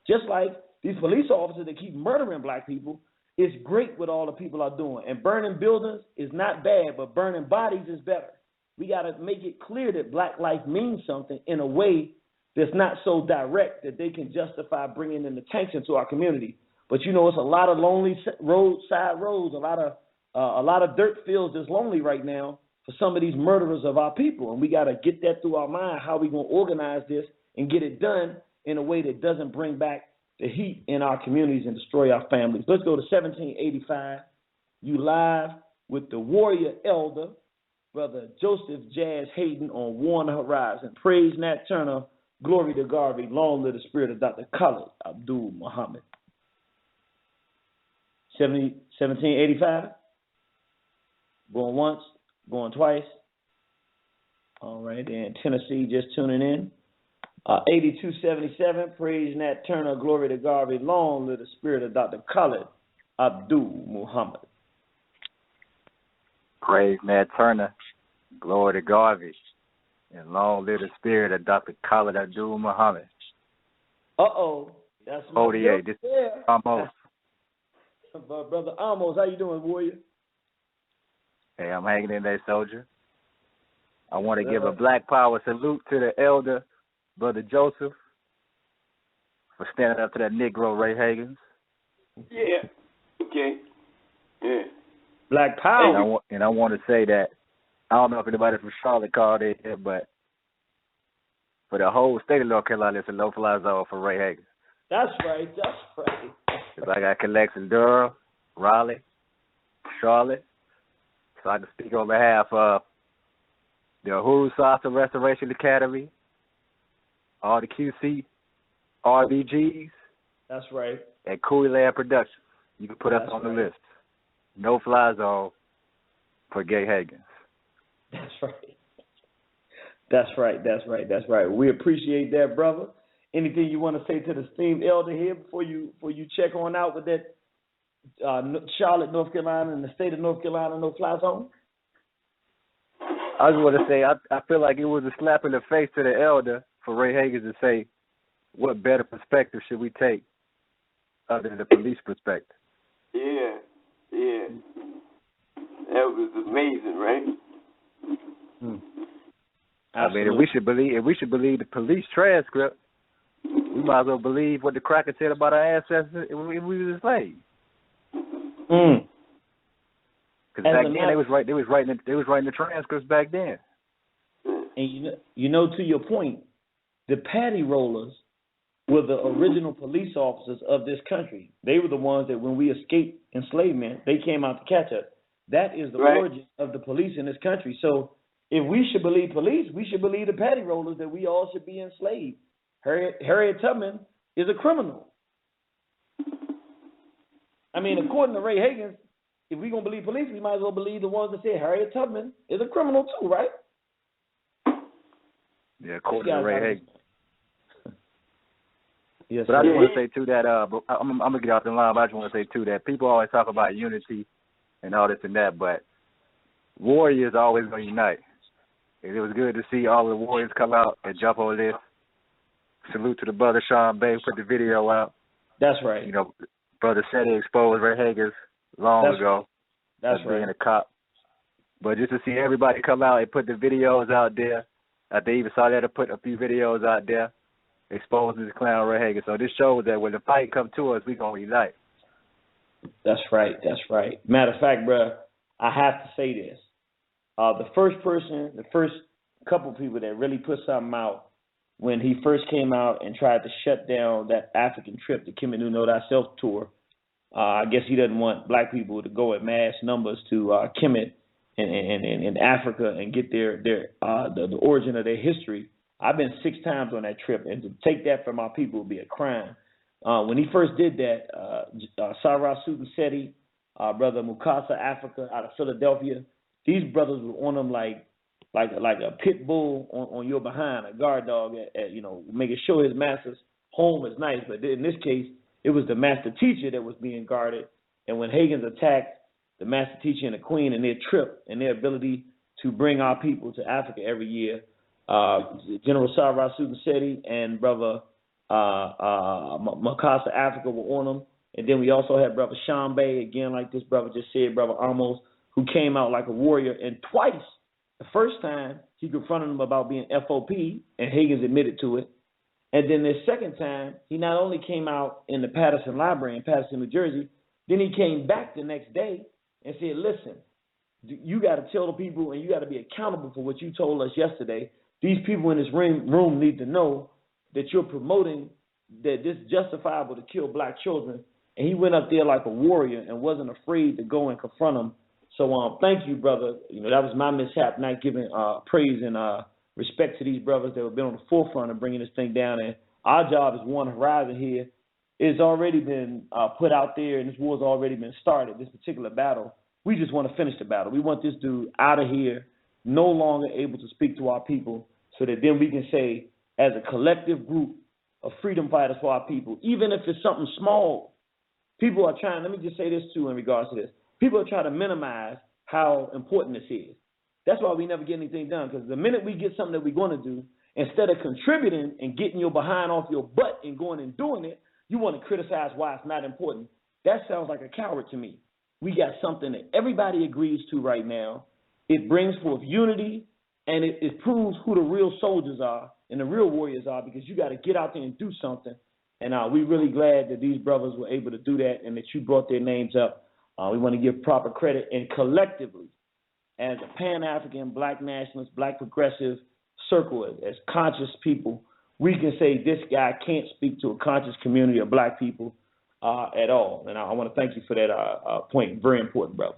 Just like these police officers that keep murdering black people, it's great what all the people are doing. And burning buildings is not bad, but burning bodies is better. We got to make it clear that black life means something in a way that's not so direct that they can justify bringing in the tanks into our community. But you know, it's a lot of lonely roadside roads, a lot of dirt fields that's lonely right now for some of these murderers of our people, and we got to get that through our mind. How we gonna organize this and get it done in a way that doesn't bring back the heat in our communities and destroy our families? Let's go to 1785. You live with the warrior elder, Brother Joseph Jazz Hayden on War on the Horizon. Praise Nat Turner, glory to Garvey, long live the spirit of Dr. Khalid Abdul Muhammad. 1785. Going once, going twice. All right, and Tennessee just tuning in. 8277, praise Nat Turner, glory to Garvey, long live the spirit of Dr. Khalid Abdul Muhammad. Praise Nat Turner, glory to Garvey, and long live the spirit of Dr. Khalid Abdul Muhammad. That's my 48. This is almost. Brother Amos, how you doing, warrior? Hey, I'm hanging in there, soldier. I want to give a Black Power salute to the elder, Brother Joseph, for standing up to that Negro Ray Hagins. Yeah. Okay. Yeah. Black Power. And I want to say that, I don't know if anybody from Charlotte called in here, but for the whole state of North Carolina, it's a no-fly zone for Ray Hagins. That's right. That's right. Because I got connects in Durham, Raleigh, Charlotte, so I can speak on behalf of the Uhuru Salsa Restoration Academy, all the QC, RBGs. That's right. And Cooley Land Productions. You can put us on the list. No fly zone for Gay Hagins. That's right. That's right. That's right. That's right. We appreciate that, brother. Anything you want to say to the esteemed elder here before you check on out with that Charlotte, North Carolina, and the state of North Carolina no-fly zone? I just want to say I feel like it was a slap in the face to the elder for Ray Hagins to say, what better perspective should we take other than the police perspective? Yeah. That was amazing, right? I mean, if we should believe the police transcript, we might as well believe what the cracker said about our ancestors if we was enslaved. Because back then they was writing the transcripts back then. And you know, to your point, the patty rollers were the original police officers of this country. They were the ones that when we escaped enslavement, they came out to catch us. That is the origin of the police in this country. So if we should believe police, we should believe the patty rollers that we all should be enslaved. Harriet Tubman is a criminal. I mean, according to Ray Hagins, if we're going to believe police, we might as well believe the ones that say Harriet Tubman is a criminal too, right? Yeah, according to Ray Hagins. Yes, but I just want to say, too, that I'm going to get off the line, but I just want to say, too, that people always talk about unity and all this and that, but warriors are always going to unite. And it was good to see all the warriors come out and jump on this. Salute to the brother Sean Bay, put the video out. That's right. You know, Brother said he exposed Ray Hagins long ago. That's right. Being a cop. But just to see everybody come out and put the videos out there, they even saw that to put a few videos out there, exposing this clown Ray Hagins. So this shows that when the fight comes to us, we're going to unite. That's right. That's right. Matter of fact, bro, I have to say this. The first couple people that really put something out when he first came out and tried to shut down that African trip, the Kim Know Thyself tour. I guess he doesn't want black people to go in mass numbers to Kemet in Africa and get the origin of their history. I've been 6 times on that trip, and to take that from our people would be a crime. When he first did that, Sarah Seti, brother Mukasa Africa out of Philadelphia, these brothers were on them like a pit bull on your behind, a guard dog, at making sure his master's home is nice. But in this case, it was the master teacher that was being guarded. And when Hagins attacked the master teacher and the queen and their trip and their ability to bring our people to Africa every year, General Sarah Seti and brother Mukasa Africa were on them. And then we also had brother Shambe, again, like this brother just said, brother Amos, who came out like a warrior. And twice, the first time, he confronted him about being FOP, and Hagins admitted to it. And then the second time, he not only came out in the Patterson Library in Patterson, New Jersey, then he came back the next day and said, listen, you got to tell the people and you got to be accountable for what you told us yesterday. These people in this room need to know that you're promoting that this is justifiable to kill black children. And he went up there like a warrior and wasn't afraid to go and confront them. So thank you, brother. That was my mishap, not giving praise and respect to these brothers that have been on the forefront of bringing this thing down. And our job is One Horizon here. It's already been put out there, and this war's already been started, this particular battle. We just want to finish the battle. We want this dude out of here, no longer able to speak to our people, so that then we can say, as a collective group of freedom fighters for our people, even if it's something small, people are trying, let me just say this too in regards to this, people are trying to minimize how important this is. That's why we never get anything done, because the minute we get something that we're going to do, instead of contributing and getting your behind off your butt and going and doing it, you want to criticize why it's not important. That sounds like a coward to me. We got something that everybody agrees to right now. It brings forth unity, and it proves who the real soldiers are and the real warriors are, because you got to get out there and do something. And we're really glad that these brothers were able to do that and that you brought their names up. We want to give proper credit, and collectively, as a Pan-African, black nationalist, black progressive circle, as conscious people, we can say this guy can't speak to a conscious community of black people at all. And I want to thank you for that point. Very important, brother.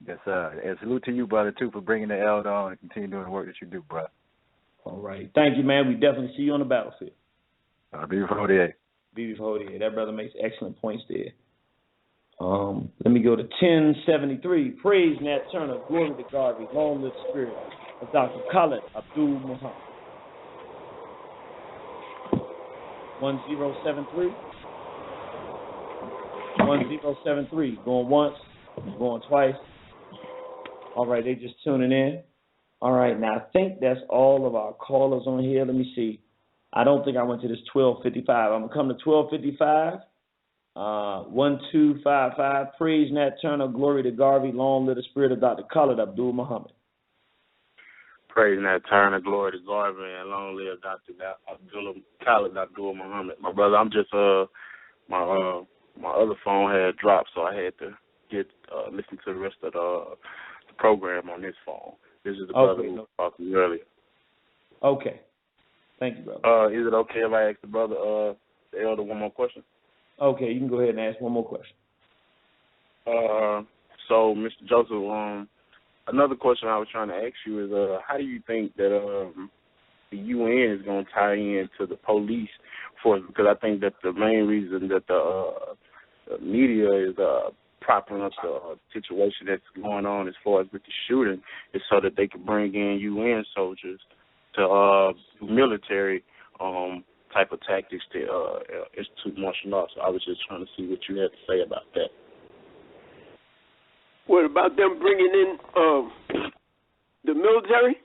Yes, sir. And salute to you, brother, too, for bringing the elder on and continue doing the work that you do, brother. All right. Thank you, man. We definitely see you on the battlefield. Be before the Be before the That brother makes excellent points there. Let me go to 1073. Praise Nat Turner, glory to God, long live the spirit of Dr. Khalid Abdul Muhammad. 1073. 1073. Going once, going twice. All right, they just tuning in. All right, now I think that's all of our callers on here. Let me see. I don't think I went to this 1255. I'm going to come to 1255. 1255. Praise Nat Turner, glory to Garvey, long live the spirit of Dr. Khalid Abdul Muhammad. Praise Nat Turner, glory to Garvey, and long live Dr. Khalid Abdul Muhammad. My brother, I'm just my other phone had dropped, so I had to listen to the rest of the program on this phone. This is the brother who talked to me earlier. Okay. Thank you, brother. Is it okay if I ask the brother, the elder, one more question? Okay, you can go ahead and ask one more question. So, Mr. Joseph, another question I was trying to ask you is, how do you think that the UN is going to tie into the police force? Because I think that the main reason that the media is propping up the situation that's going on as far as with the shooting is so that they can bring in UN soldiers to military type of tactics to institute martial arts. So I was just trying to see what you had to say about that. What about them bringing in the military?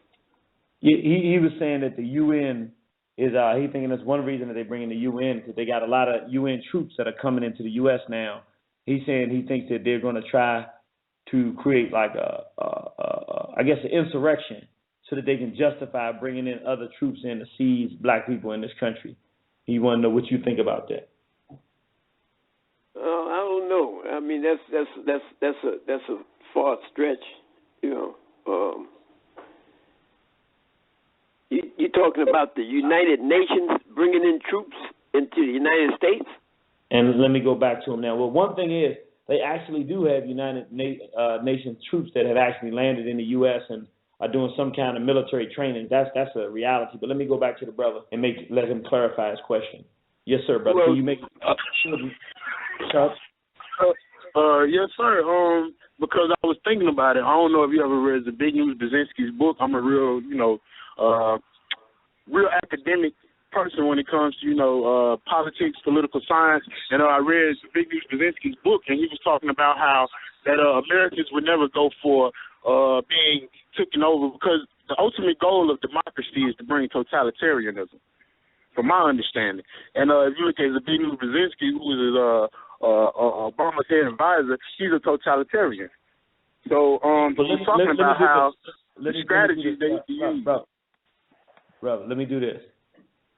Yeah, he was saying that the UN is he's thinking that's one reason that they bring in the UN, because they got a lot of UN troops that are coming into the U.S. now. He's saying he thinks that they're going to try to create like an insurrection, so that they can justify bringing in other troops in to seize black people in this country. He want to know what you think about that. I don't know. I mean, that's a far stretch, you know. You talking about the United Nations bringing in troops into the United States? And let me go back to him now. Well, one thing is they actually do have United Nations troops that have actually landed in the U.S. and are doing some kind of military training. That's a reality. But let me go back to the brother and let him clarify his question. Yes, sir, brother. Well, Can you make Sharp? Yes, sir. Because I was thinking about it. I don't know if you ever read Zbigniew Brzezinski's book. I'm a real, real academic person when it comes to, politics, political science. And I read Zbigniew Brzezinski's book, and he was talking about how that Americans would never go for being taken over, because the ultimate goal of democracy is to bring totalitarianism, from my understanding. And if you look at Zbigniew Brzezinski, who is Obama's head advisor, he's a totalitarian. So he's talking about how the strategies they use. Brother, let me do this.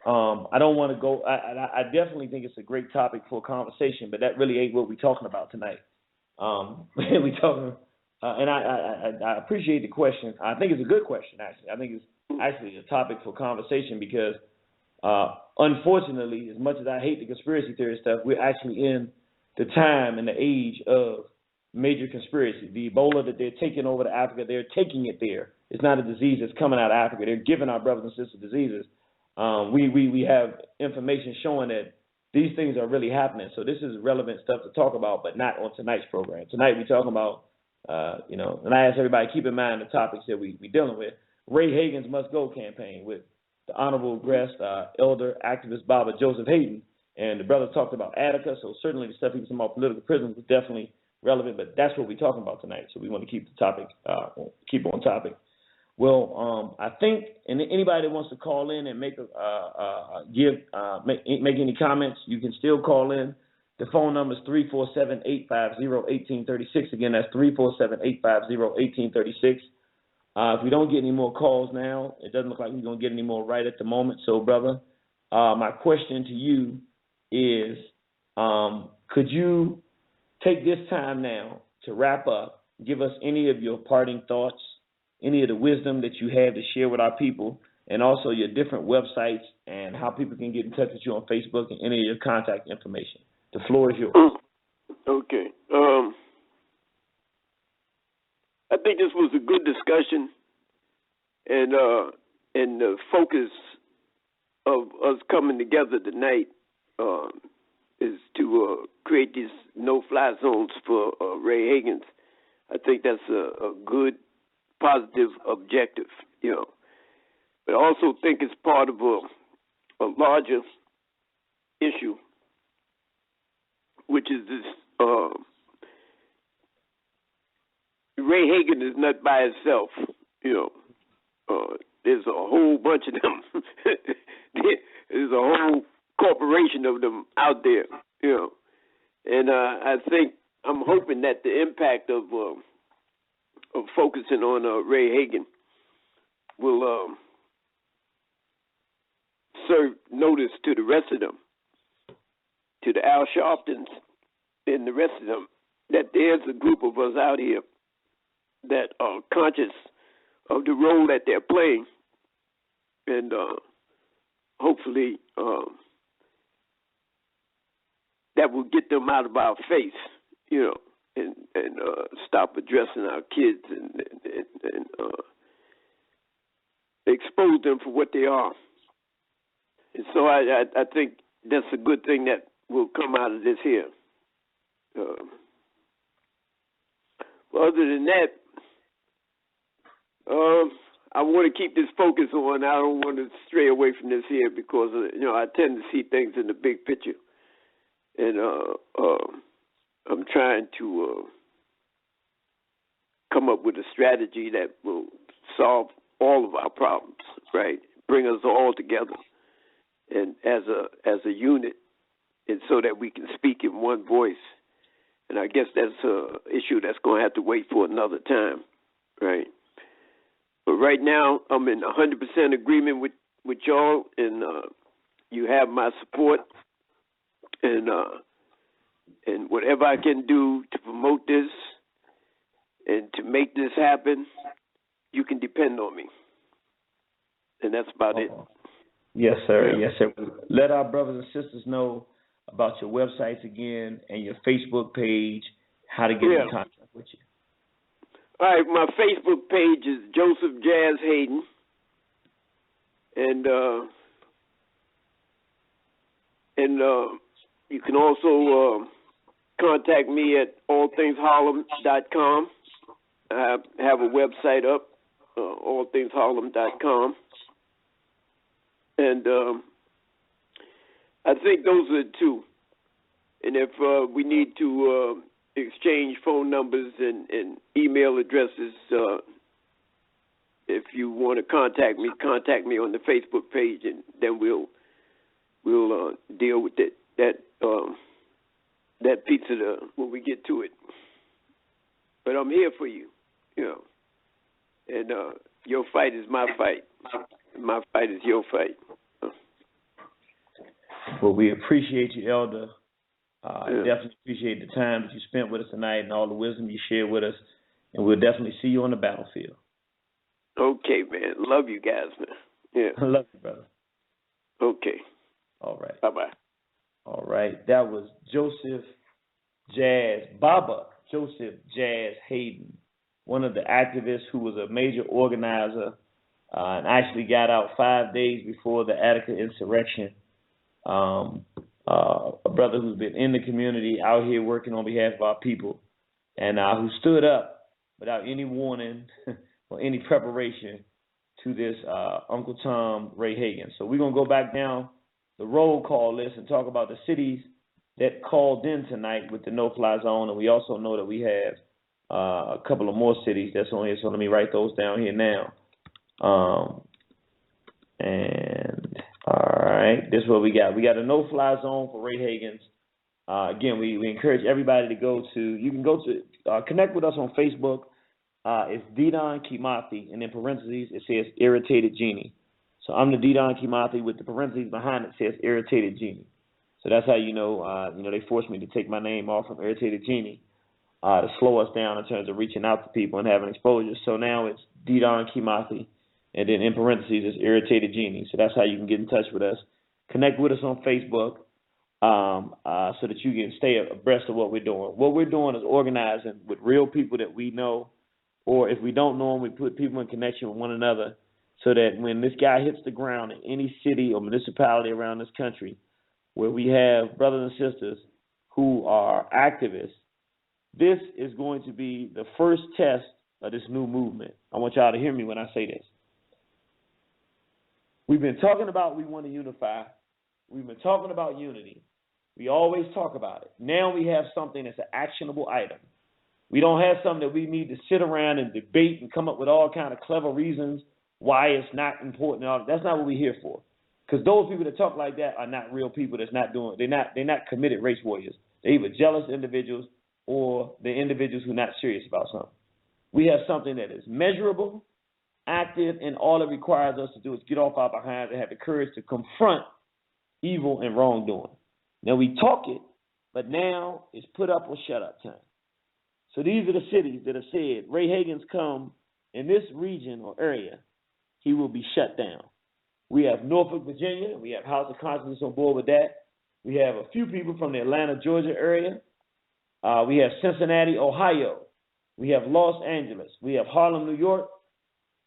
I don't want to go. I definitely think it's a great topic for a conversation, but that really ain't what we're talking about tonight. We talking, and I appreciate the question. I think it's a good question, actually. I think it's actually a topic for conversation because, unfortunately, as much as I hate the conspiracy theory stuff, we're actually in the time and the age of major conspiracy. The Ebola that they're taking over to Africa, they're taking it there. It's not a disease that's coming out of Africa. They're giving our brothers and sisters diseases. We have information showing that these things are really happening. So this is relevant stuff to talk about, but not on tonight's program. Tonight we're talking about, and I ask everybody, keep in mind the topics that we're dealing with. Ray Hagins Must Go Campaign with the Honorable Guest, Elder Activist Baba Joseph Hayden. And the brother talked about Attica, so certainly the stuff he was talking about political prisons was definitely relevant, but that's what we're talking about tonight. So we want to keep the topic, keep on topic. Well, I think, and anybody that wants to call in and make any comments, you can still call in. The phone number is 347-850-1836. Again, that's 347-850-1836. If we don't get any more calls now, it doesn't look like we're going to get any more right at the moment. So, brother, my question to you is, could you take this time now to wrap up, give us any of your parting thoughts, any of the wisdom that you have to share with our people, and also your different websites and how people can get in touch with you on Facebook and any of your contact information. The floor is yours. Okay. I think this was a good discussion, and the focus of us coming together tonight is to create these no-fly zones for Ray Hagins. I think that's a good, positive objective, But I also think it's part of a larger issue, which is this, Ray Hagin is not by himself, There's a whole bunch of them. There's a whole corporation of them out there, And I think, I'm hoping that the impact of focusing on Ray Hagin will serve notice to the rest of them, to the Al Sharptons and the rest of them, that there's a group of us out here that are conscious of the role that they're playing, and hopefully that will get them out of our face, and stop addressing our kids and expose them for what they are. And so I think that's a good thing that will come out of this here. Other than that, I want to keep this focus on. I don't want to stray away from this here because, I tend to see things in the big picture. And I'm trying to come up with a strategy that will solve all of our problems, right? Bring us all together and as a unit, and so that we can speak in one voice. And I guess that's an issue that's going to have to wait for another time, right? But right now, I'm in 100% agreement with y'all, and you have my support. And whatever I can do to promote this and to make this happen, you can depend on me. And that's about it. Yes, sir. Yes, sir. Let our brothers and sisters know about your websites again and your Facebook page, how to get in contact with you. All right, my Facebook page is Joseph Jazz Hayden. And And you can also contact me at allthingsharlem.com. I have a website up, allthingsharlem.com. And I think those are the two. And if we need to exchange phone numbers and email addresses, if you want to contact me on the Facebook page, and then we'll deal with that piece of when we get to it. But I'm here for you, and your fight is my fight. My fight is your fight. Well, we appreciate you, Elder. Definitely appreciate the time that you spent with us tonight and all the wisdom you shared with us. And we'll definitely see you on the battlefield. Okay, man. Love you guys, man. Yeah. I love you, brother. Okay. All right. Bye-bye. All right. That was Baba Joseph Jazz Hayden, one of the activists who was a major organizer and actually got out 5 days before the Attica insurrection. A brother who's been in the community, out here working on behalf of our people, and who stood up without any warning or any preparation to this Uncle Tom Ray Hagins. So we're going to go back down the roll call list and talk about the cities that called in tonight with the no-fly zone, and we also know that we have a couple of more cities that's on here, so let me write those down here now. And all right, this is what we got. We got a no-fly zone for Ray Hagins. Again, we encourage everybody to you can go to connect with us on Facebook. It's Didon Kimathi, and in parentheses it says Irritated Genie. So I'm the Didon Kimathi with the parentheses behind it says Irritated Genie. So that's how you know they forced me to take my name off from Irritated Genie to slow us down in terms of reaching out to people and having exposure. So now it's Didon Kimathi, and then in parentheses it's Irritated Genie. So that's how you can get in touch with us. Connect with us on Facebook so that you can stay abreast of what we're doing. What we're doing is organizing with real people that we know, or if we don't know them, we put people in connection with one another so that when this guy hits the ground in any city or municipality around this country where we have brothers and sisters who are activists, this is going to be the first test of this new movement. I want y'all to hear me when I say this. We've been talking about we want to unify. We've been talking about unity. We always talk about it. Now we have something that's an actionable item. We don't have something that we need to sit around and debate and come up with all kind of clever reasons why it's not important. That's not what we're here for. Because those people that talk like that are not real people. They're not committed race warriors. They're either jealous individuals or they're individuals who are not serious about something. We have something that is measurable, active, and all it requires us to do is get off our behinds and have the courage to confront evil and wrongdoing. Now we talk it, but now it's put up or shut up time. So these are the cities that have said, Ray Hagins come in this region or area, he will be shut down. We have Norfolk, Virginia. We have House of Conscience on board with that. We have a few people from the Atlanta, Georgia area. We have Cincinnati, Ohio. We have Los Angeles. We have Harlem, New York.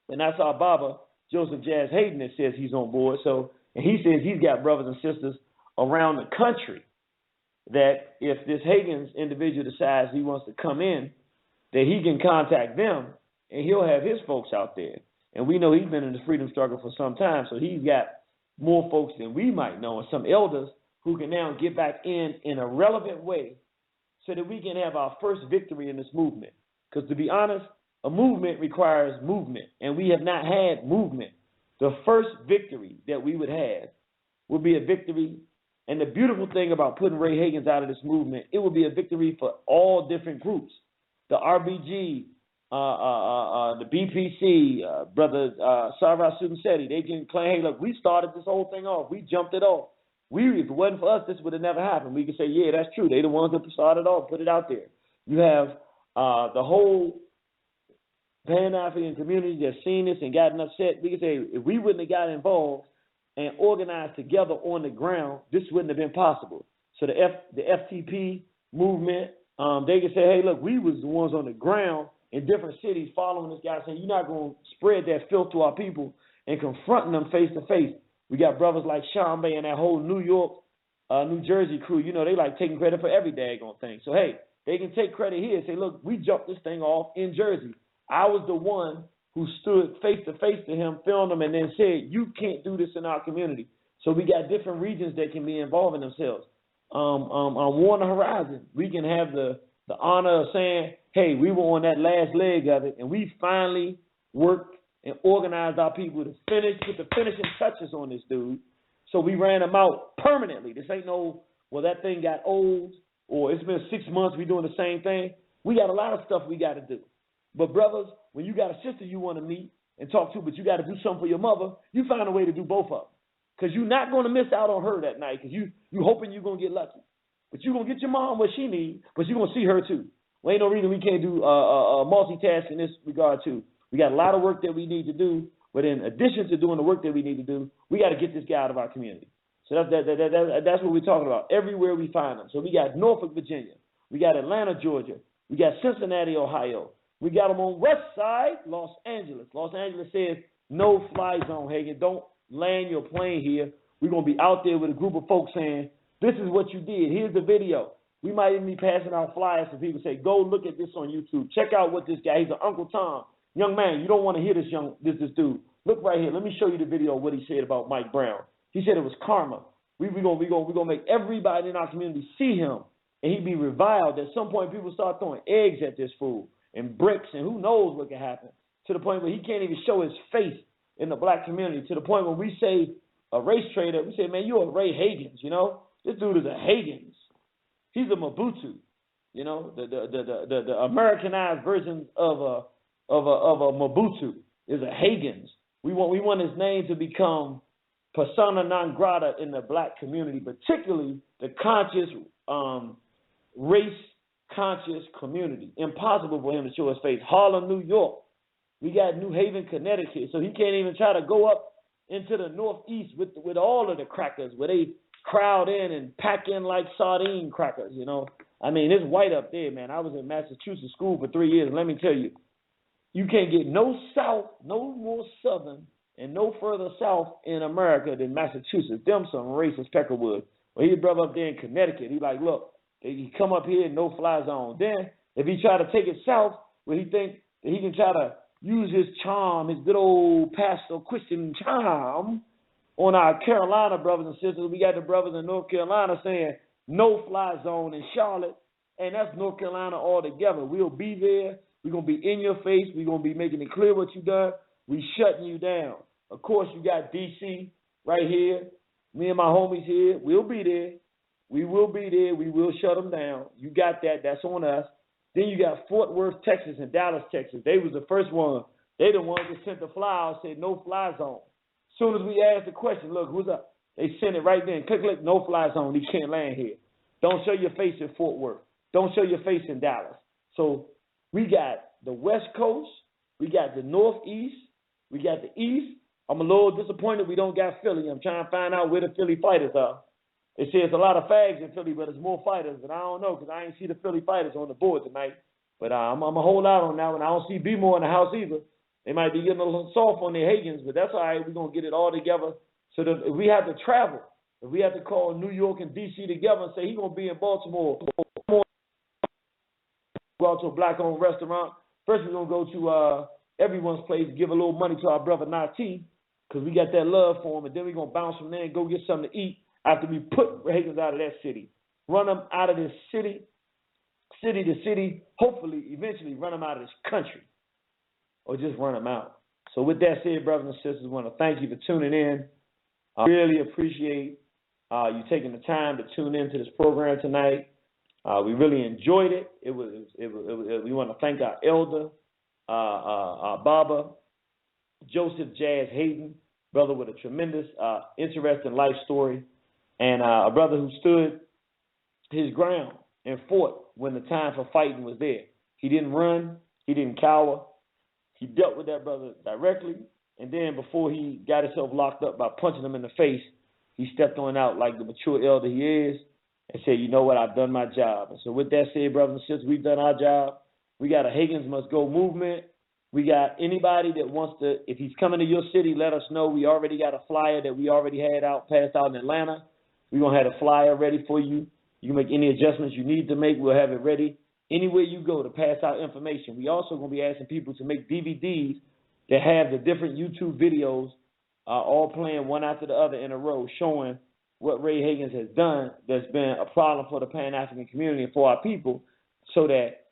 And that's our Baba Joseph Jazz Hayden that says he's on board. So, and he says he's got brothers and sisters around the country that if this Hagins individual decides he wants to come in, that he can contact them and he'll have his folks out there. And we know he's been in the freedom struggle for some time, so he's got more folks than we might know and some elders who can now get back in a relevant way so that we can have our first victory in this movement. Because to be honest, a movement requires movement, and we have not had movement. The first victory that we would have would be a victory. And the beautiful thing about putting Ray Hagins out of this movement, it will be a victory for all different groups. The RBG, the BPC, Brother Sarva Sunseti, they can claim, hey, look, we started this whole thing off. We jumped it off. If it wasn't for us, this would have never happened. We can say, yeah, that's true. They the ones that started off, put it out there. You have the whole Pan-African community that's seen this and gotten upset. We can say, if we wouldn't have got involved and organized together on the ground, this wouldn't have been possible. So the FTP movement, they can say, hey, look, we was the ones on the ground in different cities following this guy saying, you're not going to spread that filth to our people and confronting them face to face. We got brothers like Shambe and that whole New York New Jersey crew, you know, they like taking credit for every daggone thing. So, hey, they can take credit here and say, look, we jumped this thing off in Jersey. I was the one who stood face to face to him, filmed him, and then said, you can't do this in our community. So we got different regions that can be involving themselves. On Warner Horizon, we can have the honor of saying, hey, we were on that last leg of it, and we finally worked and organized our people to put the finishing touches on this dude. So we ran him out permanently. This ain't no, well, that thing got old, or it's been 6 months, we doing the same thing. We got a lot of stuff we got to do. But brothers, when you got a sister you want to meet and talk to, but you got to do something for your mother, you find a way to do both of them. Because you're not going to miss out on her that night because you hoping you're going to get lucky. But you're going to get your mom what she needs, but you're going to see her too. Well, ain't no reason we can't do multitask in this regard too. We got a lot of work that we need to do, but in addition to doing the work that we need to do, we got to get this guy out of our community. So that's what we're talking about, everywhere we find him. So we got Norfolk, Virginia. We got Atlanta, Georgia. We got Cincinnati, Ohio. We got him on West Side, Los Angeles. Los Angeles says, no fly zone, Hagen. Don't land your plane here. We're going to be out there with a group of folks saying, this is what you did. Here's the video. We might even be passing out flyers for people to say, go look at this on YouTube. Check out what this guy, he's an Uncle Tom. Young man, you don't want to hear this dude. Look right here. Let me show you the video of what he said about Mike Brown. He said it was karma. We're gonna make everybody in our community see him, and he'd be reviled. At some point, people start throwing eggs at this fool and bricks, and who knows what can happen, to the point where he can't even show his face in the black community, to the point where we say a race trader, we say, man, you're a Ray Hagins, you know? This dude is a Hagins. He's a Mobutu, you know, the Americanized version of a Mobutu is a Hagins. We want his name to become persona non grata in the black community, particularly the conscious, race-conscious community. Impossible for him to show his face. Harlem, New York. We got New Haven, Connecticut, so he can't even try to go up into the Northeast with all of the crackers, where they crowd in and pack in like sardine crackers, you know. I mean, it's white up there, man. I was in Massachusetts school for 3 years, and let me tell you, you can't get no south, no more southern, and no further south in America than Massachusetts. Them some racist peckerwood. Well, his brother up there in Connecticut, he like, look, he come up here, no fly zone. Then, if he try to take it south, where he think that he can try to use his charm, his good old pastor Christian charm, on our Carolina brothers and sisters. We got the brothers in North Carolina saying no fly zone in Charlotte, and that's North Carolina all together. We'll be there. We're going to be in your face. We're going to be making it clear what you done. We shutting you down. Of course, you got D.C. right here. Me and my homies here. We'll be there. We will be there. We will shut them down. You got that. That's on us. Then you got Fort Worth, Texas, and Dallas, Texas. They was the first one. They the ones that sent the fly out, said no fly zone. As soon as we asked the question, look, who's up? They sent it right then. Click, no fly zone. He can't land here. Don't show your face in Fort Worth. Don't show your face in Dallas. So we got the West Coast. We got the Northeast. We got the East. I'm a little disappointed we don't got Philly. I'm trying to find out where the Philly fighters are. They say it's a lot of fags in Philly, but there's more fighters. But I don't know because I ain't see the Philly fighters on the board tonight. But I'm going to hold out on that one. I don't see B-More in the house either. They might be getting a little soft on their Hagins, but that's all right. We're going to get it all together. So that if we have to travel, if we have to call New York and D.C. together and say he's going to be in Baltimore, go out to a black-owned restaurant. First, we're going to go to everyone's place, give a little money to our brother Nati, because we got that love for him, and then we're going to bounce from there and go get something to eat after we put Hagins out of that city. Run them out of this city to city, hopefully, eventually run them out of this country. Or just run them out. So with that said, brothers and sisters, I want to thank you for tuning in. I really appreciate you taking the time to tune into this program tonight. We really enjoyed it. We want to thank our elder, our Baba Joseph Hayden, brother with a tremendous, interesting life story, and a brother who stood his ground and fought when the time for fighting was there. He didn't run. He didn't cower. He dealt with that brother directly, and then before he got himself locked up by punching him in the face, he stepped on out like the mature elder he is and said, you know what, I've done my job. And so with that said, brothers and sisters, we've done our job. We got a Hagins Must Go movement. We got anybody that wants to, if he's coming to your city, let us know. We already got a flyer that we already had passed out in Atlanta. We're going to have the flyer ready for you. You can make any adjustments you need to make. We'll have it ready anywhere you go to pass out information. We also going to be asking people to make DVDs that have the different YouTube videos all playing one after the other in a row, showing what Ray Hagins has done that's been a problem for the Pan-African community and for our people, so that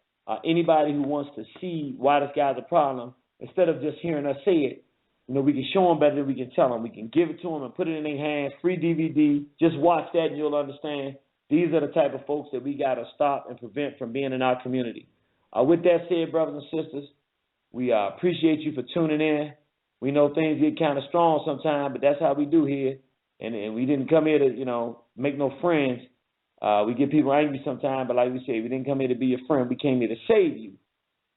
anybody who wants to see why this guy's a problem, instead of just hearing us say it, we can show them better than we can tell them. We can give it to them and put it in their hands, free DVD. Just watch that and you'll understand these are the type of folks that we got to stop and prevent from being in our community. With that said, brothers and sisters, we appreciate you for tuning in. We know things get kind of strong sometimes, but that's how we do here. And we didn't come here to, make no friends. We get people angry sometimes, but like we say, we didn't come here to be your friend. We came here to save you.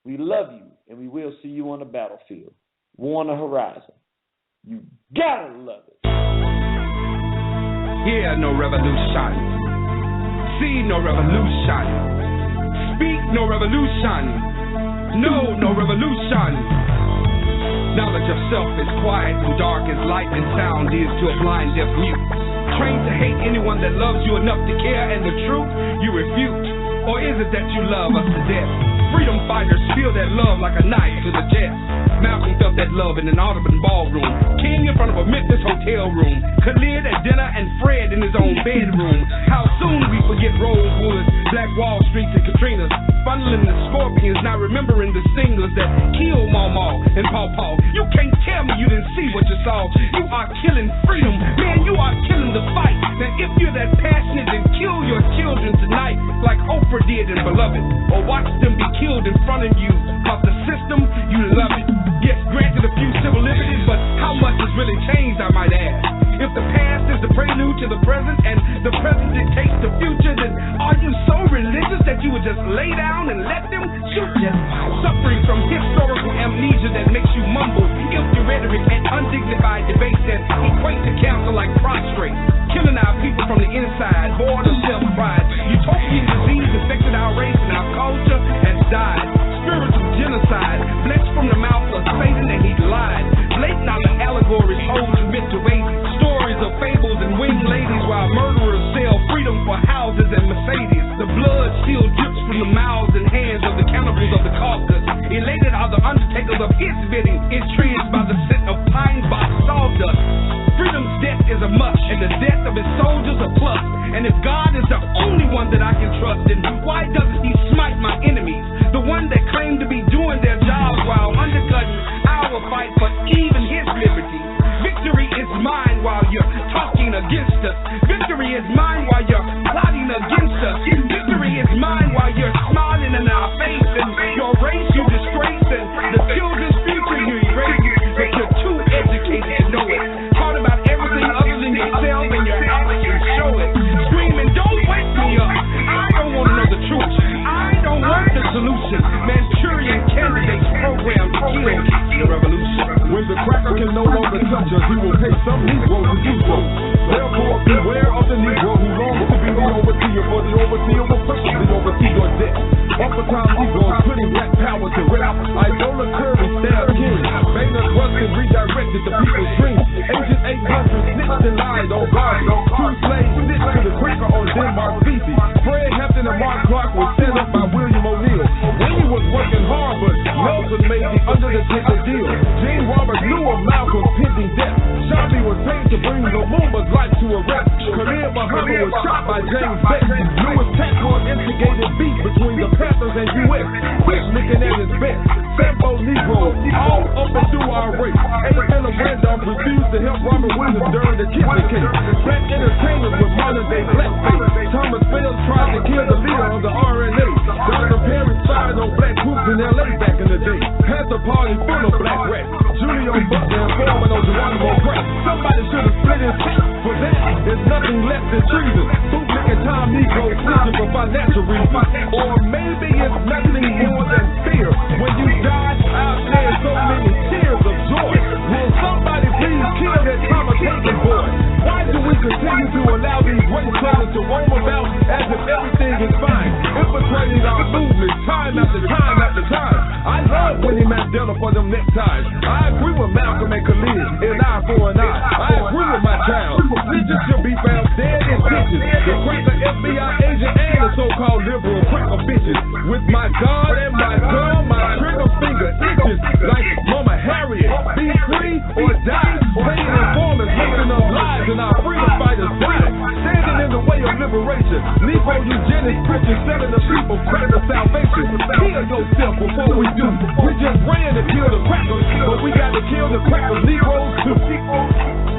We love you, and we will see you on the battlefield. War on the horizon. You gotta love it. Yeah, no revolution. See, no revolution. Speak, no revolution. No revolution. Knowledge of self is quiet and dark as light and sound is to a blind deaf mute. Trained to hate anyone that loves you enough to care, and the truth you refute. Or is it that you love us to death? Freedom fighters feel that love like a knife to the chest. Malcolm felt that love in an Audubon ballroom. King in front of a Memphis hotel room. Khalid at dinner and Fred in his own bedroom. How soon we forget Rosewood, Black Wall Streets and Katrina's. Funneling the scorpions, not remembering the singers that killed Mama and Paw Paw. You can't tell me you didn't see what you saw. You are killing freedom. Man, you are killing the fight. Now if you're that passionate, then kill your children tonight like Oprah did in Beloved. Or watch them be killed in front of you. Cause the system, you love it. Yes, granted a few civil liberties, but how much has really changed, I might ask? If the past is the prelude to the present and the present dictates the future, then are you so religious that you would just lay down and let them shoot you? Suffering from historical amnesia that makes you mumble empty rhetoric and undignified debates that equate to counsel like prostrate. Killing our people from the inside, born of self-pride. Utopian disease infected our race and our culture has died. Spiritual genocide, blessed from the mouth of Satan, and he lied. Blatant out the allegories, hold you meant to wait. Stories of fables and winged ladies, while murderers sell freedom for houses and Mercedes. The blood still drips from the mouths and hands of the cannibals of the carcass. Elated are the undertakers of his bidding, entranced by the scent of pine box sawdust. Freedom's death is a must, and the death of his soldiers a plus. And if God is the only one that I can trust, then why doesn't he smite my enemies? The one that claim to be doing their jobs while undercutting our fight for even his liberty. Victory is mine while you're talking against us. Victory is mine while you're plotting against us. Victory is mine while you're smiling in our face. And your race you disgrace, and the children's future you erase. But you're too educated to know it. Taught about everything other than yourself, and your actions show it. Screaming, don't wake me up. I don't want to know the truth. I don't want the solution. Manchurian candidates programmed to kill the revolution. When the cracker can no longer touch us, he will pay some Negro to do so. Therefore, beware of the Negro who longs to be the overseer, for the overseer will purposely oversee your death. Oftentimes, Negroes putting black power to rest. Idolatry stab kings. Banners rusted, redirected the people's dreams. Ancient 800 snitched and lied on God. Two slaves snitched to the cracker on Denmark feces. Fred Hampton and Mark Clark were set up by William O'Neill. Winnie was working hard, but Nelson made the under-the-table deal. Gene Roberts knew of Malcolm's pending death. Sharpie was paid to bring Lumumba's life to a rest. Khalid Muhammad was shot by James Beck. Louis Tackhorn instigated beef between the Panthers and U.S. Quick looking at his best. Sambo Negroes, all up and through our race. A. Philip Randolph refused to help Robert Williams during the kidney case. Black entertainers with modern-day blackface. Thomas Fields tried to kill the leader of the RNA. Dr. Perry spied on black troops in L.A. back in the day. Panther Party full of black rats. Julio Butler and Foreman on Geronimo Crack. Somebody should have split his head. For that, there's nothing less than treason. Bootlick and Tom Negro searching for financial reasons. Or maybe it's nothing more than fear. When you die, I've shed so many tears of joy. Will somebody please kill that Thomas Hayden boy? Why do we continue to allow these race killers to roam about as if everything is fine? Infiltrating our movement time after time after time. I love Winnie Mandela for them neckties. I agree with Malcolm and Khalid, an eye for an eye. I agree with my child. Snitches should be found dead and dead. bitches. The cracker FBI agent and the so-called liberal cracker bitches. With my God and my gun, my trigger finger itches like Mama Harriet. Be free or die. Paying informants, making up lies, and our freedom fighters die. Standing in the way of liberation. Negro eugenics preaching, selling the people cracker salvation. Kill yourself before we do. We just ran to kill the crackers, but we got to kill the crackers, Negroes too.